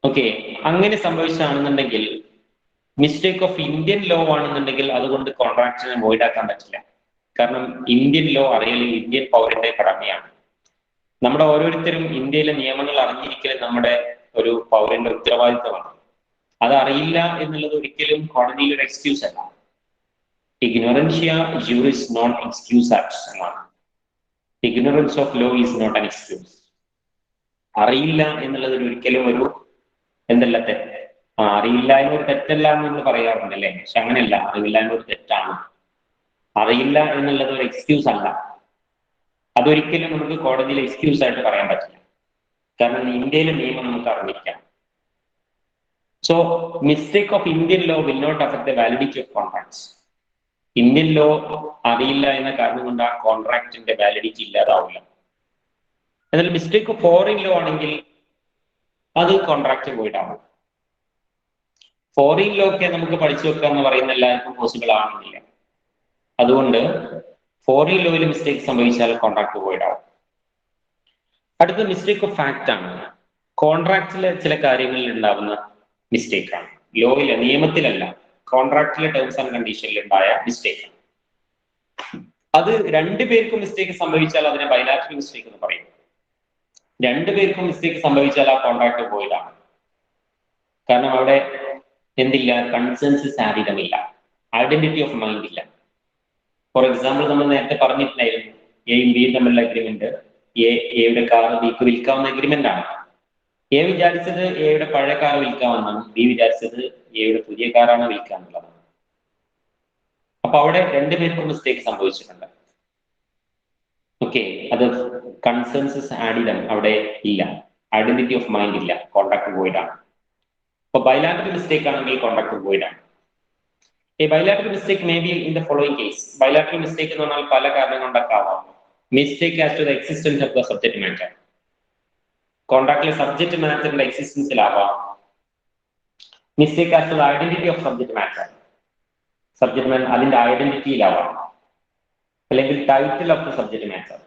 ഓക്കെ, അങ്ങനെ സംഭവിച്ചാണെന്നുണ്ടെങ്കിൽ മിസ്റ്റേക്ക് ഓഫ് ഇന്ത്യൻ ലോ ആണെന്നുണ്ടെങ്കിൽ അതുകൊണ്ട് കോൺട്രാക്റ്റിനെ വോയിഡ് ആക്കാൻ പറ്റില്ല. കാരണം ഇന്ത്യൻ ലോ അറിയൽ ഇന്ത്യൻ പൗരന്റെ കടമയാണ്. നമ്മുടെ ഓരോരുത്തരും ഇന്ത്യയിലെ നിയമങ്ങൾ അറിഞ്ഞിരിക്കൽ നമ്മുടെ ഒരു പൗരന്റെ ഉത്തരവാദിത്തമാണ്. അത് അറിയില്ല എന്നുള്ളത് ഒരിക്കലും കോടതിയിൽ ഒരു എക്സ്ക്യൂസ് അല്ല. ഇഗ്നോറൻഷ്യ ജൂറിസ് നോട്ട് എക്സ്ക്യൂസ് ആക്ട്സ് എന്നാണ്. Ignorance of law is not an excuse. അറിയില്ല എന്നുള്ളത് ഒരിക്കലും ഒരു എന്തല്ല തെറ്റ്. അറിയില്ല എന്നൊരു തെറ്റല്ല എന്ന് നമ്മൾ പറയാറുണ്ടല്ലേ, പക്ഷെ അങ്ങനെയല്ല, അറിയില്ല എന്നൊരു തെറ്റാണ്. അറിയില്ല എന്നുള്ളത് ഒരു എക്സ്ക്യൂസ് അല്ല. അതൊരിക്കലും നമുക്ക് കോടതിയിൽ എക്സ്ക്യൂസ് ആയിട്ട് പറയാൻ പറ്റില്ല, കാരണം ഇന്ത്യയിലെ നിയമം നമുക്ക് അറിഞ്ഞിരിക്കാം. So mistake of Indian law will not affect the validity of contracts. Indian law അറിയില്ല എന്ന കാരണം കൊണ്ട് ആ കോൺട്രാക്റ്റിന്റെ വാലിഡിറ്റി ഇല്ലാതാവില്ല. എന്നാൽ മിസ്റ്റേക്ക് ഓഫ് ഫോറിൻ ലോ ആണെങ്കിൽ അത് കോൺട്രാക്ട് വോയിഡ് ആവും. ഫോറിൻ ലോ ഒക്കെ നമുക്ക് പഠിച്ചു വെക്കുക എന്ന് പറയുന്ന എല്ലാവർക്കും പോസിബിൾ ആണെന്നില്ല. അതുകൊണ്ട് ഫോറിൻ ലോയിൽ മിസ്റ്റേക്ക് സംഭവിച്ചാൽ കോൺട്രാക്ട് വോയിഡ് ആവും. അടുത്ത മിസ്റ്റേക്ക് ഓഫ് ഫാക്ട് ആണ്. കോൺട്രാക്റ്റിലെ ചില കാര്യങ്ങളിൽ ഉണ്ടാവുന്ന മിസ്റ്റേക്ക് ആണ്. ലോയിലെ, നിയമത്തിലല്ല, കോൺട്രാക്റ്റിലെ ടേംസ് ആൻഡ് കണ്ടീഷനിൽ ഉണ്ടായ മിസ്റ്റേക്ക്. അത് രണ്ടുപേർക്കും മിസ്റ്റേക്ക് സംഭവിച്ചാൽ അതിനെ ബൈലാറ്ററൽ മിസ്റ്റേക്ക് എന്ന് പറയും. രണ്ടുപേർക്കും മിസ്റ്റേക്ക് സംഭവിച്ചാൽ ആ കോൺട്രാക്ട് വോയിഡ് ആണ്. കാരണം അവിടെ എന്തില്ല, കൺസെൻസസ് ആധികമില്ല, ഐഡന്റിറ്റി ഓഫ് മൈൻഡ് ഇല്ല. ഫോർ എക്സാമ്പിൾ, നമ്മൾ നേരത്തെ പറഞ്ഞിട്ടുണ്ടായിരുന്നു എയും ബിയും തമ്മിലുള്ള അഗ്രിമെന്റ്, എയുടെ കാർ ബിക്ക് വിൽക്കാവുന്ന അഗ്രിമെന്റ് ആണ്. എ വിചാരിച്ചത് എയുടെ പഴയ കാർ വിൽക്കാമെന്നാണ്, ബി വിചാരിച്ചത് എയുടെ പുതിയ കാറാണ് വിൽക്കാന്നുള്ളതാണ്. അപ്പൊ അവിടെ രണ്ടുപേർക്കും മിസ്റ്റേക്ക് സംഭവിച്ചിട്ടുണ്ട്. ഓക്കെ, അത് കൺസെൻസസ് ആഡിഡം അവിടെ ഇല്ല, ഐഡന്റിറ്റി ഓഫ് മൈൻഡ് ഇല്ല, കോൺട്രാക്ട് വോയിഡ് ആണ്. അപ്പൊ ബൈലാറ്ററൽ മിസ്റ്റേക്ക് ആണെങ്കിൽ കോൺട്രാക്ട് വോയിഡ് ആണ്. A bilateral mistake may be in the following case. Bilateral mistake എന്ന് പറഞ്ഞാൽ പല കാരണം കൊണ്ടൊക്കാവാം. Mistake as to the existence of the subject matter. കോൺട്രാക്റ്റിലെ സബ്ജക്ട് മാറ്ററിന്റെ എക്സിസ്റ്റൻസിലാവാം. Mistake as to the identity of subject matter. Subject matter അതിന്റെ ഐഡന്റിറ്റിയിലാവാം, അല്ലെങ്കിൽ title of the subject matter,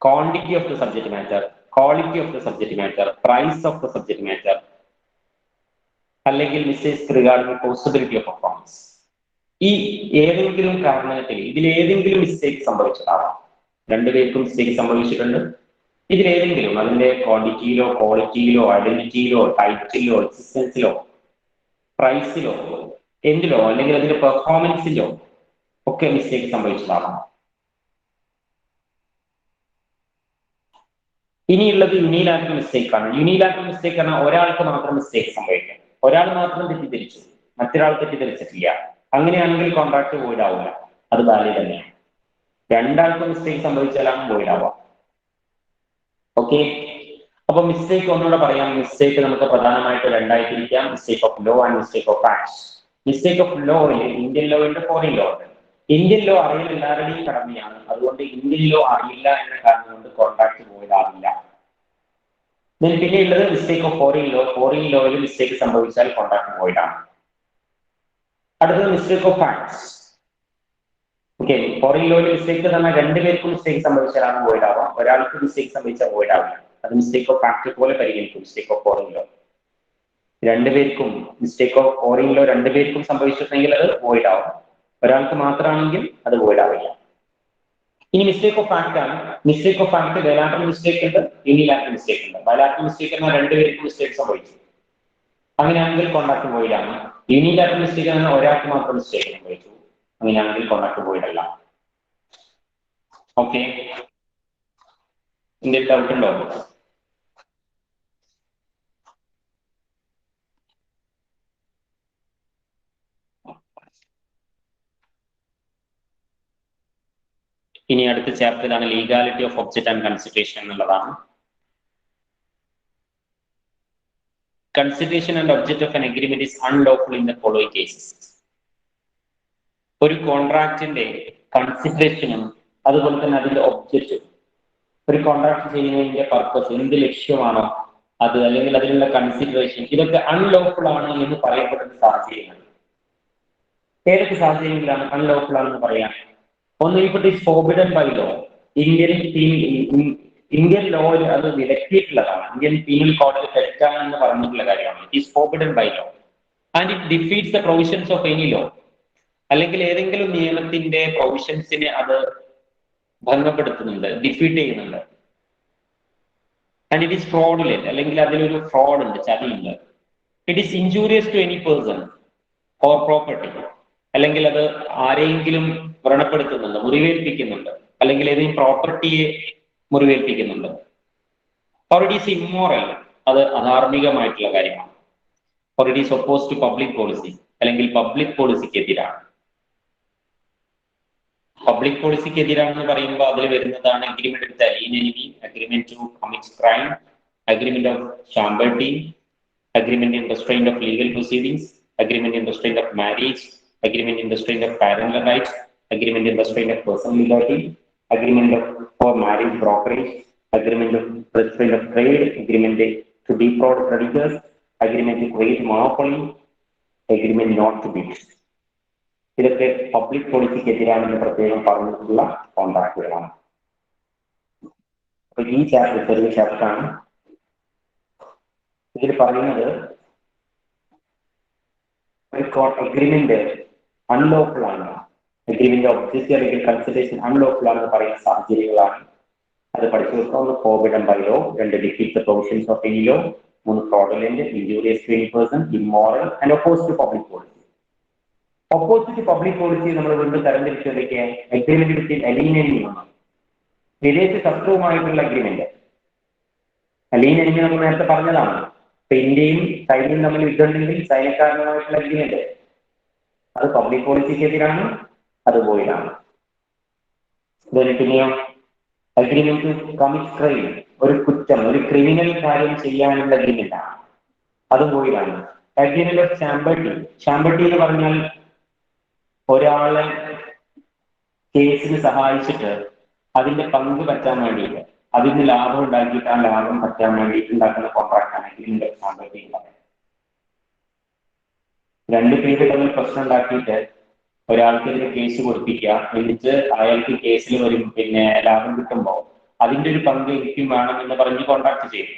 quantity of the subject matter, quality of the subject matter, price of the subject matter, അല്ലെങ്കിൽ mistakes regarding possibility of performance. ഈ ഏതെങ്കിലും കാരണത്തിൽ ഇതിലേതെങ്കിലും mistake സംഭവിച്ചതാവാം. രണ്ടുപേർക്കും mistake സംഭവിച്ചിട്ടുണ്ട്. ഇതിലേതെങ്കിലും അതിന്റെ ക്വാണ്ടിറ്റിയിലോ ക്വാളിറ്റിയിലോ ഐഡന്റിറ്റിയിലോ ടൈറ്റിലോ എക്സിസ്റ്റൻസിലോ പ്രൈസിലോ എന്തിലോ അല്ലെങ്കിൽ അതിന്റെ പെർഫോമൻസിലോ ഒക്കെ മിസ്റ്റേക്ക് സംഭവിച്ചതാവാം. ഇനിയുള്ളത് യൂണിലാറ്ററൽ മിസ്റ്റേക്ക് ആണ്. യൂണിലാറ്ററൽ മിസ്റ്റേക്ക് ആണ് ഒരാൾക്ക് മാത്രം മിസ്റ്റേക്ക് സംഭവിക്കാം. ഒരാൾ മാത്രം തെറ്റിദ്ധരിച്ചു, മറ്റൊരാൾ തെറ്റിദ്ധരിച്ചിട്ടില്ല. അങ്ങനെയാണെങ്കിൽ കോൺട്രാക്ട് വോയിഡ് ആവില്ല, അത് വാലിഡ് തന്നെയാണ്. രണ്ടാൾക്ക് മിസ്റ്റേക്ക് സംഭവിച്ചാലാണ് വോയിഡ് ആവുക. ഓക്കെ, അപ്പൊ മിസ്റ്റേക്ക് ഒന്നുകൂടെ പറയാം. മിസ്റ്റേക്ക് നമുക്ക് പ്രധാനമായിട്ട് രണ്ടായി തിരിക്കാം: mistake of law and mistake of facts. Mistake of ലോയിൽ ഇന്ത്യൻ ലോ ഉണ്ട്, ഫോറിൻ ലോ ഉണ്ട്. ഇന്ത്യൻ ലോ അറിയൽ എല്ലാവരുടെയും കടമയാണ്. അതുകൊണ്ട് ഇന്ത്യൻ ലോ അറിയില്ല എന്ന കാരണം കൊണ്ട് കോൺട്രാക്ട് വോയിഡ് ആവില്ല. പിന്നെ ഉള്ളത് mistake of foreign law. Foreign ലോയിൽ മിസ്റ്റേക്ക് സംഭവിച്ചാൽ കോൺട്രാക്ട് വോയിഡ് ആണ്. അടുത്തത് mistake of facts. Okay, foreign ലോയിൽ മിസ്റ്റേക്ക് തന്നെ രണ്ടുപേർക്കും മിസ്റ്റേക്ക് സംഭവിച്ചാലാണ് വോയിഡ് ആവാം. ഒരാൾക്ക് മിസ്റ്റേക്ക് സംഭവിച്ചാൽ വോയിഡ് ആവില്ല. അത് മിസ്റ്റേക്ക് ഓഫ് ഫാക്ട് പോലെ പരിഗണിക്കും. മിസ്റ്റേക്ക് ഓഫ് ഫോറിൻ ലോ രണ്ടുപേർക്കും, മിസ്റ്റേക്ക് ഓഫ് ഫോറിൻ ലോ രണ്ടുപേർക്കും സംഭവിച്ചിട്ടുണ്ടെങ്കിൽ അത് വോയിഡ് ആവും. ഒരാൾക്ക് മാത്രമാണെങ്കിൽ അത് വോയിഡ് ആവില്ല. ഇനി മിസ്റ്റേക്ക് ഓഫ് ഫാക്ട് ആണ്. Mistake of fact bilateral mistake ഉണ്ട്, യൂണിലാറ്ററൽ മിസ്റ്റേക്ക് ഉണ്ട്. ബൈലാറ്ററൽ മിസ്റ്റേക്ക് എന്നാൽ രണ്ടുപേർക്കും മിസ്റ്റേക്ക് സംഭവിച്ചു, അങ്ങനെയാണെങ്കിൽ കോൺട്രാക്ട് വോയിഡ് ആണ്. യൂണിലാറ്ററൽ മിസ്റ്റേക്ക് എന്നാൽ ഒരാൾക്ക് മാത്രം മിസ്റ്റേക്ക് സംഭവിച്ചു, അങ്ങനെയാണെങ്കിൽ കോൺട്രാക്ട് വോയിഡ് അല്ല. ഓക്കെ, എന്തെങ്കിലും ഡൗട്ട് ഉണ്ടോ? ഇനി അടുത്ത ചാപ്റ്റർ ഇതാണ്, legality of object and consideration എന്നുള്ളതാണ്. Consideration and object of an agreement is unlawful in the following cases. ഒരു കോൺട്രാക്റ്റിന്റെ കൺസിഡറേഷനും അതുപോലെ തന്നെ അതിന്റെ ഒബ്ജക്റ്റും, ഒരു കോൺട്രാക്ട് ചെയ്യുന്നതിന്റെ പർപ്പസ്, എന്ത് ലക്ഷ്യമാണോ അത്, അല്ലെങ്കിൽ അതിനുള്ള കൺസിഡറേഷൻ, ഇതൊക്കെ അൺലോഫുൾ ആണ് എന്ന് പറയപ്പെടുന്ന സാഹചര്യങ്ങൾ. ഏതൊക്കെ സാഹചര്യങ്ങളിലാണ് അൺലോഫുൾ ആണെന്ന് പറയാം? ഒന്ന്, if it is forbidden by law. Indian ലോയിൽ അത് വിലക്കിയിട്ടുള്ളതാണ്. ഇന്ത്യൻ പീനൽ കോഡിൽ തെറ്റാണെന്ന് പറഞ്ഞിട്ടുള്ള കാര്യമാണ്. It is forbidden by law and it defeats the provisions of any law. അല്ലെങ്കിൽ ഏതെങ്കിലും നിയമത്തിന്റെ പ്രൊവിഷൻസിനെ അത് ഭംഗപ്പെടുത്തുന്നുണ്ട്, ഡിഫീറ്റ് ചെയ്യുന്നുണ്ട്. ആൻഡ് ഇറ്റ് ഈസ് ഫ്രോഡുലന്റ്, അല്ലെങ്കിൽ അതിലൊരു ഫ്രോഡ് ഉണ്ട്, ചതിയുണ്ട്. It is injurious to any person or property, അല്ലെങ്കിൽ അത് ആരെങ്കിലും വ്രണപ്പെടുത്തുന്നുണ്ട്, മുറിവേൽപ്പിക്കുന്നുണ്ട്, അല്ലെങ്കിൽ ഏതെങ്കിലും പ്രോപ്പർട്ടിയെ മുറിവേൽപ്പിക്കുന്നുണ്ട്. ഓർ ഇറ്റ് ഈസ് ഇമ്മോറൽ, അത് അധാർമികമായിട്ടുള്ള കാര്യമാണ്. Or it is oppose to public policy, അല്ലെങ്കിൽ പബ്ലിക് പോളിസിക്ക് എതിരാണ്. പബ്ലിക് പോളിസിക്ക് എതിരാണെന്ന് പറയുമ്പോൾ അതിൽ വരുന്നതാണ് agreement with alien enemy, agreement to commit crime, agreement of champerty, agreement in restraint of legal proceedings, agreement in restraint of marriage, agreement in restraint of parental rights, agreement in restraint of personal liberty, agreement for marriage brokerage, agreement of restraint of trade, agreement to defraud creditors, agreement to create monopoly, agreement not to bid. ഇതൊക്കെ public പോളിസിക്ക് എതിരാണെന്ന് പ്രത്യേകം പറഞ്ഞിട്ടുള്ള കോൺട്രാക്റ്റുകളാണ്. അപ്പൊ ഈ chapter ചെറിയ ചാപ്റ്ററാണ്. ഇതിൽ പറയുന്നത് അഗ്രിമെന്റ് അൺലോഫുൾ ആണ്, അഗ്രിമെന്റ് ഒബ്ജക്റ്റ് അല്ലെങ്കിൽ കൺസിഡറേഷൻ അൺലോഫുൾ ആണെന്ന് പറയുന്ന സാഹചര്യങ്ങളാണ്. അത് പഠിച്ചു വെക്കുക. Forbidden by law, 2 defeat the provisions of any law, 3 fraudulent, injurious to any person, immoral and opposite to public policy. Opposite public policy നമ്മൾ വീണ്ടും തരംതിരിച്ചതൊക്കെ അഗ്രിമെന്റ് വിത്ത് അലീൻ എനിമി ആണ്, വിദേശ ശത്രുവുമായിട്ടുള്ള അഗ്രിമെന്റ്. അലീൻ എനിമി നമ്മൾ നേരത്തെ പറഞ്ഞതാണ്. ഇപ്പൊ ഇന്ത്യയും ചൈനയും തമ്മിൽ യുദ്ധമുണ്ടെങ്കിൽ ചൈനക്കാരനുമായിട്ടുള്ള അഗ്രിമെന്റ് അത് പബ്ലിക് പോളിസിക്ക് എതിരാണ്, അത് വോയിഡാണ്. പിന്നെയോ അഗ്രിമെന്റ് ടു കമ്മിറ്റ് ക്രൈം, ഒരു കുറ്റം, ഒരു ക്രിമിനൽ കാര്യം ചെയ്യാനുള്ള അഗ്രിമെന്റ് ആണ്, അതും വോയിഡാണ്. അഗ്രിമെന്റ് ഓഫ് ഷാംബർട്ടി, ഷാംബർട്ടി എന്ന് പറഞ്ഞാൽ ഒരാളെ കേസിന് സഹായിച്ചിട്ട് അതിന്റെ പങ്ക് പറ്റാൻ വേണ്ടിയിട്ട്, അതിന് ലാഭം ഉണ്ടാക്കിയിട്ട് ആ ലാഭം പറ്റാൻ വേണ്ടിയിട്ട് ഉണ്ടാക്കുന്ന കോൺട്രാക്ട് ആണ് അഗ്രിമെന്റ് ഓഫ് ഷാംബർട്ടി എന്ന് പറയുന്നത്. 2 പേര് തമ്മിൽ പ്രശ്നം ഉണ്ടാക്കിയിട്ട് ഒരാൾക്കെതിരെ കേസ് കൊടുപ്പിക്കുക, എന്നിട്ട് അയാൾക്ക് കേസിൽ വരും പിന്നെ ലാഭം കിട്ടുമ്പോൾ അതിന്റെ ഒരു പങ്ക് എനിക്കും വേണമെന്ന് പറഞ്ഞ് കോൺട്രാക്ട് ചെയ്യും.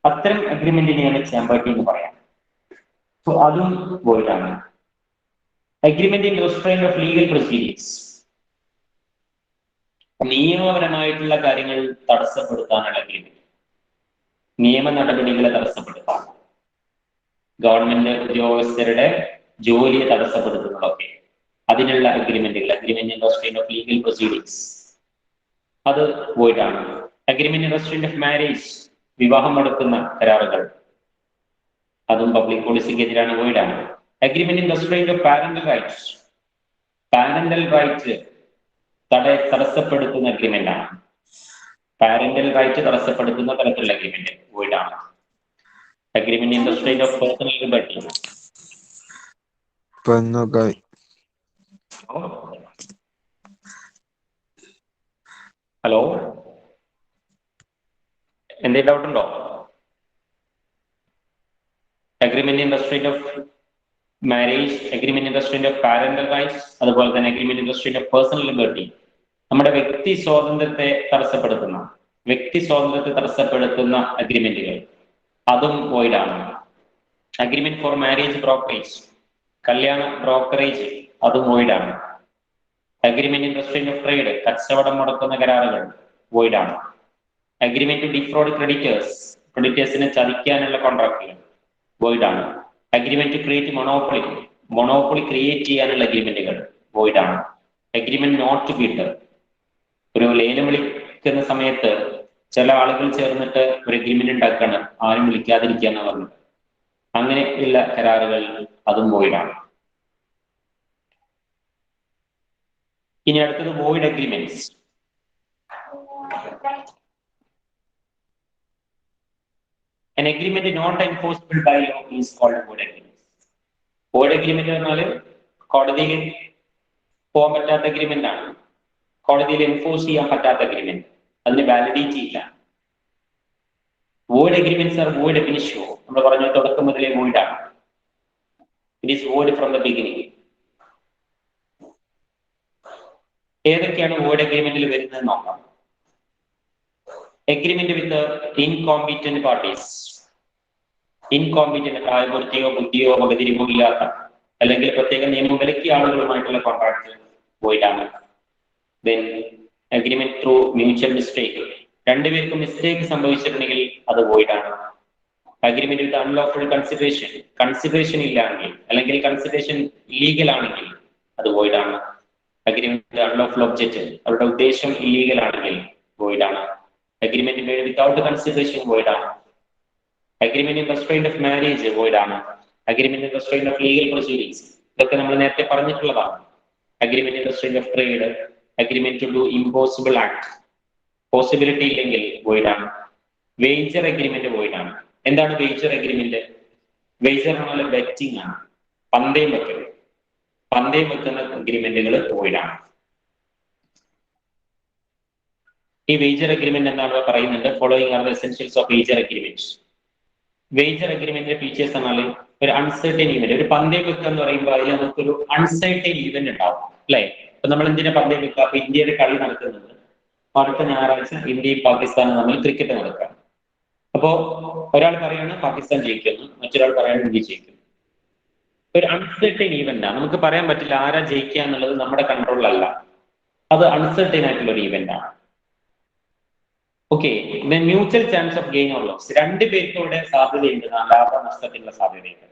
അത്തരം അഗ്രിമെന്റിനെയാണ് ചേമ്പർട്ടി എന്ന് പറയാം. സോ അതും വോയിഡാണ്. Agreement in restraint of legal proceedings, നിയമപരമായിട്ടുള്ള കാര്യങ്ങൾ തടസ്സപ്പെടുത്താനുള്ള അഗ്രിമെന്റ്, നിയമ നടപടികളെ തടസ്സപ്പെടുത്താൻ, ഗവൺമെന്റ് ഉദ്യോഗസ്ഥരുടെ ജോലിയെ തടസ്സപ്പെടുത്തുന്നതൊക്കെ അതിനുള്ള അഗ്രിമെന്റുകൾ, agreement in restraint of legal proceedings, അത് വോയിഡാണ്. Agreement in restraint of marriage, വിവാഹം നടക്കുന്ന കരാറുകൾ, അതും പബ്ലിക് പോളിസിക്കെതിരാണ്, വോയിഡാണ്. Agreement in restraint of parental rights, parental right തടസ്സപ്പെടുത്തുന്ന അഗ്രിമെന്റ് ആണ്. പാരന്റൽ റൈറ്റ് തടസ്സപ്പെടുത്തുന്ന തരത്തിലുള്ള അഗ്രിമെന്റ് വോയിഡാണ്. Agreement in restraint of personal liberty, hello എന്തെങ്കിലും ഡൗട്ട് ഉണ്ടോ? Agreement in restraint of marriage, agreement in restraint of parental rights, അതുപോലെ തന്നെ agreement in restraint of personal liberty, നമ്മുടെ വ്യക്തി സ്വാതന്ത്ര്യത്തെ തടസ്സപ്പെടുത്തുന്ന അഗ്രിമെന്റുകൾ, അതും വോയിഡാണ്. അഗ്രിമെന്റ് ഫോർ മാരേജ് ബ്രോക്കറേജ്, കല്യാണ ബ്രോക്കറേജ്, അതും വോയിഡാണ്. Agreement in restraint of trade, കച്ചവടം മുടക്കുന്ന കരാറുകൾ, വോയിഡാണ്. അഗ്രിമെന്റ് ടു ഡിഫ്രോഡ് ക്രെഡിറ്റേഴ്സിനെ ചതിക്കാനുള്ള കോൺട്രാക്റ്റുകൾ, വോയിഡാണ്. Agreement to create monopoly create ചെയ്യാനുള്ള അഗ്രിമെന്റുകൾ, വോയിഡാണ്. അഗ്രിമെന്റ് നോട്ട് ടു ബിഡ്, ഒരു ലേലം വിളിക്കുന്ന സമയത്ത് ചില ആളുകൾ ചേർന്നിട്ട് ഒരു അഗ്രിമെന്റ് ഉണ്ടാക്കാണ്, ആരും വിളിക്കാതിരിക്കുക എന്ന് പറഞ്ഞിട്ട്, അങ്ങനെയുള്ള കരാറുകൾ, അതും വോയിഡാണ്. ഇനി അടുത്തത് void agreements. An agreement not enforceable by law is called void agreement. Void agreement എന്നാൽ കോടതിയിൽ പോകാൻ പറ്റാത്ത അഗ്രിമെന്റ് ആണ്, കോടതിയിൽ എൻഫോഴ്സ് ചെയ്യാൻ പറ്റാത്ത അഗ്രിമെന്റ്, അതിന് വാലിഡിറ്റി ഇല്ല. Void agreements R void ab ഇനിഷ്യോ, നമ്മൾ പറഞ്ഞ തുടക്കം മുതലേ വോയിഡ് ആണ്. It is void from the beginning. ഏതൊക്കെയാണ് വോയിഡ് അഗ്രിമെന്റിൽ വരുന്നത് നോക്കാം. അഗ്രിമെന്റ് വിത്ത് ഇൻകോമ്പീറ്റന്റ് പാർട്ടീസ്, ഇൻകോമ്പീറ്റന്റ്, പ്രായപൂർത്തിയോ ബുദ്ധിയോ വകതിരിവോ ഇല്ലാത്ത അല്ലെങ്കിൽ പ്രത്യേക നിയമം വിലക്കിയ ആളുകളുമായിട്ടുള്ള കോൺട്രാക്ട് വോയിഡാണ്. Then agreement through mutual mistake, രണ്ടുപേർക്കും മിസ്റ്റേക്ക് സംഭവിച്ചിട്ടുണ്ടെങ്കിൽ അത് വോയിഡാണ്. അഗ്രിമെന്റ് വിത്ത് അൺലോഫുൾ കൺസിഡറേഷൻ ഇല്ലാണെങ്കിൽ അല്ലെങ്കിൽ കൺസിഡറേഷൻ ഇല്ലീഗൽ ആണെങ്കിൽ അത് വോയിഡാണ്. അഗ്രിമെന്റ് വിത്ത് അൺലോഫുൾ ഒബ്ജക്റ്റ്, അവരുടെ ഉദ്ദേശം ഇല്ലീഗൽ ആണെങ്കിൽ വോയിഡാണ്. അഗ്രിമെന്റ് മെയ്ഡ് വിത്തൗട്ട് കൺസിഡറേഷൻ വോയിഡാണ്. Agreement in restraint of marriage വോയിഡാണ്. Agreement in restraint of legal proceedings, ഇതൊക്കെ നമ്മൾ നേരത്തെ പറഞ്ഞിട്ടുള്ളതാണ്. Agreement in restraint of trade, agreement to do impossible act, possibility ഇല്ലെങ്കിൽ വോയിഡാണ്. Wager agreement വോയിഡാണ്. എന്താണ് വേജർ അഗ്രിമെന്റ്? വേജർ എന്നാൽ betting ആണ്, പന്തയം വെക്കുന്ന അഗ്രിമെന്റുകൾ വോയിഡാണ്. ഈ വേജർ അഗ്രിമെന്റ് എന്താണ് പറയുന്നുണ്ട്? Following are the essentials of wager agreement. Wager അഗ്രിമെന്റിന്റെ ഫീച്ചേഴ്സ് എന്നാൽ ഒരു അൺസർട്ടൻ ഈവന്റ്, ഒരു പന്തയം വെക്കുക എന്ന് പറയുമ്പോൾ അതിൽ നമുക്കൊരു അൺസർട്ടൻ ഈവന്റ് ഉണ്ടാവും, അല്ലെ? ഇപ്പൊ നമ്മൾ എന്തിനാ പന്തയം വെക്കുക? അപ്പൊ ഇന്ത്യയുടെ കളി നടക്കുന്നുണ്ട്, അടുത്ത ഞായറാഴ്ച ഇന്ത്യയും പാകിസ്ഥാനും തമ്മിൽ ക്രിക്കറ്റ് നടക്കുക. അപ്പോ ഒരാൾ പറയാണ് പാകിസ്ഥാൻ ജയിക്കുന്നു, മറ്റൊരാൾ പറയാണ് ഇന്ത്യ ജയിക്കുന്നു. ഒരു അൺസർട്ടൻ ഈവന്റ് ആണ്, നമുക്ക് പറയാൻ പറ്റില്ല ആരാ ജയിക്കുക എന്നുള്ളത് നമ്മുടെ കൺട്രോളിലല്ല, അത് അൺസർട്ടൻ ആയിട്ടുള്ള ഒരു ഈവന്റ് ആണ്. Okay, mutual chance of gain or loss, രണ്ടുപേർക്കൂടെ സാധ്യതയുണ്ട്, ലാഭ നഷ്ടത്തിനുള്ള സാധ്യതയുണ്ട്.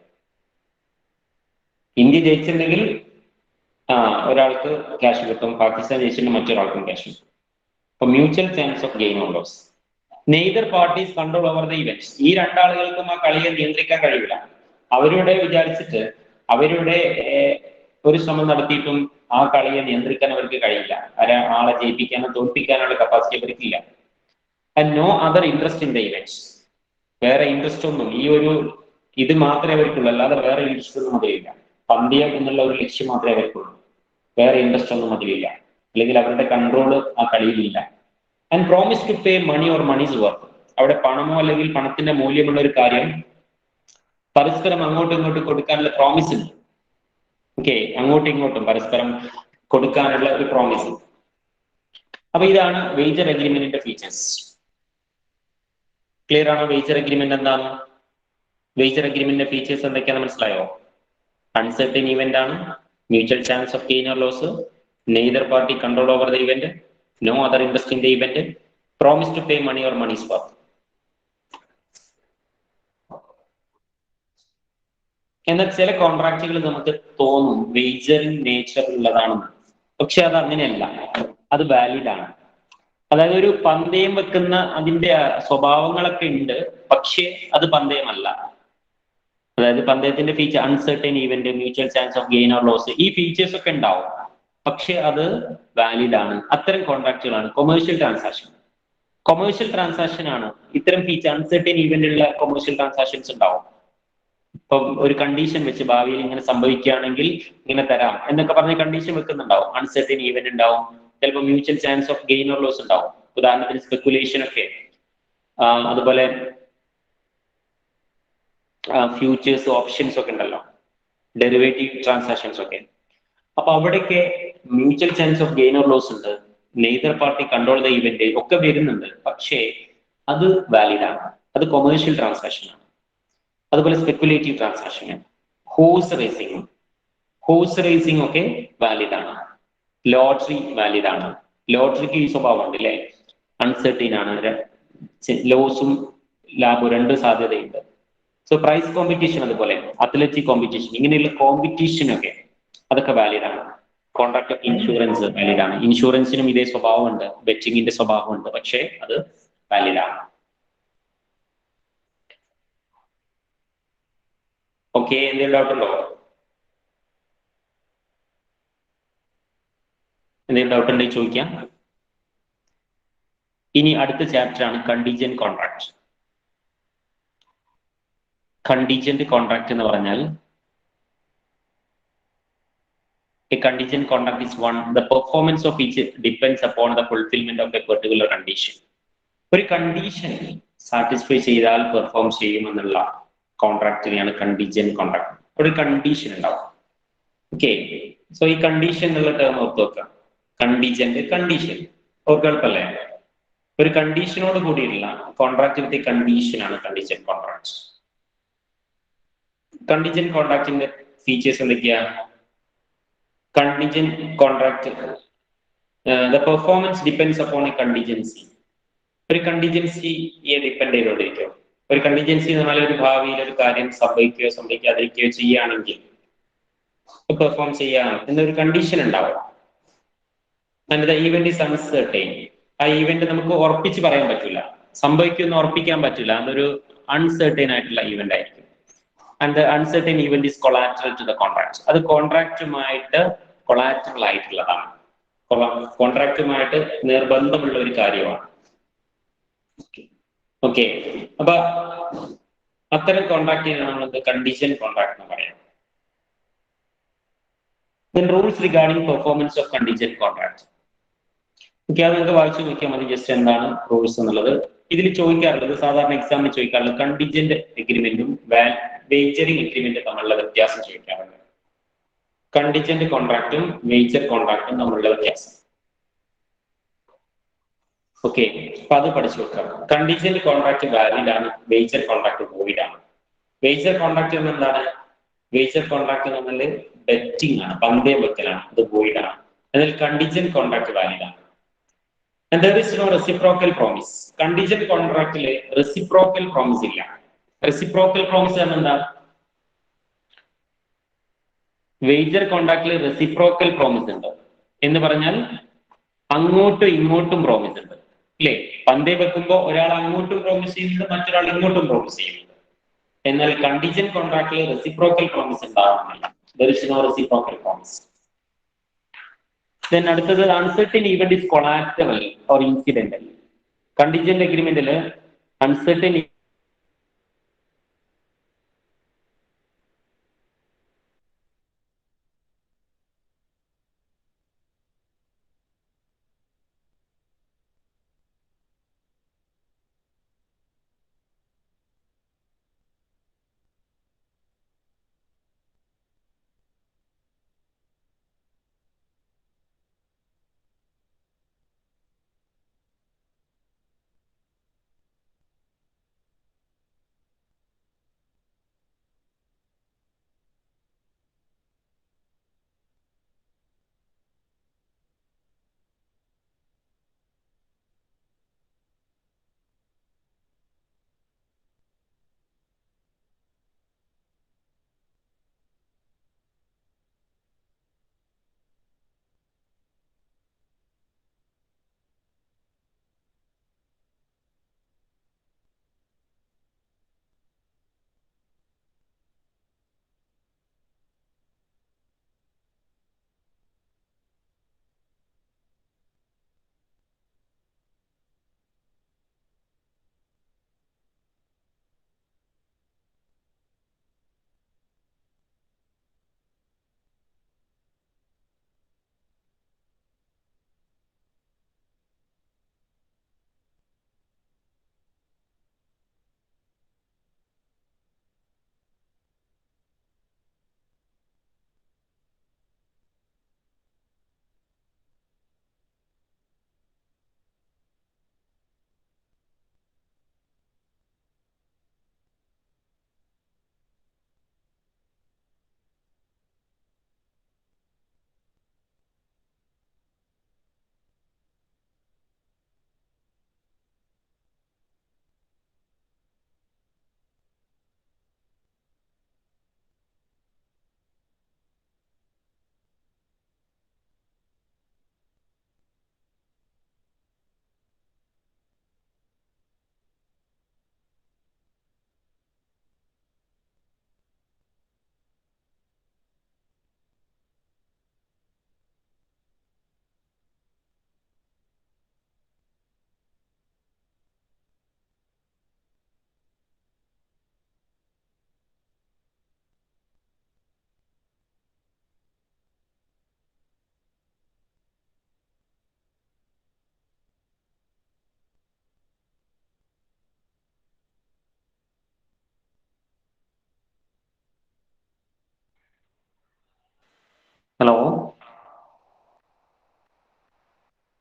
ഇന്ത്യ ജയിച്ചിട്ടുണ്ടെങ്കിൽ ഒരാൾക്ക് ക്യാഷ് കിട്ടും, പാകിസ്ഥാൻ ജയിച്ചിട്ടുണ്ടെങ്കിൽ മറ്റൊരാൾക്കും ക്യാഷ് കിട്ടും. അപ്പൊ mutual chance of gain or loss. Neither parties control over the events, ഈ രണ്ടാളുകൾക്കും ആ കളിയെ നിയന്ത്രിക്കാൻ കഴിയില്ല. അവരുടെ വിചാരിച്ചിട്ട് അവരുടെ ഒരു ശ്രമം നടത്തിയിട്ടും ആ കളിയെ നിയന്ത്രിക്കാൻ അവർക്ക് കഴിയില്ല, ആളെ ജയിപ്പിക്കാനോ തോൽപ്പിക്കാനുള്ള കപ്പാസിറ്റി അവർക്കില്ല. And no other interest in the events, വേറെ ഇൻട്രസ്റ്റ് ഒന്നും ഇത് മാത്രമേ അവർക്കുള്ളൂ, അല്ലാതെ വേറെ ഇൻട്രസ്റ്റ് ഒന്നും അതിലില്ല. പന്തയം എന്നുള്ള ഒരു ലക്ഷ്യം മാത്രമേ അവർക്കുള്ളൂ, വേറെ ഇൻട്രസ്റ്റ് ഒന്നും അതിലില്ല, അല്ലെങ്കിൽ അവരുടെ കൺട്രോൾ ആ കളിയിലില്ല. And promise to pay money or money's worth, അവിടെ പണമോ അല്ലെങ്കിൽ പണത്തിന്റെ മൂല്യമുള്ള ഒരു കാര്യം പരസ്പരം അങ്ങോട്ടും ഇങ്ങോട്ടും കൊടുക്കാനുള്ള പ്രോമിസ് ഉണ്ട്. ഓക്കെ, അങ്ങോട്ടും ഇങ്ങോട്ടും പരസ്പരം കൊടുക്കാനുള്ള ഒരു പ്രോമിസ്. അപ്പൊ ഇതാണ് വേജർ അഗ്രിമെന്റിന്റെ ഫീച്ചേഴ്സ്. ക്ലിയർ ആണോ? വേജർ അഗ്രിമെന്റ് എന്താണ്? വേജർ അഗ്രിമെന്റിന്റെ ഫീച്ചേഴ്സ് എന്തൊക്കെയാണെന്ന് മനസ്സിലായോ? അൺസർട്ടൻ ഇവന്റ് ആണ്, mutual chance of gain or loss, neither party control over the event, no other interest in the event, promise to pay money or money swap. എന്നാൽ ചില കോൺട്രാക്റ്റുകൾ നമുക്ക് തോന്നും വേജറിംഗ് nature ഉള്ളതാണെന്ന്, പക്ഷെ അത് അങ്ങനെയല്ല, അത് വാലിഡ് ആണ്. അതായത് ഒരു പന്തയം വെക്കുന്ന അതിന്റെ സ്വഭാവങ്ങളൊക്കെ ഉണ്ട്, പക്ഷേ അത് പന്തയമല്ല. അതായത് പന്തയത്തിന്റെ feature uncertain event, mutual chance of gain or loss, ഈ ഫീച്ചേഴ്സ് ഒക്കെ ഉണ്ടാവും, പക്ഷെ അത് വാലിഡ് ആണ്. അത്തരം കോൺട്രാക്റ്റുകളാണ് കൊമേഴ്ഷ്യൽ ട്രാൻസാക്ഷൻ. കൊമേഴ്ഷ്യൽ ട്രാൻസാക്ഷൻ ആണ് ഇത്തരം ഫീച്ചർ അൺസർട്ടൻ ഈവന്റ് ഉള്ള കൊമേഴ്ഷ്യൽ ട്രാൻസാക്ഷൻസ് ഉണ്ടാവും. ഇപ്പം ഒരു കണ്ടീഷൻ വെച്ച് ഭാവിയിൽ ഇങ്ങനെ സംഭവിക്കുകയാണെങ്കിൽ ഇങ്ങനെ തരാം എന്നൊക്കെ പറഞ്ഞ് കണ്ടീഷൻ വെക്കുന്നുണ്ടാവും. അൺസർട്ടൻ ഈവന്റ് ഉണ്ടാവും, ചിലപ്പോൾ mutual chance of gain or loss ഉണ്ടാവും. ഉദാഹരണത്തിന് സ്പെക്കുലേഷൻ ഒക്കെ, അതുപോലെ ഫ്യൂച്ചേഴ്സ് ഓപ്ഷൻസ് ഒക്കെ ഉണ്ടല്ലോ, ഡെറിവേറ്റീവ് ട്രാൻസാക്ഷൻസ് ഒക്കെ. അപ്പൊ അവിടെയൊക്കെ mutual chance of gain or loss ഉണ്ട്, neither party control the event ഒക്കെ വരുന്നുണ്ട്, പക്ഷേ അത് വാലിഡ് ആണ്, അത് കൊമേഴ്ഷ്യൽ ട്രാൻസാക്ഷൻ ആണ്. അതുപോലെ സ്പെക്കുലേറ്റീവ് ട്രാൻസാക്ഷൻ, ഹോഴ്സ് റേസിംഗ് ഒക്കെ വാലിഡ് ആണ്. ലോട്ടറി വാലിഡ് ആണ്. ലോട്ടറിക്ക് ഈ സ്വഭാവം ഉണ്ട് അല്ലേ, അൺസർട്ടൈൻ ആണ്, ലോസും ലാഭവും രണ്ട് സാധ്യതയുണ്ട്. സോ പ്രൈസ് കോമ്പറ്റീഷൻ, അതുപോലെ അത്ലറ്റിക് കോമ്പറ്റീഷൻ, ഇങ്ങനെയുള്ള കോമ്പറ്റീഷനൊക്കെ അതൊക്കെ വാലിഡ് ആണ്. കോൺട്രാക്ട് ഓഫ് ഇൻഷുറൻസ് വാലിഡ് ആണ്. ഇൻഷുറൻസിനും ഇതേ സ്വഭാവമുണ്ട്, ബെറ്റിങ്ങിന്റെ സ്വഭാവമുണ്ട്, പക്ഷേ അത് വാലിഡ് ആണ്. ഓക്കെ, എന്തെങ്കിലും ഡൗട്ട് ഉണ്ടോ? എന്തെങ്കിലും ഡൗട്ട് ഉണ്ടെങ്കിൽ ചോദിക്കാം. ഇനി അടുത്ത ചാപ്റ്റർ ആണ് കണ്ടീജന്റ് കോൺട്രാക്ട്. കണ്ടീജന്റ് കോൺട്രാക്ട് എന്ന് പറഞ്ഞാൽ a contingent contract is one the performance of which depends upon the fulfillment of a particular condition. ഒരു കണ്ടീഷൻ സാറ്റിസ്ഫൈ ചെയ്താൽ പെർഫോം ചെയ്യുമെന്നുള്ള കോൺട്രാക്റ്റിനെയാണ് കണ്ടീജന്റ് കോൺട്രാക്ട്. ഒരു കണ്ടീഷൻ ഉണ്ടാവും. ഓക്കെ, സോ ഈ കണ്ടീഷൻ എന്നുള്ള term ഓർത്ത് വെക്കുക. കണ്ടീജന്റ് കണ്ടീഷൻ ഓർക്കൽപ്പല്ലേ, ഒരു കണ്ടീഷനോട് കൂടിയുള്ള കോൺട്രാക്ട് വിത്ത് കണ്ടീഷനാണ് കണ്ടീജന്റ് കോൺട്രാക്ട്. കണ്ടീജന്റ് കോൺട്രാക്റ്റിന്റെ ഫീച്ചേഴ്സ് എന്തൊക്കെയാ? Contingent contract, the performance depends upon a contingency. ഒരു കണ്ടിജൻസിയെ ഡിപ്പെൻഡ് ചെയ്തുകൊണ്ടിരിക്കും. ഒരു കണ്ടിജൻസി എന്ന് പറഞ്ഞാൽ ഒരു ഭാവിയിൽ ഒരു കാര്യം സംഭവിക്കുകയോ സംഭവിക്കാതിരിക്കുകയോ ചെയ്യുകയാണെങ്കിൽ പെർഫോം ചെയ്യാം എന്നൊരു കണ്ടീഷൻ ഉണ്ടാവും. And the event is uncertain. ആ ഈവന്റ് നമുക്ക് ഉറപ്പിച്ച് പറയാൻ പറ്റില്ല, സംഭവിക്കുമെന്ന് ഉറപ്പിക്കാൻ പറ്റില്ല, അതൊരു അൺസർട്ടൈൻ ആയിട്ടുള്ള ഈവന്റ് ആയിരിക്കും. And the uncertain event is collateral to the contract. അത് കോൺട്രാക്റ്റുമായിട്ട് കൊളാറ്ററൽ ആയിട്ടുള്ളതാണ്, കോൺട്രാക്റ്റുമായിട്ട് നിർബന്ധമുള്ള ഒരു കാര്യമാണ്. ഓക്കെ, അപ്പൊ അത്തരം കോൺട്രാക്റ്റിനാണ് നമ്മൾ കണ്ടീഷൻ കോൺട്രാക്ട് എന്ന് പറയാം. Then rules regarding performance of contingent contract. Okay, അത് നിങ്ങൾക്ക് വായിച്ചു നോക്കിയാൽ മതി ജസ്റ്റ് എന്താണ് റൂൾസ് എന്നുള്ളത്. ഇതിൽ ചോദിക്കാറുള്ളത്, സാധാരണ എക്സാമിന് ചോദിക്കാറുള്ളത് കണ്ടിജന്റ് എഗ്രിമെന്റും വേജറിംഗ് എഗ്രിമെന്റും തമ്മിലുള്ള വ്യത്യാസം ചോദിക്കാറുണ്ട്. കണ്ടിജന്റ് കോൺട്രാക്റ്റും വേജർ കോൺട്രാക്റ്റും തമ്മിലുള്ള വ്യത്യാസം. ഓക്കെ, അപ്പൊ അത് പഠിച്ചു വെക്കാം. കണ്ടിജന്റ് കോൺട്രാക്ട് വാലിഡ് ആണ്, വേജർ കോൺട്രാക്ട് വോയിഡ് ആണ്. വേജർ കോൺട്രാക്ട് എന്താണ്? വേജർ കോൺട്രാക്ട് എന്ന് പറഞ്ഞാൽ ബെറ്റിംഗ് ആണ്, പന്തയം വെക്കലാണ്, അത് വോയിഡ് ആണ്. എന്നാൽ കണ്ടിജന്റ് കോൺട്രാക്ട് വാലിഡ് ആണ്. And there is no reciprocal promise. Contingent കോൺട്രാക്റ്റില് റെസിപ്രോക്കൽ പ്രോമിസ് ഇല്ല. റെസിപ്രോക്കൽ പ്രോമിസ് എന്താ? വേജർ കോൺട്രാക്റ്റില് റെസിപ്രോക്കൽ പ്രോമിസ് ഉണ്ട് എന്ന് പറഞ്ഞാൽ അങ്ങോട്ടും ഇങ്ങോട്ടും പ്രോമിസ് ഉണ്ട് അല്ലേ? പന്തയം വെക്കുമ്പോൾ ഒരാൾ അങ്ങോട്ടും പ്രോമിസ് ചെയ്യുന്നുണ്ട്, മറ്റൊരാൾ ഇങ്ങോട്ടും പ്രോമിസ് ചെയ്യുന്നുണ്ട്. എന്നാൽ കണ്ടിജന്റ് കോൺട്രാക്റ്റില് റെസിപ്രോക്കൽ പ്രോമിസ് ഉണ്ടാവുന്നില്ല. There is no reciprocal promise. Then അടുത്തത് uncertain event is collateral or incidental. Contingent എഗ്രിമെന്റില് അൺസർട്ടൻ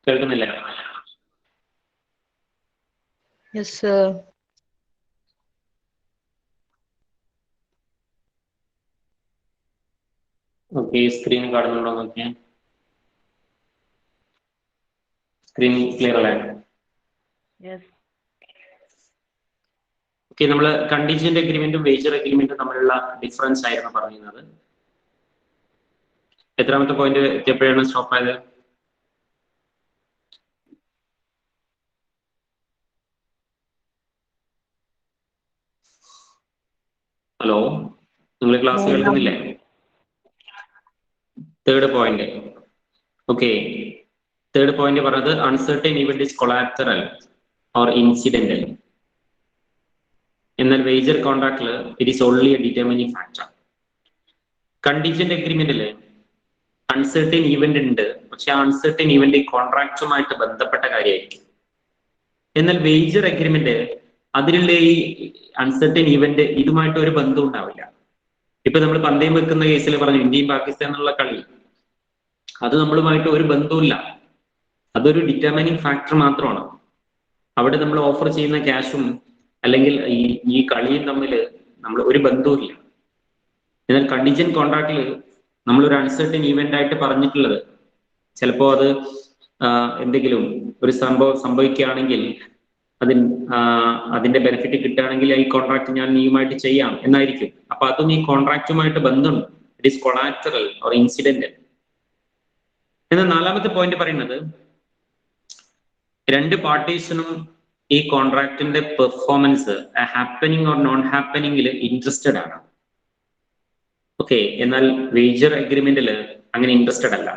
കേൾക്കുന്നില്ല? Yes, sir. ഓക്കെ, സ്ക്രീൻ കാണുന്നുണ്ടോ നോക്കിയാ? സ്ക്രീൻ ക്ലിയർ അല്ലേ? Yes. ഓക്കെ, നമ്മൾ കണ്ടീജന്റ് അഗ്രിമെന്റും വേജർ അഗ്രിമെന്റും തമ്മിലുള്ള ഡിഫറൻസ് ആയിരുന്നു പറയുന്നത്. എത്രാമത്തെ പോയിന്റ് എത്തിയപ്പോഴാണ് സ്റ്റോപ്പ് ആയത്? ഹലോ, നിങ്ങൾ ക്ലാസ് കേൾക്കുന്നില്ലേ? Third point. Okay, third point പറഞ്ഞത് uncertain event is collateral or incidental. എന്നാൽ വേജർ കോൺട്രാക്റ്റിൽ it is only a determining factor. Contingent അഗ്രിമെന്റിൽ അൺസർട്ടൻ ഇവന്റ് ഉണ്ട്, പക്ഷെ ആ അൺസർട്ടൻ ഇവന്റ് കോൺട്രാക്റ്റുമായിട്ട് ബന്ധപ്പെട്ട കാര്യമായിരിക്കും. എന്നാൽ വേജർ അഗ്രിമെന്റ് അതിലുള്ള ഈ അൺസർട്ടൻ ഇവന്റ് ഇതുമായിട്ട് ഒരു ബന്ധം ഉണ്ടാവില്ല. ഇപ്പൊ നമ്മൾ പന്തയം വെക്കുന്ന കേസിൽ പറഞ്ഞു ഇന്ത്യയും പാകിസ്ഥാനുള്ള കളി, അത് നമ്മളുമായിട്ട് ഒരു ബന്ധവുമില്ല, അതൊരു ഡിറ്റർമിനിങ് ഫാക്ടർ മാത്രമാണ്. അവിടെ നമ്മൾ ഓഫർ ചെയ്യുന്ന ക്യാഷും അല്ലെങ്കിൽ ഈ കളിയും തമ്മിൽ നമ്മൾ ഒരു ബന്ധവുമില്ല. എന്നാൽ കണ്ടീജന്റ് കോൺട്രാക്റ്റിൽ നമ്മളൊരു അൺസർട്ടൻ ഈവന്റ് ആയിട്ട് പറഞ്ഞിട്ടുള്ളത്, ചിലപ്പോ അത് എന്തെങ്കിലും ഒരു സംഭവിക്കുകയാണെങ്കിൽ അതിന്റെ ബെനിഫിറ്റ് കിട്ടുകയാണെങ്കിൽ ഈ കോൺട്രാക്ട് ഞാൻ നീയുമായിട്ട് ചെയ്യാം എന്നായിരിക്കും. അപ്പൊ അതും ഈ കോൺട്രാക്റ്റുമായിട്ട് ബന്ധമുണ്ട്. It is collateral or incidental. എന്നാൽ നാലാമത്തെ പോയിന്റ് പറയുന്നത് രണ്ട് പാർട്ടീസിനും ഈ കോൺട്രാക്ടിന്റെ പെർഫോമൻസ് ഹാപ്പനിങ് ഓർ നോൺ ഹാപ്പനിങ്ങിൽ ഇൻട്രസ്റ്റഡ് ആണ്. ഓക്കെ, എന്നാൽ വേജർ അഗ്രിമെന്റിൽ അങ്ങനെ ഇൻട്രസ്റ്റഡ് അല്ല.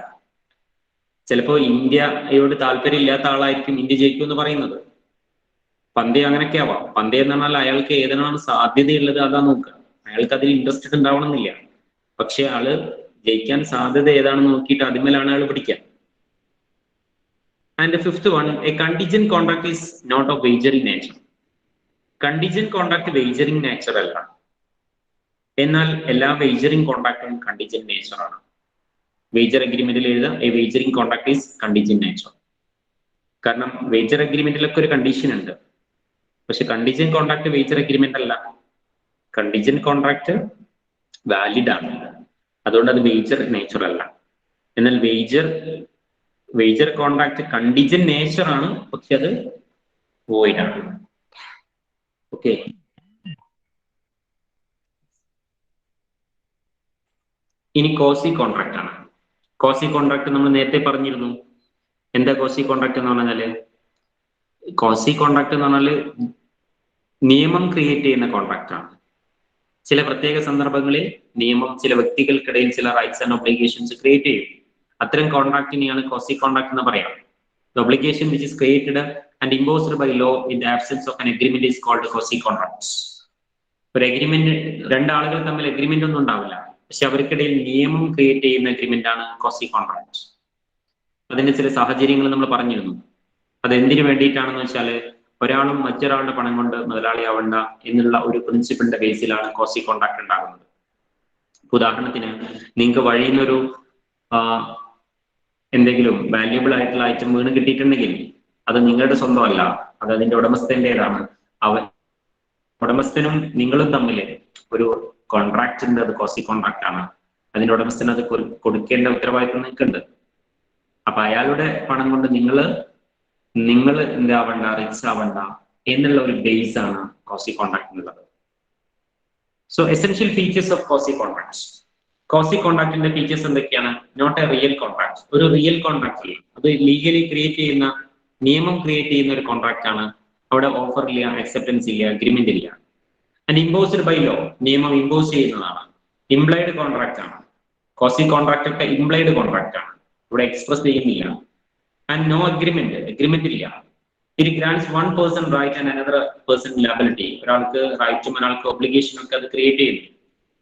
ചിലപ്പോ ഇന്ത്യയോട് താല്പര്യം ഇല്ലാത്ത ആളായിരിക്കും ഇന്ത്യ ജയിക്കും എന്ന് പറയുന്നത്. പന്തയം അങ്ങനെയൊക്കെ ആവാം. പന്തയം എന്ന് പറഞ്ഞാൽ അയാൾക്ക് ഏതിനാണ് സാധ്യതയുള്ളത് അതാ നോക്കുക. അയാൾക്ക് അതിൽ ഇൻട്രസ്റ്റഡ് ഉണ്ടാവണമെന്നില്ല, പക്ഷെ ആള് ജയിക്കാൻ സാധ്യത ഏതാണെന്ന് നോക്കിയിട്ട് അതിന്മേലാണ് അയാൾ പിടിക്കുക. And fifth one, a contingent contract is not of wagering nature. Contingent contract wagering nature അല്ല, എന്നാൽ എല്ലാ വേജറിംഗ് കോൺട്രാക്ടും കണ്ടീജന്റ് നേച്ചർ ആണ്. വേജർ അഗ്രിമെന്റിൽ എഴുതാം a wagering contract is contingent nature. കാരണം വേജർ അഗ്രിമെന്റിലൊക്കെ ഒരു കണ്ടീഷൻ ഉണ്ട്, പക്ഷെ കണ്ടീജന്റ് കോൺട്രാക്ട് വേജർ അഗ്രിമെന്റ് അല്ല. കണ്ടീജന്റ് കോൺട്രാക്ട് വാലിഡ് ആണ്, അതുകൊണ്ട് അത് വേജർ നേച്ചർ അല്ല. എന്നാൽ വേജർ കോൺട്രാക്ട് കണ്ടീജന്റ് നേച്ചർ ആണ്, പക്ഷെ അത് വോയിഡ് ആണ്. ഓക്കെ, ഇനി കോസി കോൺട്രാക്ട് ആണ്. കോസി കോൺട്രാക്ട് നമ്മൾ നേരത്തെ പറഞ്ഞിരുന്നു. എന്താ കോസി കോൺട്രാക്ട് എന്ന് പറഞ്ഞാല്? കോസി കോൺട്രാക്ട് എന്ന് പറഞ്ഞാല് നിയമം ക്രിയേറ്റ് ചെയ്യുന്ന കോൺട്രാക്ട് ആണ്. ചില പ്രത്യേക സന്ദർഭങ്ങളിൽ നിയമം ചില വ്യക്തികൾക്കിടയിൽ ചില റൈറ്റ്സ് ആൻഡ് ഒബ്ലിഗേഷൻസ് ക്രിയേറ്റ് ചെയ്യും. അത്തരം കോൺട്രാക്ടിനെയാണ് കോസി കോൺട്രാക്ട് എന്ന് പറയാം. The obligation which is created and imposed by law in the absence of an agreement is called quasi contracts. ഒരു അഗ്രിമെന്റ്, രണ്ടാളുകൾ തമ്മിൽ അഗ്രിമെന്റ് ഒന്നും ഉണ്ടാവില്ല, പക്ഷെ അവർക്കിടയിൽ നിയമം ക്രിയേറ്റ് ചെയ്യുന്ന അഗ്രിമെന്റ് ആണ് കോസി കോൺട്രാക്ട്. അതിന്റെ ചില സാഹചര്യങ്ങൾ നമ്മൾ പറഞ്ഞിരുന്നു. അത് എന്തിനു വേണ്ടിയിട്ടാണെന്ന് വെച്ചാല് ഒരാളും മറ്റൊരാളുടെ പണം കൊണ്ട് മുതലാളിയാവണ്ട എന്നുള്ള ഒരു പ്രിൻസിപ്പിളിന്റെ ബേസിലാണ് കോസി കോൺട്രാക്ട് ഉണ്ടാകുന്നത്. ഉദാഹരണത്തിന്, നിങ്ങൾക്ക് വഴിയിൽ നിന്നൊരു എന്തെങ്കിലും വാല്യുബിൾ ആയിട്ടുള്ള ഐറ്റം വീണ് കിട്ടിയിട്ടുണ്ടെങ്കിൽ അത് നിങ്ങളുടെ സ്വന്തമല്ല, അത് അതിന്റെ ഉടമസ്ഥന്റേതാണ്. ഉടമസ്ഥനും നിങ്ങളും തമ്മിൽ ഒരു കോൺട്രാക്ട് ഉണ്ട്, അത് കോസി കോൺട്രാക്ട് ആണ്. അതിന്റെ ഉടമസ്ഥന് അത് കൊടുക്കേണ്ട ഉത്തരവാദിത്വം നിൽക്കുന്നുണ്ട്. അപ്പൊ അയാളുടെ പണം കൊണ്ട് നിങ്ങൾ എന്താവണ്ട, റിച്ച് ആവണ്ട എന്നുള്ള ഒരു ബേസ് ആണ് കോസി കോൺട്രാക്ട് എന്നുള്ളത്. So essential features of quasi contracts. Quasi കോൺട്രാക്ടിന്റെ ഫീച്ചേഴ്സ് എന്തൊക്കെയാണ്? Not a real contract. ഒരു റിയൽ കോൺട്രാക്ട് ഇല്ല, അത് ലീഗലി ക്രിയേറ്റ് ചെയ്യുന്ന, നിയമം ക്രിയേറ്റ് ചെയ്യുന്ന ഒരു കോൺട്രാക്ട് ആണ്. അവിടെ ഓഫർ ഇല്ല, അക്സെപ്റ്റൻസ് ഇല്ല, അഗ്രിമെന്റ് ഇല്ല. ആൻഡ് ഇമ്പോസ്ഡ് ബൈ ലോ, നിയമം ഇമ്പോസ് ചെയ്യുന്നതാണ്. ഇംപ്ലൈഡ് കോൺട്രാക്ട് ആണ്. കോസി കോൺട്രാക്ട് ഒക്കെ ഇംപ്ലൈഡ് കോൺട്രാക്ട് ആണ്, ഇവിടെ എക്സ്പ്രസ് ചെയ്യുന്നില്ല. ആൻഡ് നോ അഗ്രിമെന്റ്, അഗ്രിമെന്റ് ഇല്ല. It grants one person right and another person liability. ഒരാൾക്ക് റൈറ്റും ഒരാൾക്ക് ഒബ്ലിഗേഷനും ഒക്കെ അത് ക്രിയേറ്റ് ചെയ്യുന്നു.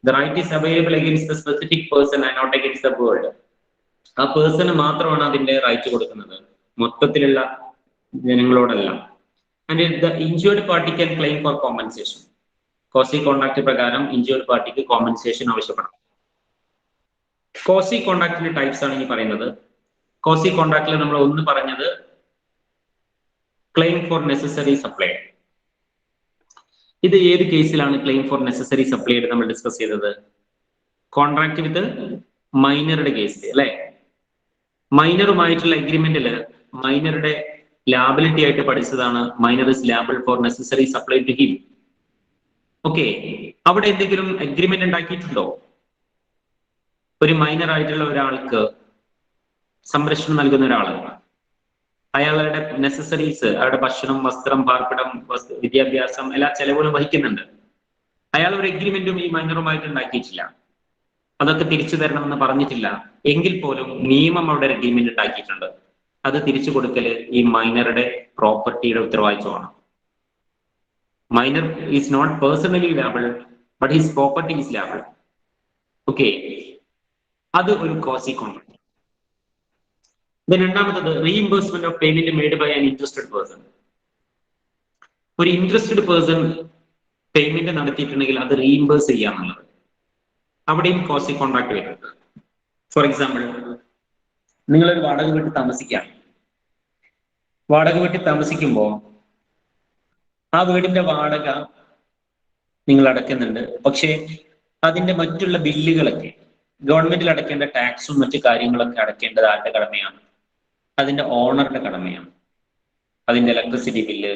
The right is available against the specific person and not against the world. ആ പേഴ്സണ് മാത്രമാണ് അതിന്റെ റൈറ്റ് കൊടുക്കുന്നത്, മൊത്തത്തിലുള്ള ജനങ്ങളോടല്ല. And the injured party can claim for compensation. Quasi contract പ്രകാരം ഇൻജുർഡ് പാർട്ടിക്ക് കോമ്പൻസേഷൻ ആവശ്യപ്പെടാം. കോസി കോൺട്രാക്ടിന്റെ ടൈപ്സ് ആണ് ഇനി പറയുന്നത്. കോസി കോൺട്രാക്റ്റിൽ നമ്മൾ ഒന്ന് പറഞ്ഞത് ക്ലെയിം ഫോർ നെസസറി സപ്ലൈ. ഇത് ഏത് കേസിലാണ് ക്ലെയിം ഫോർ നെസസറി സപ്ലൈ ആയിട്ട് നമ്മൾ ഡിസ്കസ് ചെയ്തത്? കോൺട്രാക്ട് വിത്ത് മൈനറുടെ കേസിൽ അല്ലെ? മൈനറുമായിട്ടുള്ള എഗ്രിമെന്റില് മൈനറുടെ ലാബിലിറ്റി ആയിട്ട് പഠിച്ചതാണ് minor is liable for necessary supply to him. Okay, അവിടെ എന്തെങ്കിലും എഗ്രിമെന്റ് ഉണ്ടാക്കിയിട്ടുണ്ടോ? ഒരു മൈനർ ആയിട്ടുള്ള ഒരാൾക്ക് സംരക്ഷണം നൽകുന്ന ഒരാള്, അയാളുടെ നെസസറീസ്, അയാളുടെ ഭക്ഷണം, വസ്ത്രം, പാർപ്പിടം, വിദ്യാഭ്യാസം എല്ലാ ചെലവുകളും വഹിക്കുന്നുണ്ട്. അയാൾ ഒരു എഗ്രിമെന്റും ഈ മൈനറുമായിട്ട് ഉണ്ടാക്കിയിട്ടില്ല, അതൊക്കെ തിരിച്ചു തരണമെന്ന് പറഞ്ഞിട്ടില്ല. എങ്കിൽ പോലും നിയമം അവിടെ ഒരു എഗ്രിമെന്റ് ഉണ്ടാക്കിയിട്ടുണ്ട്. അത് തിരിച്ചു കൊടുക്കല് ഈ മൈനറുടെ പ്രോപ്പർട്ടിയുടെ ഉത്തരവാദിത്വമാണ്. Minor is not personally liable, but his property is liable. Okay, അത് ഒരു കോസി കോൺട്രാക്ട്. രണ്ടാമത്തത് reimbursement of payment made by an interested person. ഒരു ഇൻട്രസ്റ്റഡ് പേഴ്സൺ പേയ്മെന്റ് നടത്തിയിട്ടുണ്ടെങ്കിൽ അത് റീഇംബേഴ്സ് ചെയ്യാന്നുള്ളത്, അവിടെയും കോസി കോൺട്രാക്ട് വരുന്നത്. ഫോർ എക്സാമ്പിൾ, നിങ്ങളൊരു വാടക വീട്ടിൽ താമസിക്കാം. വാടക വീട്ടിൽ താമസിക്കുമ്പോൾ ആ വീടിന്റെ വാടക നിങ്ങൾ അടയ്ക്കുന്നുണ്ട്. പക്ഷേ അതിന്റെ മറ്റുള്ള ബില്ലുകളൊക്കെ, ഗവൺമെന്റിൽ അടയ്ക്കേണ്ട ടാക്സും മറ്റു കാര്യങ്ങളൊക്കെ അടയ്ക്കേണ്ടത് ആരുടെ കടമയാണ്? അതിന്റെ ഓണറുടെ കടമയാണ്. അതിന്റെ ഇലക്ട്രിസിറ്റി ബില്ല്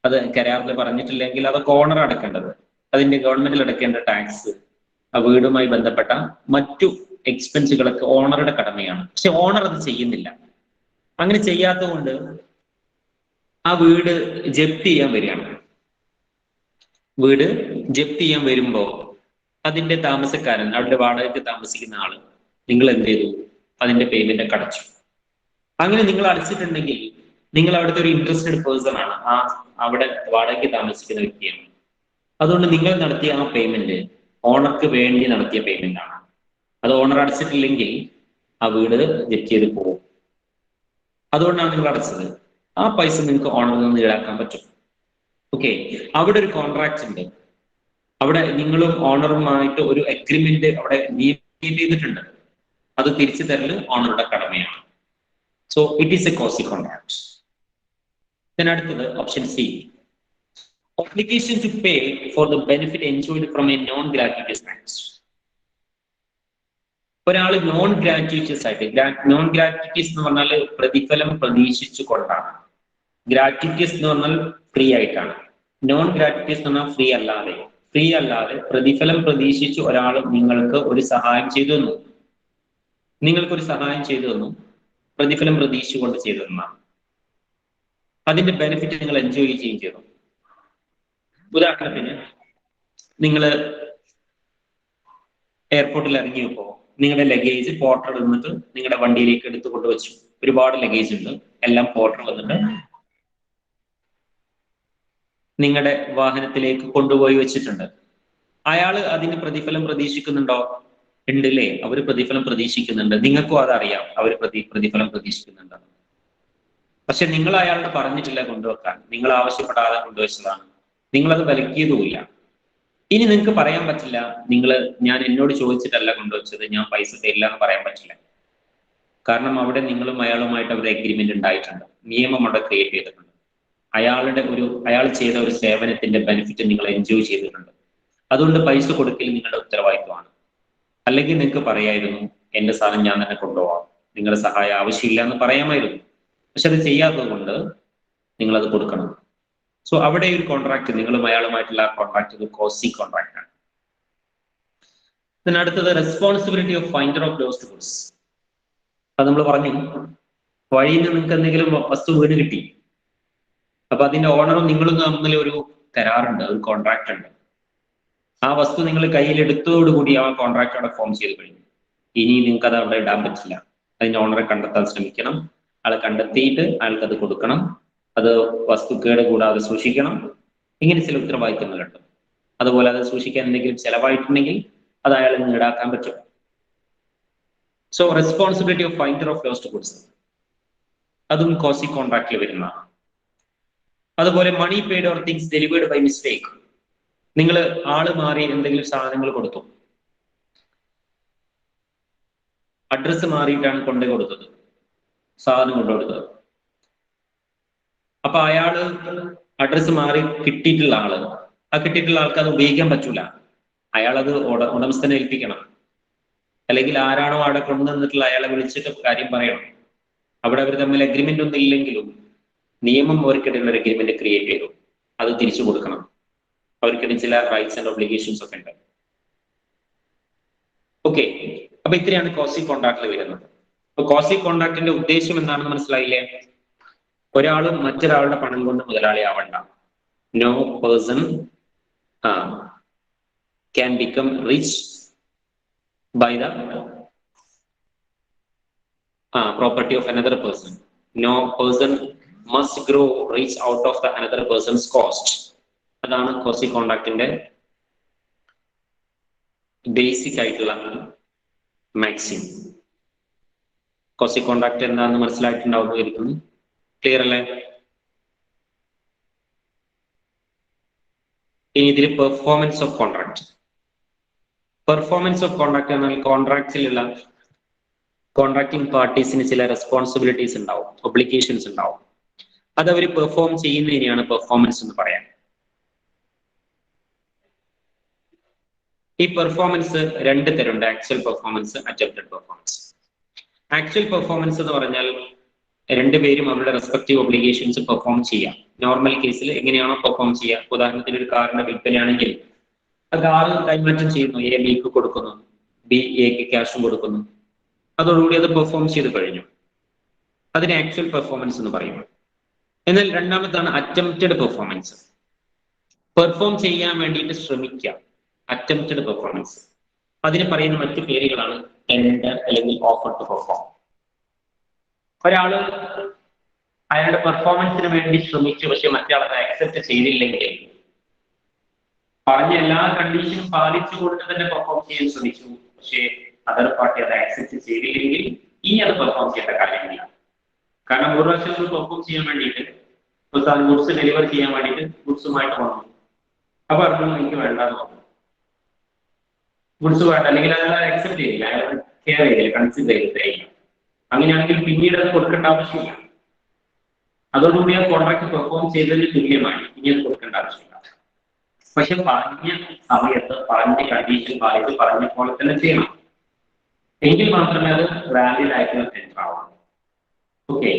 അത് കരാറിൽ പറഞ്ഞിട്ടില്ലെങ്കിൽ അതൊക്കെ ഓണർ അടയ്ക്കേണ്ടത്. അതിന്റെ ഗവൺമെന്റിൽ അടയ്ക്കേണ്ട ടാക്സ്, ആ വീടുമായി ബന്ധപ്പെട്ട മറ്റു എക്സ്പെൻസുകളൊക്കെ ഓണറുടെ കടമയാണ്. പക്ഷെ ഓണർ അത് ചെയ്യുന്നില്ല. അങ്ങനെ ചെയ്യാത്തത് കൊണ്ട് ആ വീട് ജപ്തി ചെയ്യാൻ വരികയാണ്. വീട് ജപ്തി ചെയ്യാൻ വരുമ്പോ അതിന്റെ താമസക്കാരൻ, അവിടെ വാടകയ്ക്ക് താമസിക്കുന്ന ആള്, നിങ്ങൾ എന്ത് ചെയ്തു? അതിന്റെ പേയ്മെന്റ് ഒക്കെ അടച്ചു. അങ്ങനെ നിങ്ങൾ അടച്ചിട്ടുണ്ടെങ്കിൽ നിങ്ങൾ അവിടുത്തെ ഒരു ഇൻട്രസ്റ്റഡ് പേഴ്സൺ ആണ്, ആ അവിടെ വാടകയ്ക്ക് താമസിക്കുന്ന വ്യക്തിയാണ്. അതുകൊണ്ട് നിങ്ങൾ നടത്തിയ ആ പേയ്മെന്റ് ഓണർക്ക് വേണ്ടി നടത്തിയ പേയ്മെന്റ് ആണ്. അത് ഓണർ അടച്ചിട്ടില്ലെങ്കിൽ ആ വീട് ജപ്തി ചെയ്ത് പോകും. അതുകൊണ്ടാണ് നിങ്ങൾ അടച്ചത്. ആ പൈസ നിങ്ങൾക്ക് ഓണറിൽ നിന്ന് ഈടാക്കാൻ പറ്റും. ഓക്കെ, അവിടെ ഒരു കോൺട്രാക്ട് ഉണ്ട്. അവിടെ നിങ്ങളും ഓണറുമായിട്ട് ഒരു അഗ്രിമെന്റ് അവിടെ ചെയ്തിട്ടുണ്ട്. അത് തിരിച്ചു തരല് ഓണറുടെ കടമയാണ്. So it is a quasi contract. അടുത്തത് option C, obligation to pay for the benefit enjoyed from a non-gratuitous act. ഒരാൾ നോൺ ഗ്രാറ്റുവിറ്റസ് ആയിട്ട്, നോൺ ഗ്രാറ്റുവിറ്റസ് എന്ന് പറഞ്ഞാൽ പ്രതിഫലം പ്രതീക്ഷിച്ചു കൊണ്ടാണ്. ഗ്രാറ്റുവിറ്റസ് എന്ന് പറഞ്ഞാൽ ഫ്രീ ആയിട്ടാണ്. നോൺ ഗ്രാറ്റുവിറ്റസ് എന്ന് പറഞ്ഞാൽ ഫ്രീ അല്ലാതെ പ്രതിഫലം പ്രതീക്ഷിച്ച് ഒരാൾ നിങ്ങൾക്ക് ഒരു സഹായം ചെയ്തു തന്നു. നിങ്ങൾക്കൊരു സഹായം ചെയ്തു തന്നു, പ്രതിഫലം പ്രതീക്ഷിച്ചുകൊണ്ട് ചെയ്തു തന്നാണ്. അതിന്റെ ബെനിഫിറ്റ് നിങ്ങൾ എൻജോയ് ചെയ്യുകയും ചെയ്തു. ഉദാഹരണത്തിന്, നിങ്ങൾ എയർപോർട്ടിൽ ഇറങ്ങിയപ്പോ നിങ്ങളുടെ ലഗേജ് പോർട്ടർ വന്നിട്ട് നിങ്ങളുടെ വണ്ടിയിലേക്ക് എടുത്തുകൊണ്ട് വെച്ചു. ഒരുപാട് ലഗേജ് ഉണ്ട്, എല്ലാം പോർട്ടർ വന്നിട്ട് നിങ്ങളുടെ വാഹനത്തിലേക്ക് കൊണ്ടുപോയി വെച്ചിട്ടുണ്ട്. അയാൾ അതിന് പ്രതിഫലം പ്രതീക്ഷിക്കുന്നുണ്ടോ? ഉണ്ട് അല്ലേ? അവർ പ്രതിഫലം പ്രതീക്ഷിക്കുന്നുണ്ട്. നിങ്ങൾക്കും അതറിയാം അവർ പ്രതിഫലം പ്രതീക്ഷിക്കുന്നുണ്ട്. പക്ഷെ നിങ്ങൾ അയാളോട് പറഞ്ഞിട്ടില്ല കൊണ്ടുവെക്കാൻ, നിങ്ങൾ ആവശ്യപ്പെടാതെ കൊണ്ടുവച്ചതാണ്. നിങ്ങളത് വിലക്കിയതുമില്ല. ഇനി നിങ്ങൾക്ക് പറയാൻ പറ്റില്ല, ഞാൻ എന്നോട് ചോദിച്ചിട്ടല്ല കൊണ്ടുവച്ചത്, ഞാൻ പൈസ തരില്ല എന്ന് പറയാൻ പറ്റില്ല. കാരണം അവിടെ നിങ്ങളും അയാളുമായിട്ട് അവരുടെ എഗ്രിമെന്റ് ഉണ്ടായിട്ടുണ്ട്, നിയമം അവിടെ ക്രിയേറ്റ് ചെയ്തിട്ടുണ്ട്. അയാൾ ചെയ്ത ഒരു സേവനത്തിന്റെ ബെനിഫിറ്റ് നിങ്ങൾ എൻജോയ് ചെയ്തിട്ടുണ്ട്. അതുകൊണ്ട് പൈസ കൊടുക്കൽ നിങ്ങളുടെ ഉത്തരവാദിത്വമാണ്. അല്ലെങ്കിൽ നിങ്ങൾക്ക് പറയായിരുന്നു, എന്റെ സാധനം ഞാൻ തന്നെ കൊണ്ടുപോകാം, നിങ്ങളുടെ സഹായം ആവശ്യമില്ല എന്ന് പറയാമായിരുന്നു. പക്ഷെ അത് ചെയ്യാത്തത് കൊണ്ട് നിങ്ങൾ അത് കൊടുക്കണം. സോ അവിടെ ഒരു കോൺട്രാക്ട്, നിങ്ങളും അയാളുമായിട്ടുള്ള കോൺട്രാക്ട് ഒരു കോസി കോൺട്രാക്ട് ആണ്. അടുത്തത് responsibility of finder of lost goods. അത് നമ്മൾ പറഞ്ഞു, വഴിയിൽ നിന്ന് നിങ്ങൾക്ക് എന്തെങ്കിലും വസ്തു വീട് കിട്ടി, അപ്പൊ അതിന്റെ ഓണറും നിങ്ങളും തമ്മിൽ ഒരു കരാറുണ്ട്, ഒരു കോൺട്രാക്ട് ഉണ്ട്. ആ വസ്തു നിങ്ങൾ കയ്യിലെടുത്തതോടുകൂടി ആ കോൺട്രാക്ട് അവിടെ ഫോം ചെയ്ത് കഴിഞ്ഞു. ഇനി നിങ്ങൾക്ക് അത് അവിടെ ഇടാൻ പറ്റില്ല. അതിന്റെ ഓണറെ കണ്ടെത്താൻ ശ്രമിക്കണം. ആളെ കണ്ടെത്തിയിട്ട് അയാൾക്കത് കൊടുക്കണം. അത് വസ്തുക്കേട് കൂടാതെ സൂക്ഷിക്കണം. ഇങ്ങനെ ചില ഉത്തരവാദിത്തങ്ങളുണ്ട്. അതുപോലെ അത് സൂക്ഷിക്കാൻ എന്തെങ്കിലും ചെലവായിട്ടുണ്ടെങ്കിൽ അത് അയാളിൽ നിന്ന് ഈടാക്കാൻ പറ്റും. So responsibility of finder of lost goods, അതും കോസി കോൺട്രാക്റ്റിൽ വരുന്നതാണ്. അതുപോലെ money paid or things delivered by mistake. നിങ്ങൾ ആള് മാറി എന്തെങ്കിലും സാധനങ്ങൾ കൊടുത്തു, അഡ്രസ്സ് മാറിയിട്ടാണ് കൊണ്ടു കൊടുത്തത്, സാധനം കൊണ്ടുകൊടുത്തത്. അപ്പൊ അയാള് അഡ്രസ്സ് മാറി കിട്ടിയിട്ടുള്ള ആള്, ആ കിട്ടിയിട്ടുള്ള ആൾക്ക് അത് ഉപയോഗിക്കാൻ പറ്റൂല. അയാളത് ഉടമസ്ഥനെ ഏൽപ്പിക്കണം, അല്ലെങ്കിൽ ആരാണോ അവിടെ കൊണ്ടുവന്നിട്ടുള്ള അയാളെ വിളിച്ചിട്ട് കാര്യം പറയണം. അവിടെ അവർ തമ്മിൽ അഗ്രിമെന്റ് ഒന്നും ഇല്ലെങ്കിലും നിയമം അവർക്കിടയിൽ ഒരു അഗ്രിമെന്റ് ക്രിയേറ്റ് ചെയ്തു, അത് തിരിച്ചു കൊടുക്കണം. അവർക്കിടയിൽ ചില റൈറ്റ്സ് ആൻഡ് ഒബ്ലിഗേഷൻസ് ഒക്കെ ഉണ്ട്. ഓക്കെ, അപ്പൊ ഇത്രയാണ് കോസി കോൺട്രാക്റ്റിൽ വരുന്നത്. അപ്പൊ കോസി കോൺട്രാക്റ്റിന്റെ ഉദ്ദേശം എന്താണെന്ന് മനസ്സിലായില്ലേ? ഒരാളും മറ്റൊരാളുടെ പണം കൊണ്ട് മുതലാളിയാവണ്ട. No person can become rich by the property of another person. No person must grow rich out of the another person's cost. അതാണ് കോസി കോൺട്രാക്റ്റിന്റെ ബേസിക് ആയിട്ടുള്ള മാക്സിം. കോസി കോൺട്രാക്ട് എന്താണെന്ന് മനസ്സിലായിട്ടുണ്ടാവുന്നതായിരിക്കും. ക്ലിയർ അല്ലേ? ഇനി ഇതിൽ performance of contract. Performance of contract എന്നാൽ കോൺട്രാക്റ്റിലുള്ള contracting പാർട്ടീസിന് ചില responsibilities ഉണ്ടാവും, obligations ഉണ്ടാവും. അത് അവർ പെർഫോം ചെയ്യുന്നതിനെയാണ് പെർഫോമൻസ് എന്ന് പറയാം. ഈ പെർഫോമൻസ് രണ്ട് തരമുണ്ട്: actual performance, attempted performance. Actual performance എന്ന് പറഞ്ഞാൽ രണ്ടുപേരും അവരുടെ റെസ്പെക്റ്റീവ് ഒബ്ലിഗേഷൻസ് പെർഫോം ചെയ്യാം. നോർമൽ കേസിൽ എങ്ങനെയാണോ പെർഫോം ചെയ്യുക, ഉദാഹരണത്തിന് ഒരു കാറിന്റെ വിൽപ്പനയാണെങ്കിൽ ആ കാറ് കൈമാറ്റം ചെയ്യുന്നു, എ ബിക്ക് കൊടുക്കുന്നു, ബി എക്ക് ക്യാഷും കൊടുക്കുന്നു, അതോടുകൂടി അത് പെർഫോം ചെയ്ത് കഴിഞ്ഞു. അതിന് ആക്ച്വൽ പെർഫോമൻസ് എന്ന് പറയും. എന്നാൽ രണ്ടാമത്താണ് അറ്റംപ്റ്റഡ് പെർഫോമൻസ്. പെർഫോം ചെയ്യാൻ വേണ്ടിയിട്ട് ശ്രമിക്കുക, അറ്റംപ്റ്റഡ് പെർഫോമൻസ്. അതിന് പറയുന്ന മറ്റു പേരുകളാണ് ടെൻഡർ അല്ലെങ്കിൽ ഓഫർ ടു പെർഫോം. ഒരാള് അയാളുടെ പെർഫോമൻസിന് വേണ്ടി ശ്രമിച്ചു, പക്ഷെ മറ്റേ അക്സെപ്റ്റ് ചെയ്തില്ലെങ്കിൽ പറഞ്ഞ എല്ലാ കണ്ടീഷനും പാലിച്ചുകൊണ്ട് തന്നെ പെർഫോം ചെയ്യാൻ ശ്രമിച്ചു, പക്ഷേ അതർ പാർട്ടി അത് ആക്സെപ്റ്റ് ചെയ്തില്ലെങ്കിൽ ഇനി അത് പെർഫോം ചെയ്യേണ്ട കാര്യമില്ല. കാരണം ഒരു പ്രാവശ്യം പെർഫോം ചെയ്യാൻ വേണ്ടിയിട്ട് ഗുഡ്സ് ഡെലിവർ ചെയ്യാൻ വേണ്ടിയിട്ട് ഗുഡ്സുമായിട്ട് വന്നു, അപ്പൊ പറഞ്ഞു എനിക്ക് വേണ്ടെന്ന് പറഞ്ഞു, ഗുഡ്സ് വേണ്ട, അല്ലെങ്കിൽ അയാൾ ആക്സെപ്റ്റ് ചെയ്തില്ല, അയാൾ കെയർ ചെയ്തില്ല, കൺസിഡർ ചെയ്തില്ല. അങ്ങനെയാണെങ്കിൽ പിന്നീട് അത് കൊടുക്കേണ്ട ആവശ്യമില്ല. അതോടുകൂടി ആ കോൺട്രാക്ട് പെർഫോം ചെയ്തതിന് തുല്യമായി, ഇനി അത് കൊടുക്കേണ്ട ആവശ്യമില്ല. പക്ഷെ പറഞ്ഞ സമയത്ത് പറഞ്ഞ കണ്ടീഷൻ പാലിച്ച് പറഞ്ഞ പോലെ തന്നെ ചെയ്യണം, എങ്കിൽ മാത്രമേ അത് വാലിഡ് ആയിട്ടുള്ള ടെൻഡർ ആവുള്ളൂ. Okay,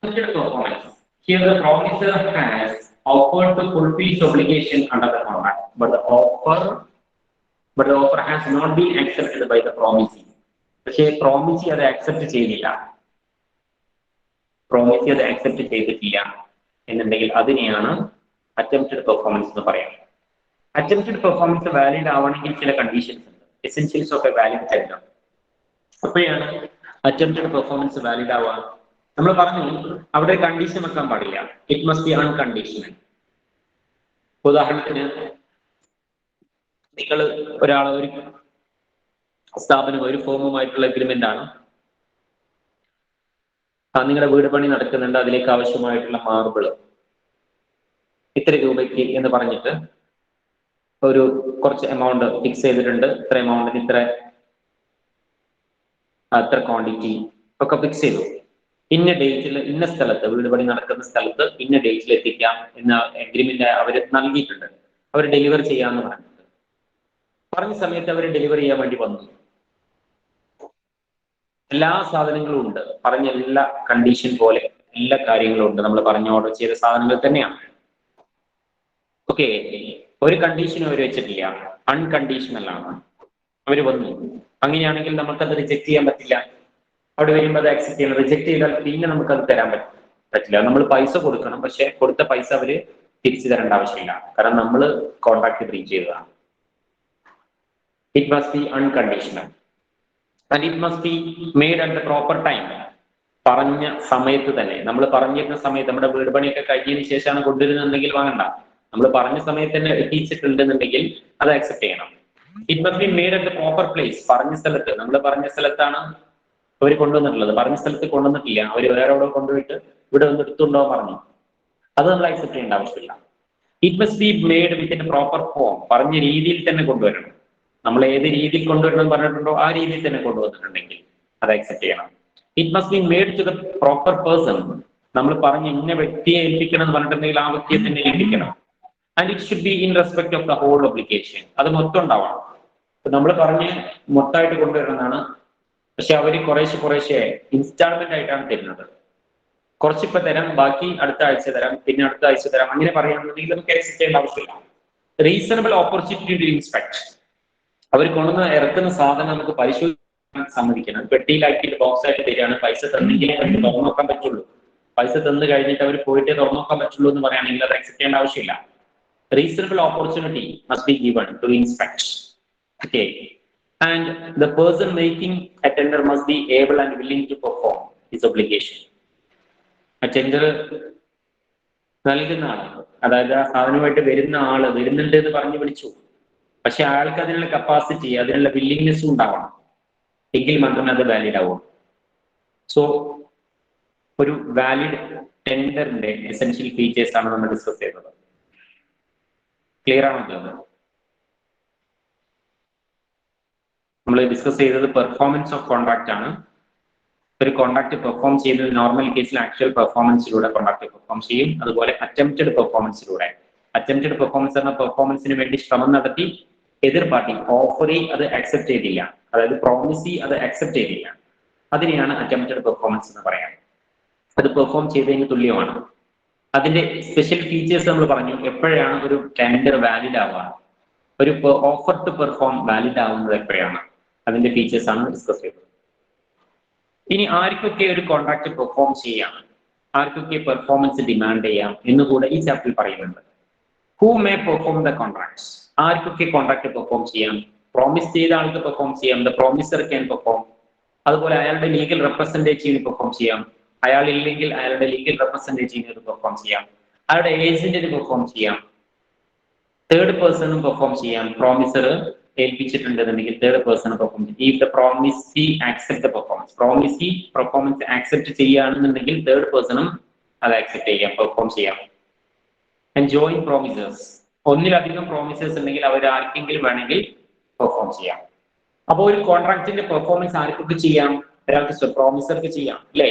performance. Here the promisor has offered to fulfill his obligation under the contract, but the offer has not been accepted by the promisee. പക്ഷേ പ്രോമിസി അത് ആക്സെപ്റ്റ് ചെയ്തില്ല, എന്നുണ്ടെങ്കിൽ അതിനെയാണ് അറ്റംപ്റ്റഡ് പെർഫോമൻസ് എന്ന് പറയാം. അറ്റംപ്റ്റഡ് പെർഫോമൻസ് വാലിഡ് ആവണമെങ്കിൽ ചില conditions ഉണ്ട്, essentials of A valid tender. അപ്പോഴാണ് അറ്റംപ്റ്റഡ് പെർഫോമൻസ് വാലിഡ് ആവുക. നമ്മൾ പറഞ്ഞു അവിടെ കണ്ടീഷൻ വെക്കാൻ പാടില്ല, ഇറ്റ് മസ്റ്റ് ബി അൺകണ്ടീഷണൽ. ഉദാഹരണത്തിന് നിങ്ങൾ ഒരാളെ ഒരു സ്ഥാപനം ഒരു ഫോമുമായിട്ടുള്ള അഗ്രിമെന്റ് ആണ്, നിങ്ങളുടെ വീട് പണി നടക്കുന്നുണ്ട്, അതിലേക്ക് ആവശ്യമായിട്ടുള്ള മാർബിള് ഇത്ര രൂപയ്ക്ക് എന്ന് പറഞ്ഞിട്ട് ഒരു കുറച്ച് എമൗണ്ട് ഫിക്സ് ചെയ്തിട്ടുണ്ട്, ഇത്ര എമൗണ്ടിന് ഇത്ര ക്വാണ്ടിറ്റി ഒക്കെ ഫിക്സ് ചെയ്തു. ഇന്ന ഡേറ്റിൽ ഇന്ന സ്ഥലത്ത് വീട് പണി നടക്കുന്ന സ്ഥലത്ത് ഇന്ന ഡേറ്റിൽ എത്തിക്കാം എന്ന അഗ്രിമെന്റ് അവർ നൽകിയിട്ടുണ്ട്. അവർ ഡെലിവർ ചെയ്യാമെന്ന് പറഞ്ഞിട്ടുണ്ട്. പറഞ്ഞ സമയത്ത് അവർ ഡെലിവർ ചെയ്യാൻ വേണ്ടി വന്നു, എല്ലാ സാധനങ്ങളും ഉണ്ട്, പറഞ്ഞ എല്ലാ കണ്ടീഷൻ പോലെ എല്ലാ കാര്യങ്ങളും ഉണ്ട്, നമ്മൾ പറഞ്ഞ ഓർഡർ ചെയ്ത സാധനങ്ങൾ തന്നെയാണ്. ഓക്കെ, ഒരു കണ്ടീഷനും അവർ വെച്ചിട്ടില്ല, അൺകണ്ടീഷണൽ ആണ്. അവർ വന്നു, അങ്ങനെയാണെങ്കിൽ നമുക്കത് റിജക്ട് ചെയ്യാൻ പറ്റില്ല. അവിടെ വരുമ്പോൾ അത് ആക്സെപ്റ്റ് ചെയ്യണം. റിജക്ട് ചെയ്താൽ പിന്നെ നമുക്കത് തരാൻ പറ്റില്ല. നമ്മൾ പൈസ കൊടുക്കണം, പക്ഷെ കൊടുത്ത പൈസ അവര് തിരിച്ചു തരേണ്ട ആവശ്യമില്ല, കാരണം നമ്മൾ കോൺട്രാക്ട് ബ്രീച്ച് ചെയ്തതാണ്. It must B unconditional and it must be made at the proper time. പറഞ്ഞ സമയത്ത് തന്നെ, നമ്മൾ പറഞ്ഞിരുന്ന സമയത്ത്, നമ്മുടെ വീട് പണിയൊക്കെ കഴിഞ്ഞതിന് ശേഷമാണ് കൊണ്ടുവരുന്നുണ്ടെങ്കിൽ വാങ്ങണ്ട, നമ്മൾ പറഞ്ഞ സമയത്ത് തന്നെ എത്തിച്ചിട്ടുണ്ടെന്നുണ്ടെങ്കിൽ അത് ആക്സെപ്റ്റ് ചെയ്യണം. It must be made at the proper place. പറഞ്ഞ സ്ഥലത്ത്, നമ്മൾ പറഞ്ഞ സ്ഥലത്താണ് അവർ കൊണ്ടുവന്നിട്ടുള്ളത്, പറഞ്ഞ സ്ഥലത്ത് കൊണ്ടുവന്നിട്ടില്ല, അവർ വേറെ എവിടെ കൊണ്ടുപോയിട്ട് ഇവിടെ ഒന്ന് എടുത്തുണ്ടോ പറഞ്ഞു, അത് നമ്മൾ ആക്സെപ്റ്റ് ചെയ്യേണ്ട ആവശ്യമില്ല. It must be made within proper form. പറഞ്ഞ രീതിയിൽ തന്നെ കൊണ്ടുവരണം. നമ്മൾ ഏത് രീതിയിൽ കൊണ്ടുവരണം പറഞ്ഞിട്ടുണ്ടോ ആ രീതിയിൽ തന്നെ കൊണ്ടുവന്നിട്ടുണ്ടെങ്കിൽ അത് ആക്സെപ്റ്റ് ചെയ്യണം. It must be made to the proper person. നമ്മൾ പറഞ്ഞ് ഇന്ന വ്യക്തിയെ ഏൽപ്പിക്കണം എന്ന് പറഞ്ഞിട്ടുണ്ടെങ്കിൽ ആ വ്യക്തിയെ തന്നെ ഏൽപ്പിക്കണം. And it should be in respect of the whole obligation. അത് മൊത്തം ഉണ്ടാവണം. നമ്മൾ പറഞ്ഞ് മൊത്തമായിട്ട് കൊണ്ടുവരുന്നതാണ്. പക്ഷെ അവർ കുറേശ്ശെ ഇൻസ്റ്റാൾമെന്റ് ആയിട്ടാണ് തരുന്നത്. കുറച്ചിപ്പോ തരാം, ബാക്കി അടുത്ത ആഴ്ച തരാം, പിന്നെ അടുത്ത ആഴ്ച തരാം, അങ്ങനെ പറയുകയാണെന്നുണ്ടെങ്കിൽ നമുക്ക് ആക്സെപ്റ്റ് ചെയ്യേണ്ട ആവശ്യമില്ല. Reasonable opportunity to inspect. അവർ കൊണ്ടുവന്ന് ഇറക്കുന്ന സാധനം നമുക്ക് പരിശോധിക്കാൻ സമ്മതിക്കണം. പെട്ടിയിലാക്കിയിട്ട് ബോക്സ് ആയിട്ട് തരികയാണ്, പൈസ തന്നെങ്കിലേ അവർക്ക് തുറന്നു നോക്കാൻ പറ്റുള്ളൂ. പൈസ തന്നു കഴിഞ്ഞിട്ട് അവർ പോയിട്ടേ തുറന്നു നോക്കാൻ പറ്റുള്ളൂ എന്ന് പറയുകയാണെങ്കിൽ അത് അക്സെപ്റ്റ് ചെയ്യേണ്ട ആവശ്യമില്ല. Reasonable opportunity must be given to inspect. Okay. And the person making a tender must be able and willing to perform his obligation. A tender നൽകുന്ന ആള്, അതായത് ആ സാധനമായിട്ട് വരുന്ന ആള് വരുന്നുണ്ട് എന്ന് പറഞ്ഞു വിളിച്ചു, പക്ഷെ അയാൾക്ക് അതിനുള്ള കപ്പാസിറ്റി, അതിനുള്ള വില്ലിങ്നെസ് ഉണ്ടാവണം. എങ്കിൽ മാത്രമേ അത് വാലിഡ് ആവൂ. സോ ഒരു വാലിഡ് ടെൻഡറിന്റെ എസെൻഷ്യൽ ഫീച്ചേഴ്സ് ആണ് നമ്മൾ ഡിസ്കസ് ചെയ്തത്. ക്ലിയർ ആണോ? നമ്മൾ ഡിസ്കസ് ചെയ്തത് പെർഫോമൻസ് ഓഫ് കോൺട്രാക്ട് ആണ്. ഒരു കോൺട്രാക്ട് പെർഫോം ചെയ്യുന്നത് നോർമൽ കേസിൽ ആക്ച്വൽ പെർഫോമൻസിലൂടെ കോൺട്രാക്ട് പെർഫോം ചെയ്യും. അതുപോലെ അറ്റംപ്റ്റഡ് പെർഫോമൻസിലൂടെ. അറ്റംപ്റ്റഡ് പെർഫോമൻസ് എന്ന പെർഫോമൻസിന് വേണ്ടി ശ്രമം നടത്തി എതിർ പാർട്ടി ഓഫറി അത് അക്സെപ്റ്റ് ചെയ്തില്ല, അതായത് പ്രോമിസി അത് അക്സെപ്റ്റ് ചെയ്തില്ല, അതിനെയാണ് അറ്റംപ്റ്റഡ് പെർഫോമൻസ് എന്ന് പറയാം. അത് പെർഫോം ചെയ്തതിന് തുല്യമാണ്. അതിന്റെ സ്പെഷ്യൽ ഫീച്ചേഴ്സ് നമ്മൾ പറഞ്ഞു. എപ്പോഴാണ് ഒരു ടെൻഡർ വാലിഡ് ആവുക, ഒരു ഓഫർ ടു പെർഫോം വാലിഡ് ആവുന്നത് എപ്പോഴാണ്, അതിന്റെ ഫീച്ചേഴ്സ് ആണ് ഡിസ്കസ് ചെയ്തത്. ഇനി ആർക്കൊക്കെ ഒരു കോൺട്രാക്ട് പെർഫോം ചെയ്യാം, ആർക്കൊക്കെ പെർഫോമൻസ് ഡിമാൻഡ് ചെയ്യാം എന്നുകൂടെ ഈ ചാപ്റ്ററിൽ പറയുന്നുണ്ട്. Who may perform the contracts. ആർക്കൊക്കെ കോൺട്രാക്ട് പെർഫോം ചെയ്യാം? പ്രോമിസ് ചെയ്ത ആൾക്ക് പെർഫോം ചെയ്യാം, ദ പ്രോമിസർ ക്യാൻ പെർഫോം. അതുപോലെ അയാളുടെ ലീഗൽ റെപ്രസെന്റേറ്റീവിന് പെർഫോം ചെയ്യാം, അയാൾ ഇല്ലെങ്കിൽ അയാളുടെ ലീഗൽ റെപ്രസെന്റേറ്റീവിന് പെർഫോം ചെയ്യാം, അയാളുടെ ഏജന്റിന് പെർഫോം ചെയ്യാം, തേർഡ് പേഴ്സണും പെർഫോം ചെയ്യാം. പ്രോമിസർ ഏൽപ്പിച്ചിട്ടുണ്ടെന്നുണ്ടെങ്കിൽ തേർഡ് പേഴ്സൺ പെർഫോം ചെയ്യും. If the promisee accept the performance, promisee performance accept ചെയ്യുകയാണെന്നുണ്ടെങ്കിൽ തേർഡ് പേഴ്സണും അത് ആക്സെപ്റ്റ് ചെയ്യാം, പെർഫോം ചെയ്യാം. ആൻഡ് ജോയിന്റ് പ്രോമിസേഴ്സ്, ഒന്നിലധികം പ്രോമിസേഴ്സ് ഉണ്ടെങ്കിൽ അവർ ആർക്കെങ്കിലും വേണമെങ്കിൽ പെർഫോം ചെയ്യാം. അപ്പോൾ ഒരു കോൺട്രാക്ടിന്റെ പെർഫോമൻസ് ആർക്കൊക്കെ ചെയ്യാം? ഒരാൾക്ക് പ്രോമിസർക്ക് ചെയ്യാം, അല്ലേ?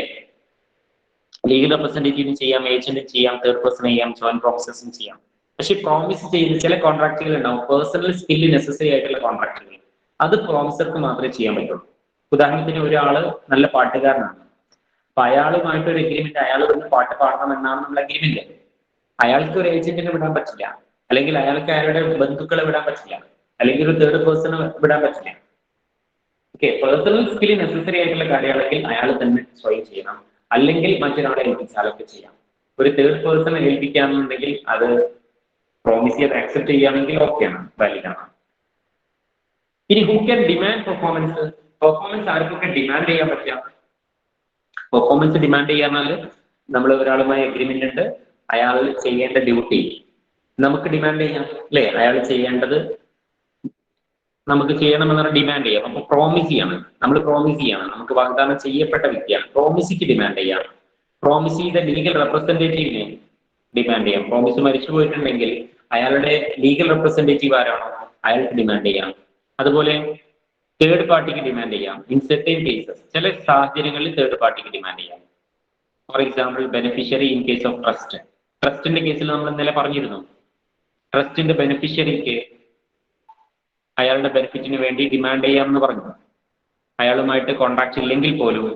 ലീഗൽ റെപ്രസെന്റേറ്റീവിന് ചെയ്യാം, ഏജന്റിന് ചെയ്യാം, തേർഡ് പേഴ്സൺ ചെയ്യാം, ജോയിന്റ് പ്രോമിസേഴ്സിന് ചെയ്യാം. പക്ഷെ പ്രോമിസ് ചെയ്യുന്ന ചില കോൺട്രാക്ടുകൾ ഉണ്ടാവും, പേഴ്സണൽ സ്കില്ല് നെസസറി ആയിട്ടുള്ള കോൺട്രാക്ടുകൾ. അത് പ്രോമിസർക്ക് മാത്രമേ ചെയ്യാൻ പറ്റുള്ളൂ. ഉദാഹരണത്തിന് ഒരാള് നല്ല പാട്ടുകാരനാണ്, അപ്പൊ അയാളുമായിട്ട് ഒരു എഗ്രിമെന്റ്, അയാൾ വന്ന് പാട്ട് പാടണം എന്നാണ് നമ്മൾ എഗ്രിമെന്റ്. അയാൾക്ക് ഒരു ഏജന്റിനെ വിടാൻ പറ്റില്ല, അല്ലെങ്കിൽ അയാൾക്ക് അയാളുടെ ബന്ധുക്കളെ വിടാൻ പറ്റില്ല, അല്ലെങ്കിൽ ഒരു തേർഡ് പേഴ്സണെ വിടാൻ പറ്റില്ല. ഓക്കെ, പേഴ്സണൽ സ്കില്ല് നെസസറി ആയിട്ടുള്ള കാര്യമാണെങ്കിൽ അയാൾ തന്നെ സ്വയം ചെയ്യണം, അല്ലെങ്കിൽ മറ്റൊരാളെ ഏൽപ്പിച്ചാലൊക്കെ ചെയ്യാം. ഒരു തേർഡ് പേഴ്സണെ ഏൽപ്പിക്കാന്നുണ്ടെങ്കിൽ അത് പ്രോമിസ് അത് അക്സെപ്റ്റ് ചെയ്യുകയാണെങ്കിൽ ഓക്കെയാണ്, വാലിഡ് ആണ്. ഇനി who can demand performance? Performance ആർക്കൊക്കെ ഡിമാൻഡ് ചെയ്യാൻ പറ്റാം? പെർഫോമൻസ് ഡിമാൻഡ് ചെയ്യാന്നാൽ നമ്മൾ ഒരാളുമായി അഗ്രിമെന്റ് ഉണ്ട്, അയാൾ ചെയ്യേണ്ട ഡ്യൂട്ടി നമുക്ക് ഡിമാൻഡ് ചെയ്യാം, അല്ലേ? അയാൾ ചെയ്യേണ്ടത് നമുക്ക് ചെയ്യണമെന്ന് ഡിമാൻഡ് ചെയ്യാം. അപ്പൊ പ്രോമിസ് ചെയ്യാണ്, നമ്മൾ പ്രോമിസ് ചെയ്യാണ്, നമുക്ക് വാഗ്ദാനം ചെയ്യപ്പെട്ട വ്യക്തിയാണ്, പ്രോമിസിക്ക് ഡിമാൻഡ് ചെയ്യാം. പ്രോമിസ് ചെയ്ത ലീഗൽ റെപ്രസെന്റേറ്റീവിനെ ഡിമാൻഡ് ചെയ്യാം. പ്രോമിസ് മരിച്ചു പോയിട്ടുണ്ടെങ്കിൽ അയാളുടെ ലീഗൽ റെപ്രസെന്റേറ്റീവ് ആരാണോ അയാൾക്ക് ഡിമാൻഡ് ചെയ്യാം. അതുപോലെ തേർഡ് പാർട്ടിക്ക് ഡിമാൻഡ് ചെയ്യാം. ഇൻ സെർട്ടൻ കേസസ്, ചില സാഹചര്യങ്ങളിൽ തേർഡ് പാർട്ടിക്ക് ഡിമാൻഡ് ചെയ്യാം. For example beneficiary in case of trust. ട്രസ്റ്റിന്റെ കേസിൽ നമ്മൾ ഇന്നലെ പറഞ്ഞിരുന്നു, ട്രസ്റ്റിന്റെ ബെനിഫിഷ്യറിക്ക് അയാളുടെ ബെനിഫിറ്റിന് വേണ്ടി ഡിമാൻഡ് ചെയ്യാമെന്ന് പറഞ്ഞു. അയാളുമായിട്ട് കോൺട്രാക്ട് ഇല്ലെങ്കിൽ പോലും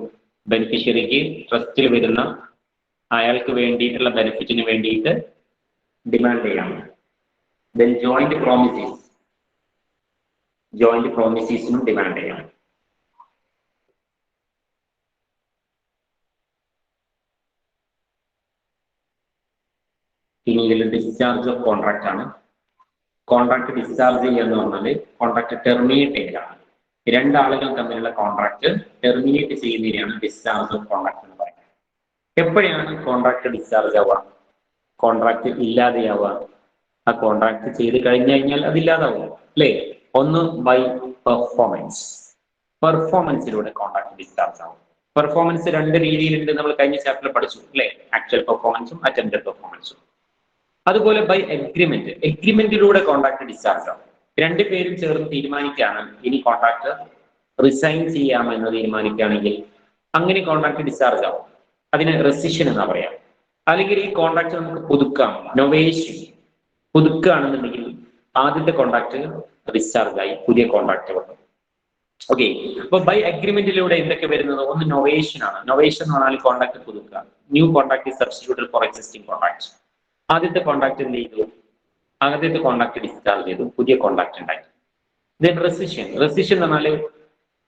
ബെനിഫിഷ്യറിക്ക് ട്രസ്റ്റിൽ വരുന്ന അയാൾക്ക് വേണ്ടിയിട്ടുള്ള ബെനിഫിറ്റിന് വേണ്ടിയിട്ട് ഡിമാൻഡ് ചെയ്യാം. ദെൻ ജോയിന്റ് പ്രോമിസീസ്, ജോയിന്റ് പ്രോമിസീസിനും ഡിമാൻഡ് ചെയ്യാം. ഇനി ഇതിൽ ഡിസ്ചാർജ് ഓഫ് കോൺട്രാക്ട് ആണ്. കോൺട്രാക്ട് ഡിസ്ചാർജ് ചെയ്യുക എന്ന് പറഞ്ഞാൽ കോൺട്രാക്ട് ടെർമിനേറ്റ് ചെയ്യലാണ്. രണ്ടാളുകൾ തമ്മിലുള്ള കോൺട്രാക്ട് ടെർമിനേറ്റ് ചെയ്യുന്നതിനാണ് ഡിസ്ചാർജ് ഓഫ് കോൺട്രാക്ട് എന്ന് പറയുന്നത്. എപ്പോഴാണ് കോൺട്രാക്ട് ഡിസ്ചാർജ് ആവുക? കോൺട്രാക്ട് ഇല്ലാതെയാവുക. ആ കോൺട്രാക്ട് ചെയ്ത് കഴിഞ്ഞു കഴിഞ്ഞാൽ അതില്ലാതാവും, അല്ലേ? ഒന്ന് ബൈ പെർഫോമൻസ്, പെർഫോമൻസിലൂടെ കോൺട്രാക്ട് ഡിസ്ചാർജ് ആവും. പെർഫോമൻസ് രണ്ട് രീതിയിലുണ്ട്, നമ്മൾ കഴിഞ്ഞ ചാപ്റ്ററിൽ പഠിച്ചു, അല്ലേ? ആക്ച്വൽ പെർഫോമൻസും അറ്റംപ്റ്റഡ് പെർഫോമൻസും. അതുപോലെ ബൈ എഗ്രിമെന്റ്, എഗ്രിമെന്റിലൂടെ കോൺട്രാക്ട് ഡിസ്ചാർജ് ആവും. രണ്ടുപേരും ചേർന്ന് തീരുമാനിക്കുകയാണ് ഇനി കോൺട്രാക്ട് റിസൈൻ ചെയ്യാമെന്ന് തീരുമാനിക്കുകയാണെങ്കിൽ അങ്ങനെ കോൺട്രാക്ട് ഡിസ്ചാർജ് ആവും. അതിന് റെസിഷൻ എന്നാ പറയാം. അല്ലെങ്കിൽ ഈ കോൺട്രാക്ട് നമുക്ക് പുതുക്കാം, നൊവേഷൻ പുതുക്കുകയാണെന്നുണ്ടെങ്കിൽ ആദ്യത്തെ കോൺട്രാക്ട് ഡിസ്ചാർജ് ആയി, പുതിയ കോൺട്രാക്ട് വന്നു. ഓക്കെ, അപ്പൊ ബൈ അഗ്രിമെന്റിലൂടെ എന്തൊക്കെ വരുന്നത്? ഒന്ന് നൊവേഷൻ ആണ്. നൊവേഷൻ എന്ന് പറഞ്ഞാൽ കോൺട്രാക്ട് പുതുക്കുക. New contract is substituted for existing contract. ആദ്യത്തെ കോൺട്രാക്ട് എന്ത് ചെയ്തു? ആദ്യത്തെ കോൺട്രാക്ട് ഡിസ്ചാർജ് ചെയ്തു, പുതിയ കോൺട്രാക്ട് ഉണ്ടായി. ദെൻ റെസിഷൻ. റെസിഷൻ എന്ന് പറഞ്ഞാൽ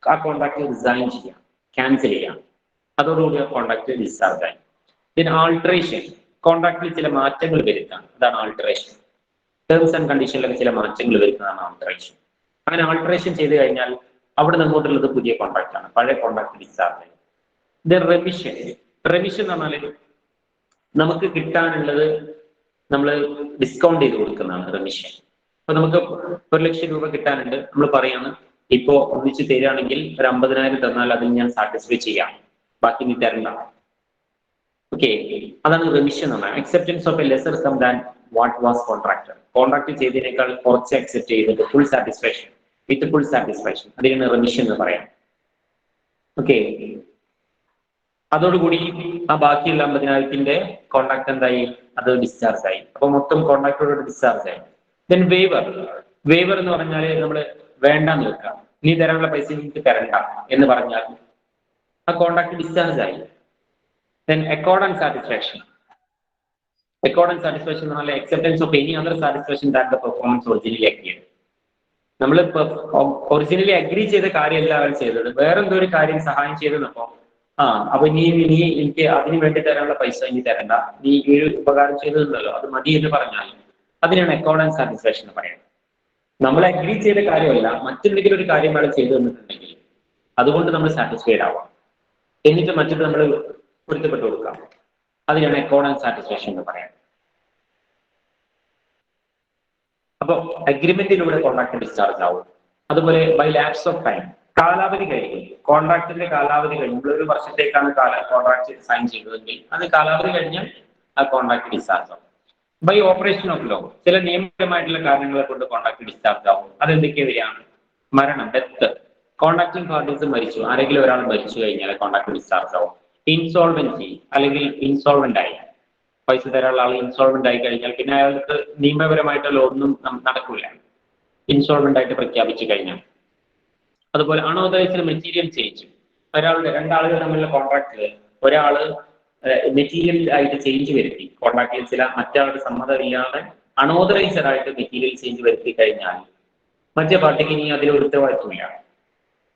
ആ കോൺട്രാക്ട് റിസൈൻ ചെയ്യാം, ക്യാൻസൽ ചെയ്യാം. അതോടുകൂടി ആ കോൺട്രാക്ട് ഡിസ്ചാർജ് ആയി. Then alteration. കോൺട്രാക്റ്റിൽ ചില മാറ്റങ്ങൾ വരുത്താം, അതാണ് ആൾട്ടറേഷൻ. ടേംസ് ആൻഡ് കണ്ടീഷനിലൊക്കെ ചില മാറ്റങ്ങൾ വരുന്നതാണ് ആൾട്ടറേഷൻ. അങ്ങനെ ആൾട്ടറേഷൻ ചെയ്ത് കഴിഞ്ഞാൽ അവിടെ നിന്നോട്ടുള്ളത് പുതിയ കോൺട്രാക്ട് ആണ്, പഴയ കോൺട്രാക്ട് ഡിസ്ചാർജ് ആയി. Then remission. റെമിഷൻ എന്ന് പറഞ്ഞാൽ നമുക്ക് കിട്ടാനുള്ളത് നമ്മൾ ഡിസ്കൗണ്ട് ചെയ്ത് കൊടുക്കുന്നതാണ് റെമിഷൻ. അപ്പൊ നമുക്ക് 1,00,000 രൂപ കിട്ടാനുണ്ട്, നമ്മൾ പറയാണ് ഇപ്പോ ഒന്നിച്ച് തരികയാണെങ്കിൽ ഒരു 50,000 തന്നാൽ അതിൽ ഞാൻ സാറ്റിസ്ഫൈ ചെയ്യാം, ബാക്കി നീ തരണ്ട. ഓക്കെ, അതാണ് റെമിഷൻ എന്ന് പറഞ്ഞാൽ. Acceptance of a lesser sum than what was contract. Contract ചെയ്തതിനേക്കാൾ കുറച്ച് അക്സെപ്റ്റ് ചെയ്തിട്ട് full satisfaction, with full satisfaction, അതിനാണ് റെമിഷൻ എന്ന് പറയാം. ഓക്കെ, അതോടുകൂടി ആ ബാക്കിയുള്ള 50,000ത്തിന്റെ കോൺട്രാക്ട് എന്തായി? അത് ഡിസ്ചാർജ് ആയി. അപ്പൊ മൊത്തം കോൺട്രാക്ടോട് ഡിസ്ചാർജ് ആയി. Then waiver. വേവർ എന്ന് പറഞ്ഞാൽ നമ്മൾ വേണ്ടാന്ന് വെക്കാം, നീ തരാനുള്ള പൈസ എനിക്ക് തരണ്ട എന്ന് പറഞ്ഞാൽ ആ കോൺട്രാക്ട് ഡിസ്ചാർജ് ആയി. Then Accord and satisfaction. Accord and satisfaction എന്ന് പറഞ്ഞാൽ acceptance of any other satisfaction that the performance originally agreed. നമ്മൾ ഒറിജിനലി അഗ്രി ചെയ്ത കാര്യമല്ല അവർ ചെയ്തത്, വേറെന്തോ ഒരു കാര്യം സഹായം ചെയ്തപ്പോ അപ്പൊ നീ എനിക്ക് അതിന് വേണ്ടി തരാനുള്ള പൈസ ഇനി തരണ്ട, നീ ഈ ഒരു ഉപകാരം ചെയ്തതല്ലോ അത് മതി എന്ന് പറഞ്ഞാൽ അതിനാണ് അക്കോർഡ് ആൻഡ് സാറ്റിസ്ഫാക്ഷൻ എന്ന് പറയുന്നത്. നമ്മൾ അഗ്രി ചെയ്ത കാര്യമല്ല, മറ്റെന്തെങ്കിലും ഒരു കാര്യം അയാൾ ചെയ്തു തന്നിട്ടുണ്ടെങ്കിൽ അതുകൊണ്ട് നമ്മൾ സാറ്റിസ്ഫൈഡ് ആവാം, എന്നിട്ട് മറ്റത് നമ്മൾ പൊരുത്തപ്പെട്ടു കൊടുക്കാം. അതിനാണ് അക്കോർഡ് ആൻഡ് സാറ്റിസ്ഫാക്ഷൻ എന്ന് പറയാം. അപ്പൊ അഗ്രിമെന്റിലൂടെ കോൺട്രാക്ട് ഡിസ്ചാർജ് ആവും. അതുപോലെ ബൈ ലാപ്സ് ഓഫ് ടൈം. കാലാവധി കഴിഞ്ഞു, കോൺട്രാക്ടിന്റെ കാലാവധി കഴിഞ്ഞു. 1 വർഷത്തേക്കാണ് കോൺട്രാക്ട് സൈൻ ചെയ്തതെങ്കിൽ അത് കാലാവധി കഴിഞ്ഞാൽ ആ കോൺട്രാക്ട് ഡിസ്ചാർജ് ആവും. By operation of law. ചില നിയമപരമായിട്ടുള്ള കാരണങ്ങളെ കൊണ്ട് കോൺട്രാക്ട് ഡിസ്ചാർജ് ആവും. അതെന്തൊക്കെയാ വരികയാണ്? മരണം, ഡെത്ത്. കോൺട്രാക്ടിംഗ് പാർട്ടീസ് മരിച്ചു, ആരെങ്കിലും ഒരാൾ മരിച്ചു കഴിഞ്ഞാൽ കോൺട്രാക്ട് ഡിസ്ചാർജ് ആവും. ഇൻസോൾവൻസി, അല്ലെങ്കിൽ ഇൻസോൾവെന്റ് ആയി, പൈസ തരാനുള്ള ആൾ ഇൻസോൾവെന്റ് ആയി കഴിഞ്ഞാൽ പിന്നെ അയാൾക്ക് നിയമപരമായിട്ടുള്ള ഒന്നും നടക്കൂല, ഇൻസോൾവെന്റ് ആയിട്ട് പ്രഖ്യാപിച്ചു കഴിഞ്ഞാൽ. അതുപോലെ അൺഓതറൈസ്ഡ് മെറ്റീരിയൽ ചേഞ്ച്. രണ്ടാളുകൾ തമ്മിലുള്ള കോൺട്രാക്റ്റിൽ ഒരാള് മെറ്റീരിയൽ ആയിട്ട് ചേഞ്ച് വരുത്തി, കോൺട്രാക്റ്റിൽ ചില മറ്റാളുടെ സമ്മതമില്ലാതെ അൺഓതറൈസ്ഡ് ആയിട്ട് മെറ്റീരിയൽ ചേഞ്ച് വരുത്തി കഴിഞ്ഞാൽ മറ്റേ പാർട്ടിക്ക് ഇനി അതിൽ ഉത്തരവാദിത്വമില്ല.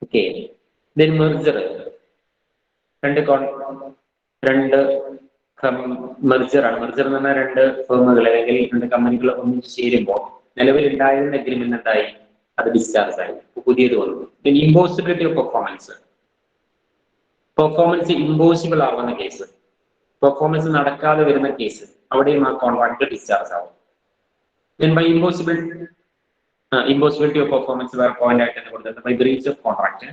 Okay, then merger. രണ്ട് മെർജറാണ്. മെർജർ എന്ന് പറഞ്ഞാൽ 2 ഫേമുകൾ അല്ലെങ്കിൽ 2 കമ്പനികൾ ഒന്നിച്ച് ചേരുമ്പോൾ നിലവിൽ ഉണ്ടായിരുന്ന അഗ്രിമെന്റ് എന്തായി? അത് ഡിസ്ചാർജ് ആയി, പുതിയത് വന്നു. Impossibility of performance. Performance impossible ആവുന്ന കേസ്, പെർഫോമൻസ് നടക്കാതെ വരുന്ന കേസ്, അവിടെയും ആ കോൺട്രാക്ട് ഡിസ്ചാർജ് ആവും. ബൈ ഇമ്പോസിബിലിറ്റി ഓഫ് പെർഫോമൻസ് വേറെ പോയിന്റ് ആയിട്ട് കൊടുത്തത് ബൈ ബ്രീച്ച് ഓഫ് കോൺട്രാക്ട്.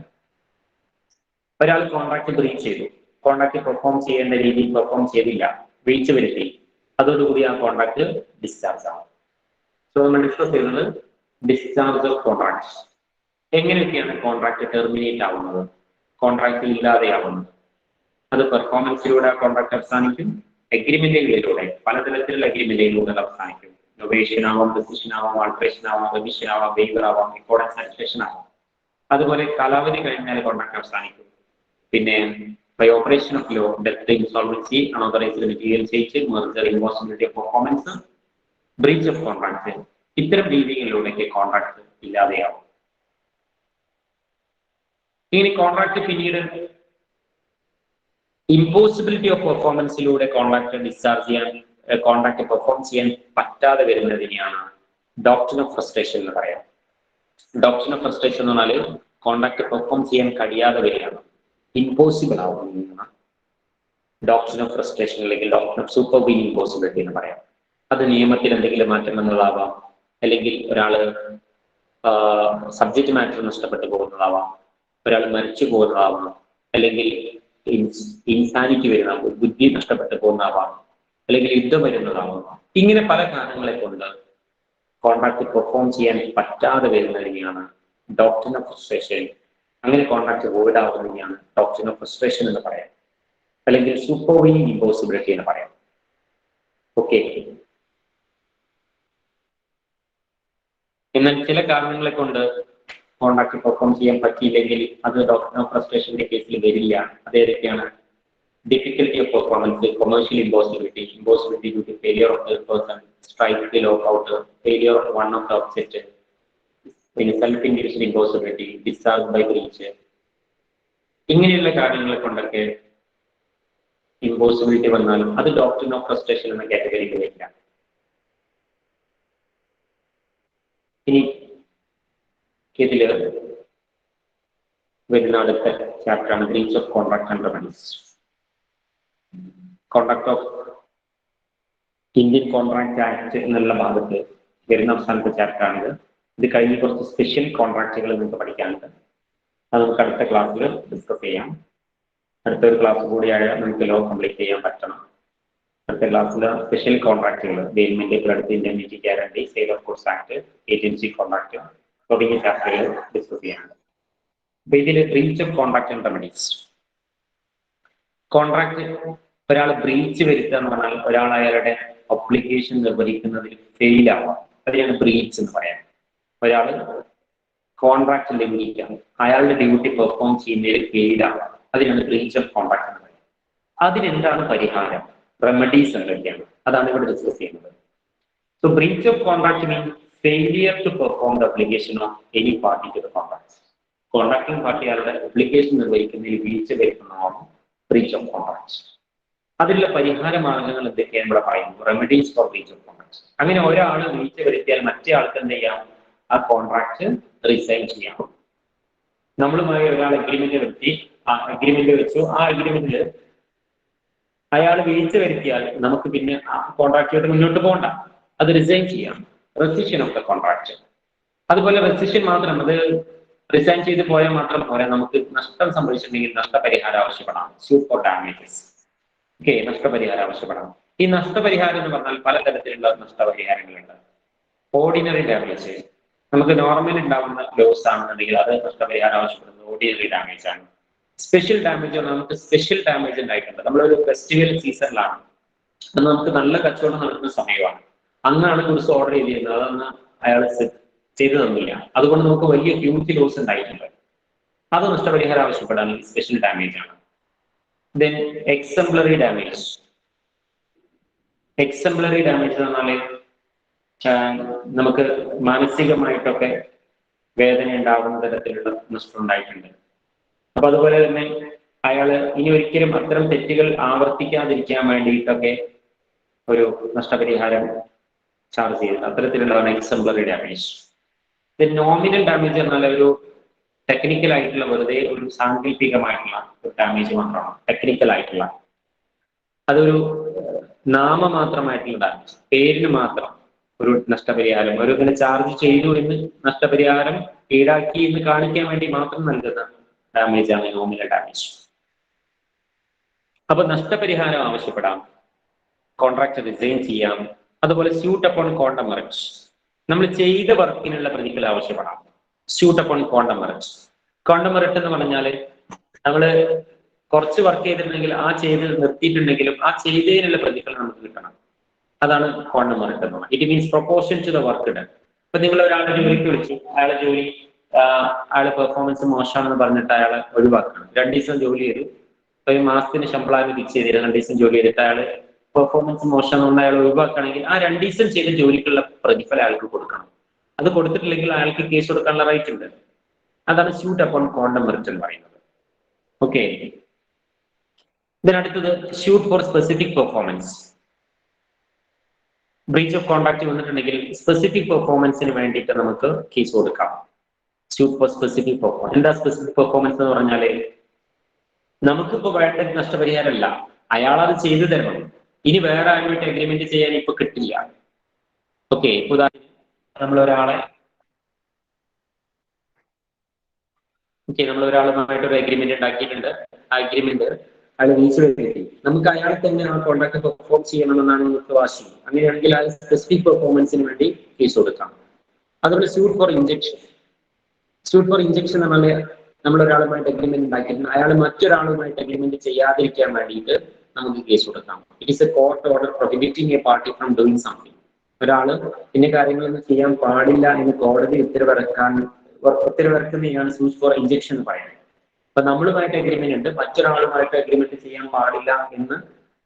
ഒരാൾ കോൺട്രാക്ട് ബ്രീച്ച് ചെയ്തു, കോൺട്രാക്ട് പെർഫോം ചെയ്യേണ്ട രീതിയിൽ പെർഫോം ചെയ്തില്ല, വീഴ്ച വരുത്തി, അതോടുകൂടി ആ കോൺട്രാക്ട് ഡിസ്ചാർജ് ആവും. സോ നമ്മൾ ഡിസ്കസ് ചെയ്യുന്നത് ഡിസ്ചാർജ് ഓഫ് കോൺട്രാക്ട്. എങ്ങനെയൊക്കെയാണ് കോൺട്രാക്ട് ടെർമിനേറ്റ് ആവുന്നത്, കോൺട്രാക്ട് ഇല്ലാതെയാവുന്നത്? അത് പെർഫോമൻസിലൂടെ കോൺട്രാക്ട് അവസാനിക്കും, അഗ്രിമെന്റുകളിലൂടെ, പലതരത്തിലുള്ള അഗ്രിമെന്റുകളിലൂടെ അവസാനിക്കും. നൊവേഷൻ ആവാം, റെസിഷൻ ആവാം, ആൾട്ടറേഷൻ ആവാം, റെമിഷൻ ആവാം, വേവർ ആവാം, അക്കോർഡ് ആൻഡ് സാറ്റിസ്ഫാക്ഷൻ ആവാം. അതുപോലെ കാലാവധി കഴിഞ്ഞാൽ കോൺട്രാക്ട് അവസാനിക്കും. പിന്നെ by operation of law, death, insolvency, unauthorised material change, merger, impossibility of performance, breach of contract. ഇത്തരം രീതികളിലൂടെ കോൺട്രാക്ട് ഇല്ലാതെയാവും. ഇനി കോൺട്രാക്ട് പിന്നീട് ഇമ്പോസിബിലിറ്റി ഓഫ് പെർഫോമൻസിലൂടെ കോൺട്രാക്ട് ഡിസ്ചാർജ് ചെയ്യാൻ, കോൺട്രാക്ട് പെർഫോം ചെയ്യാൻ പറ്റാതെ വരുന്നതിനെയാണ് ഡോക്ട്രിൻ ഓഫ് ഫ്രസ്ട്രേഷൻ എന്ന് പറയാം. ഡോക്ട്രിൻ ഓഫ് ഫ്രസ്ട്രേഷൻ എന്ന് പറഞ്ഞാൽ കോൺട്രാക്ട് പെർഫോം ചെയ്യാൻ കഴിയാതെ വരികയാണ്, ഇമ്പോസിബിൾ ആവുന്ന ഡോക്ട്രിൻ ഓഫ് ഫ്രസ്ട്രേഷൻ, അല്ലെങ്കിൽ ഡോക്ട്രിൻ ഓഫ് സൂപ്പർവീൻ ഇമ്പോസിബിലിറ്റി എന്ന് പറയാം. അത് നിയമത്തിൽ എന്തെങ്കിലും മാറ്റം വന്നതാവാം, അല്ലെങ്കിൽ ഒരാള് സബ്ജക്റ്റ് മാറ്റർ നഷ്ടപ്പെട്ടു പോകുന്നതാവാം, ഒരാൾ മരിച്ചു പോകുന്നതാവാം, അല്ലെങ്കിൽ ഇൻസാനിറ്റി വരുന്നതാവാം, ബുദ്ധി നഷ്ടപ്പെട്ടു പോകുന്നതാവാം, അല്ലെങ്കിൽ യുദ്ധം വരുന്നതാവാം. ഇങ്ങനെ പല കാരണങ്ങളെ കൊണ്ട് കോൺട്രാക്ട് പെർഫോം ചെയ്യാൻ പറ്റാതെ വരുന്നതിനെയാണ് ഡോക്ട്രിൻ ഓഫ് ഫ്രസ്ട്രേഷൻ അങ്ങനെ കോൺട്രാക്ട് വോയിഡ് ആവുന്നതിനെയാണ് ഡോക്ട്രിൻ ഓഫ് ഫ്രസ്ട്രേഷൻ എന്ന് പറയാം, അല്ലെങ്കിൽ സൂപ്പർവീനിങ് ഇമ്പോസിബിലിറ്റി എന്ന് പറയാം. ഓക്കെ. എന്നാൽ ചില കാരണങ്ങളെ കൊണ്ട് കോൺട്രാക്ട് പെർഫോം ചെയ്യാൻ പറ്റിയില്ലെങ്കിൽ അത് ഡോക്ട്രിൻ ഓഫ് ഫ്രസ്ട്രേഷന്റെ കേസിൽ വരില്ല. അതേതൊക്കെയാണ്? Difficulty of performance, commercial impossibility, impossibility due to failure of the person, strike, lockout, failure of one of the object, പിന്നെ self induced impossibility, discharge by breach. ഇങ്ങനെയുള്ള കാര്യങ്ങളെ കൊണ്ടൊക്കെ ഇമ്പോസിബിലിറ്റി വന്നാലും അത് ഡോക്ട്രിൻ ഓഫ് ഫ്രസ്ട്രേഷൻ എന്ന കാറ്റഗറിയിൽ വരില്ല. ഇനി ഇതില് വരുന്ന അടുത്ത ചാപ്റ്ററാണ് breach of contract and remedies. Contract of Indian contract act എന്നുള്ള ഭാഗത്ത് വരുന്ന അവസാനത്തെ ചാപ്റ്ററാണിത്. ഇത് കഴിഞ്ഞ് കുറച്ച് സ്പെഷ്യൽ കോൺട്രാക്റ്റുകൾ നിങ്ങൾക്ക് പഠിക്കാനുണ്ട്. അത് നമുക്ക് അടുത്ത ക്ലാസ്സിൽ ഡിസ്കസ് ചെയ്യാം. അടുത്തൊരു ക്ലാസ് കൂടിയായ നമുക്ക് ലോ കംപ്ലീറ്റ് ചെയ്യാൻ പറ്റണം. അടുത്ത ക്ലാസ്സിൽ സ്പെഷ്യൽ കോൺട്രാക്റ്റുകൾ, government credit indemnity guarantee, sale of goods act, agency contract തുടങ്ങിയ ചാപ്റ്ററുകൾ ഡിസ്കസ് ചെയ്യാനുണ്ട്. അപ്പൊ ഇതിൽ breach of contract and remedies. Contract ഒരാൾ ബ്രീച്ച് വരുത്തുക എന്ന് പറഞ്ഞാൽ ഒരാൾ അയാളുടെ ഒബ്ലിഗേഷൻ നിർവഹിക്കുന്നതിൽ ഫെയിൽ ആവാം. അതിനാണ് ബ്രീച്ച് എന്ന് പറയാം. ഒരാൾ കോൺട്രാക്ട് ലംഘിക്കാം, അയാളുടെ ഡ്യൂട്ടി പെർഫോം ചെയ്യുന്നതിൽ ഫെയിൽ ആവാം. അതിനാണ് ബ്രീച്ച് ഓഫ് കോൺട്രാക്ട് എന്ന് പറയുന്നത്. അതിനെന്താണ് പരിഹാരം? റെമഡീസ് എന്തൊക്കെയാണ്? അതാണ് ഇവിടെ ഡിസ്കസ് ചെയ്യുന്നത്. So breach of contract means failure to perform the obligation of any party to the contract. Contracting party അയാളുടെ ഒബ്ലിഗേഷൻ നിർവഹിക്കുന്നതിൽ വീഴ്ച വരുത്തുന്നതാണ് ബ്രീച്ച് ഓഫ് കോൺട്രാക്ട്. അതിലുള്ള പരിഹാര മാർഗങ്ങൾ എന്തൊക്കെയാണ് ഇവിടെ പറയുന്നത്? Remedies for breach of contract. അങ്ങനെ ഒരാൾ വീഴ്ച വരുത്തിയാൽ മറ്റേ ആൾക്ക് എന്ത് ചെയ്യാം? ആ കോൺട്രാക്ട് റിസൈൻ ചെയ്യാം. നമ്മളുമായി ഒരാൾ അഗ്രിമെന്റ് വെച്ച് ആ അഗ്രിമെന്റിൽ അയാൾ വീഴ്ച വരുത്തിയാൽ നമുക്ക് പിന്നെ ആ കോൺട്രാക്റ്റുമായിട്ട് മുന്നോട്ട് പോകണ്ട, അത് റിസൈൻ ചെയ്യാം. റെസിഷൻ ഓഫ് ദ കോൺട്രാക്ട്. അതുപോലെ റെസിഷൻ മാത്രം, അത് റിസൈൻ ചെയ്ത് പോയാൽ മാത്രം പോരാ, നമുക്ക് നഷ്ടം സംഭവിച്ചിട്ടുണ്ടെങ്കിൽ നഷ്ടപരിഹാരം ആവശ്യപ്പെടാം. Suit for damages. ഓക്കെ, നഷ്ടപരിഹാരം ആവശ്യപ്പെടാം. ഈ നഷ്ടപരിഹാരം എന്ന് പറഞ്ഞാൽ പലതരത്തിലുള്ള നഷ്ടപരിഹാരങ്ങളുണ്ട്. ഓർഡിനറി ഡാമേജ്, നമുക്ക് നോർമൽ ഉണ്ടാവുന്ന ലോസ് ആണെന്നുണ്ടെങ്കിൽ അത് നഷ്ടപരിഹാരം ആവശ്യപ്പെടുന്നത് ഓർഡിനറി ഡാമേജ് ആണ്. സ്പെഷ്യൽ ഡാമേജ്, നമുക്ക് സ്പെഷ്യൽ ഡാമേജ് ഉണ്ടായിട്ടുണ്ട്. നമ്മളൊരു ഫെസ്റ്റിവൽ സീസണിലാണ്, അത് നമുക്ക് നല്ല കച്ചവടം നടക്കുന്ന സമയമാണ്, അങ്ങാണ് ഗുഡ്സ് ഓർഡർ ചെയ്തിരുന്നത്, അതൊന്ന് അയാൾ ചെയ്തു തന്നില്ല, അതുകൊണ്ട് നമുക്ക് വലിയ ഹ്യൂജ് ലോസ് ഉണ്ടായിട്ടുണ്ട്. അത് നഷ്ടപരിഹാരം ആവശ്യപ്പെടാൻ സ്പെഷ്യൽ ഡാമേജ് ആണ്. Then exemplary damage. Exemplary damage എന്ന് പറഞ്ഞാൽ നമുക്ക് മാനസികമായിട്ടൊക്കെ വേദന ഉണ്ടാകുന്ന തരത്തിലുള്ള നഷ്ടം ഉണ്ടായിട്ടുണ്ട്. അപ്പൊ അതുപോലെ തന്നെ അയാൾ ഇനി ഒരിക്കലും അത്തരം തെറ്റുകൾ ആവർത്തിക്കാതിരിക്കാൻ വേണ്ടിയിട്ടൊക്കെ ഒരു നഷ്ടപരിഹാരം ചാർജ് ചെയ്തത്, അത്തരത്തിലുള്ളതാണ് എക്സംപ്ലറി ഡാമേജ്. നോമിനൽ ഡാമേജ് എന്നാൽ ഒരു ടെക്നിക്കൽ ആയിട്ടുള്ള, വെറുതെ ഒരു സാങ്കല്പികമായിട്ടുള്ള ഒരു ഡാമേജ് മാത്രമാണ്. ടെക്നിക്കൽ ആയിട്ടുള്ള, അതൊരു നാമമാത്രമായിട്ടുള്ള ഡാമേജ്, പേരിന് മാത്രം ഒരു നഷ്ടപരിഹാരം, ഒരു ഇങ്ങനെ ചാർജ് ചെയ്തു എന്ന് നഷ്ടപരിഹാരം ഈടാക്കി എന്ന് കാണിക്കാൻ വേണ്ടി മാത്രം നൽകുന്ന ഡാമേജ് ആണ് നോമിനൽ ഡാമേജ്. അപ്പൊ നഷ്ടപരിഹാരം ആവശ്യപ്പെടാം, കോൺട്രാക്ട് റിസൈൻ ചെയ്യാം. അതുപോലെ സ്യൂട്ട് അപ്പോൺ കോണ്ടംപറൻസ്, നമ്മൾ ചെയ്ത വർക്കിനുള്ള പ്രതിഫലം ആവശ്യപ്പെടാം. Suit upon കോണ്ടംപറൻസ്. കോണ്ടംപറൻസ് എന്ന് പറഞ്ഞാൽ നമ്മൾ കുറച്ച് വർക്ക് ചെയ്തിട്ടുണ്ടെങ്കിൽ ആ ചെയ്ത് നിർത്തിയിട്ടുണ്ടെങ്കിലും ആ ചെയ്തതിനുള്ള പ്രതിഫലം നമുക്ക് കിട്ടണം. അതാണ് കോണ്ടംപറൻസ് എന്ന് പറഞ്ഞാൽ. It means proportion to the work done. ഇപ്പൊ നിങ്ങൾ ഒരാളുടെ ജോലിക്ക് വിളിച്ചു, അയാളെ പെർഫോമൻസ് മോശമാണെന്ന് പറഞ്ഞിട്ട് അയാളെ ഒഴിവാക്കണം. 2 ദിവസം ജോലി ചെയ്തു, ഒരു മാസത്തിന് ശമ്പളം ഫിക്സ് ചെയ്തിട്ട് 2 ദിവസം ജോലി ചെയ്തിട്ട് അയാൾ പെർഫോമൻസ് മോശമാണെന്ന് അയാൾ ഒഴിവാക്കുകയാണെങ്കിൽ ആ 2 ദിവസം ചെയ്ത ജോലിക്കുള്ള പ്രതിഫലം അയാൾക്ക് കൊടുക്കണം. അത് കൊടുത്തിട്ടില്ലെങ്കിൽ അയാൾക്ക് കേസ് കൊടുക്കാനുള്ള റൈറ്റ് ഉണ്ട്. അതാണ് സ്യൂട്ട് അപ്പോൺ കോണ്ടംപറൻസ് എന്ന് പറയുന്നത്. ഓക്കെ, ഇതിനടുത്തത് suit for specific performance. Breach of contract വന്നിട്ടുണ്ടെങ്കിൽ സ്പെസിഫിക് പെർഫോമൻസിന് വേണ്ടിയിട്ട് നമുക്ക് കേസ് കൊടുക്കാം. Suit for specific performance. എന്താ സ്പെസിഫിക് പെർഫോമൻസ് എന്ന് പറഞ്ഞാല്, നമുക്കിപ്പോ വേണ്ട നഷ്ടപരിഹാരമല്ല, അയാളത് ചെയ്തു തരണം. ഇനി വേറെ ആരുമായിട്ട് അഗ്രിമെന്റ് ചെയ്യാൻ ഇപ്പൊ കിട്ടില്ല. ഓക്കെ, ഉദാഹരണം നമ്മളൊരാളുമായിട്ട് ഒരു അഗ്രിമെന്റ് ഉണ്ടാക്കിയിട്ടുണ്ട്. ആ അഗ്രിമെന്റ് അയാൾ വീഴ്ച വരുത്തി, നമുക്ക് അയാളെ തന്നെ ആ കോൺട്രാക്ട് പെർഫോം ചെയ്യണമെന്നാണ് നമുക്ക് വാശി. അങ്ങനെയാണെങ്കിൽ ആ സ്പെസിഫിക് പെർഫോമൻസിന് വേണ്ടി കേസ് കൊടുക്കാം. അതുപോലെ suit for injunction. Suit for injunction എന്ന് പറഞ്ഞാൽ നമ്മൾ ഒരാളുമായിട്ട് അഗ്രിമെന്റ് ഉണ്ടാക്കിയിട്ടുണ്ട്, അയാൾ മറ്റൊരാളുമായിട്ട് അഗ്രിമെന്റ് ചെയ്യാതിരിക്കാൻ വേണ്ടിയിട്ട് നമുക്ക് കേസ് കൊടുക്കാം. It is a court order prohibiting a party from doing something. ഒരാള് ഇന്ന കാര്യങ്ങളൊന്നും ചെയ്യാൻ പാടില്ല എന്ന് കോടതി ഉത്തരവിറക്കുന്നതാണ് സൂട്ട് ഫോർ ഇൻജക്ഷൻ എന്ന് പറയുന്നത്. അപ്പൊ നമ്മളുമായിട്ട് അഗ്രിമെന്റ് ഉണ്ട്, മറ്റൊരാളുമായിട്ട് അഗ്രിമെന്റ് ചെയ്യാൻ പാടില്ല എന്ന്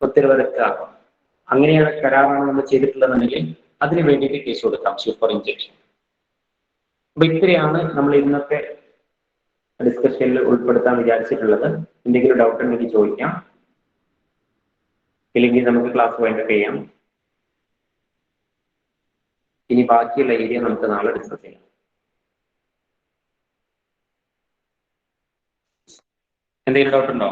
ഉത്തരവിറക്കുക, അങ്ങനെയാണ് കരാറാണ് നമ്മൾ ചെയ്തിട്ടുള്ളതെന്നുണ്ടെങ്കിൽ അതിന് വേണ്ടിയിട്ട് കേസ് കൊടുക്കാം, സൂട്ട് ഫോർ ഇൻജക്ഷൻ. അപ്പൊ ഇത്രയാണ് നമ്മൾ ഇന്നത്തെ ഡിസ്കഷനിൽ ഉൾപ്പെടുത്താൻ വിചാരിച്ചിട്ടുള്ളത്. എന്തെങ്കിലും ഡൗട്ട് ഉണ്ടെങ്കിൽ ചോദിക്കാം, ഇല്ലെങ്കിൽ നമുക്ക് ക്ലാസ് വൈൻഡപ്പ് ചെയ്യാം. ഇനി ബാക്കിയുള്ള ഏരിയ നമുക്ക് നാളെ ഡിസ്കസ് ചെയ്യാം. എന്തെങ്കിലും ഡൗട്ട് ഉണ്ടോ?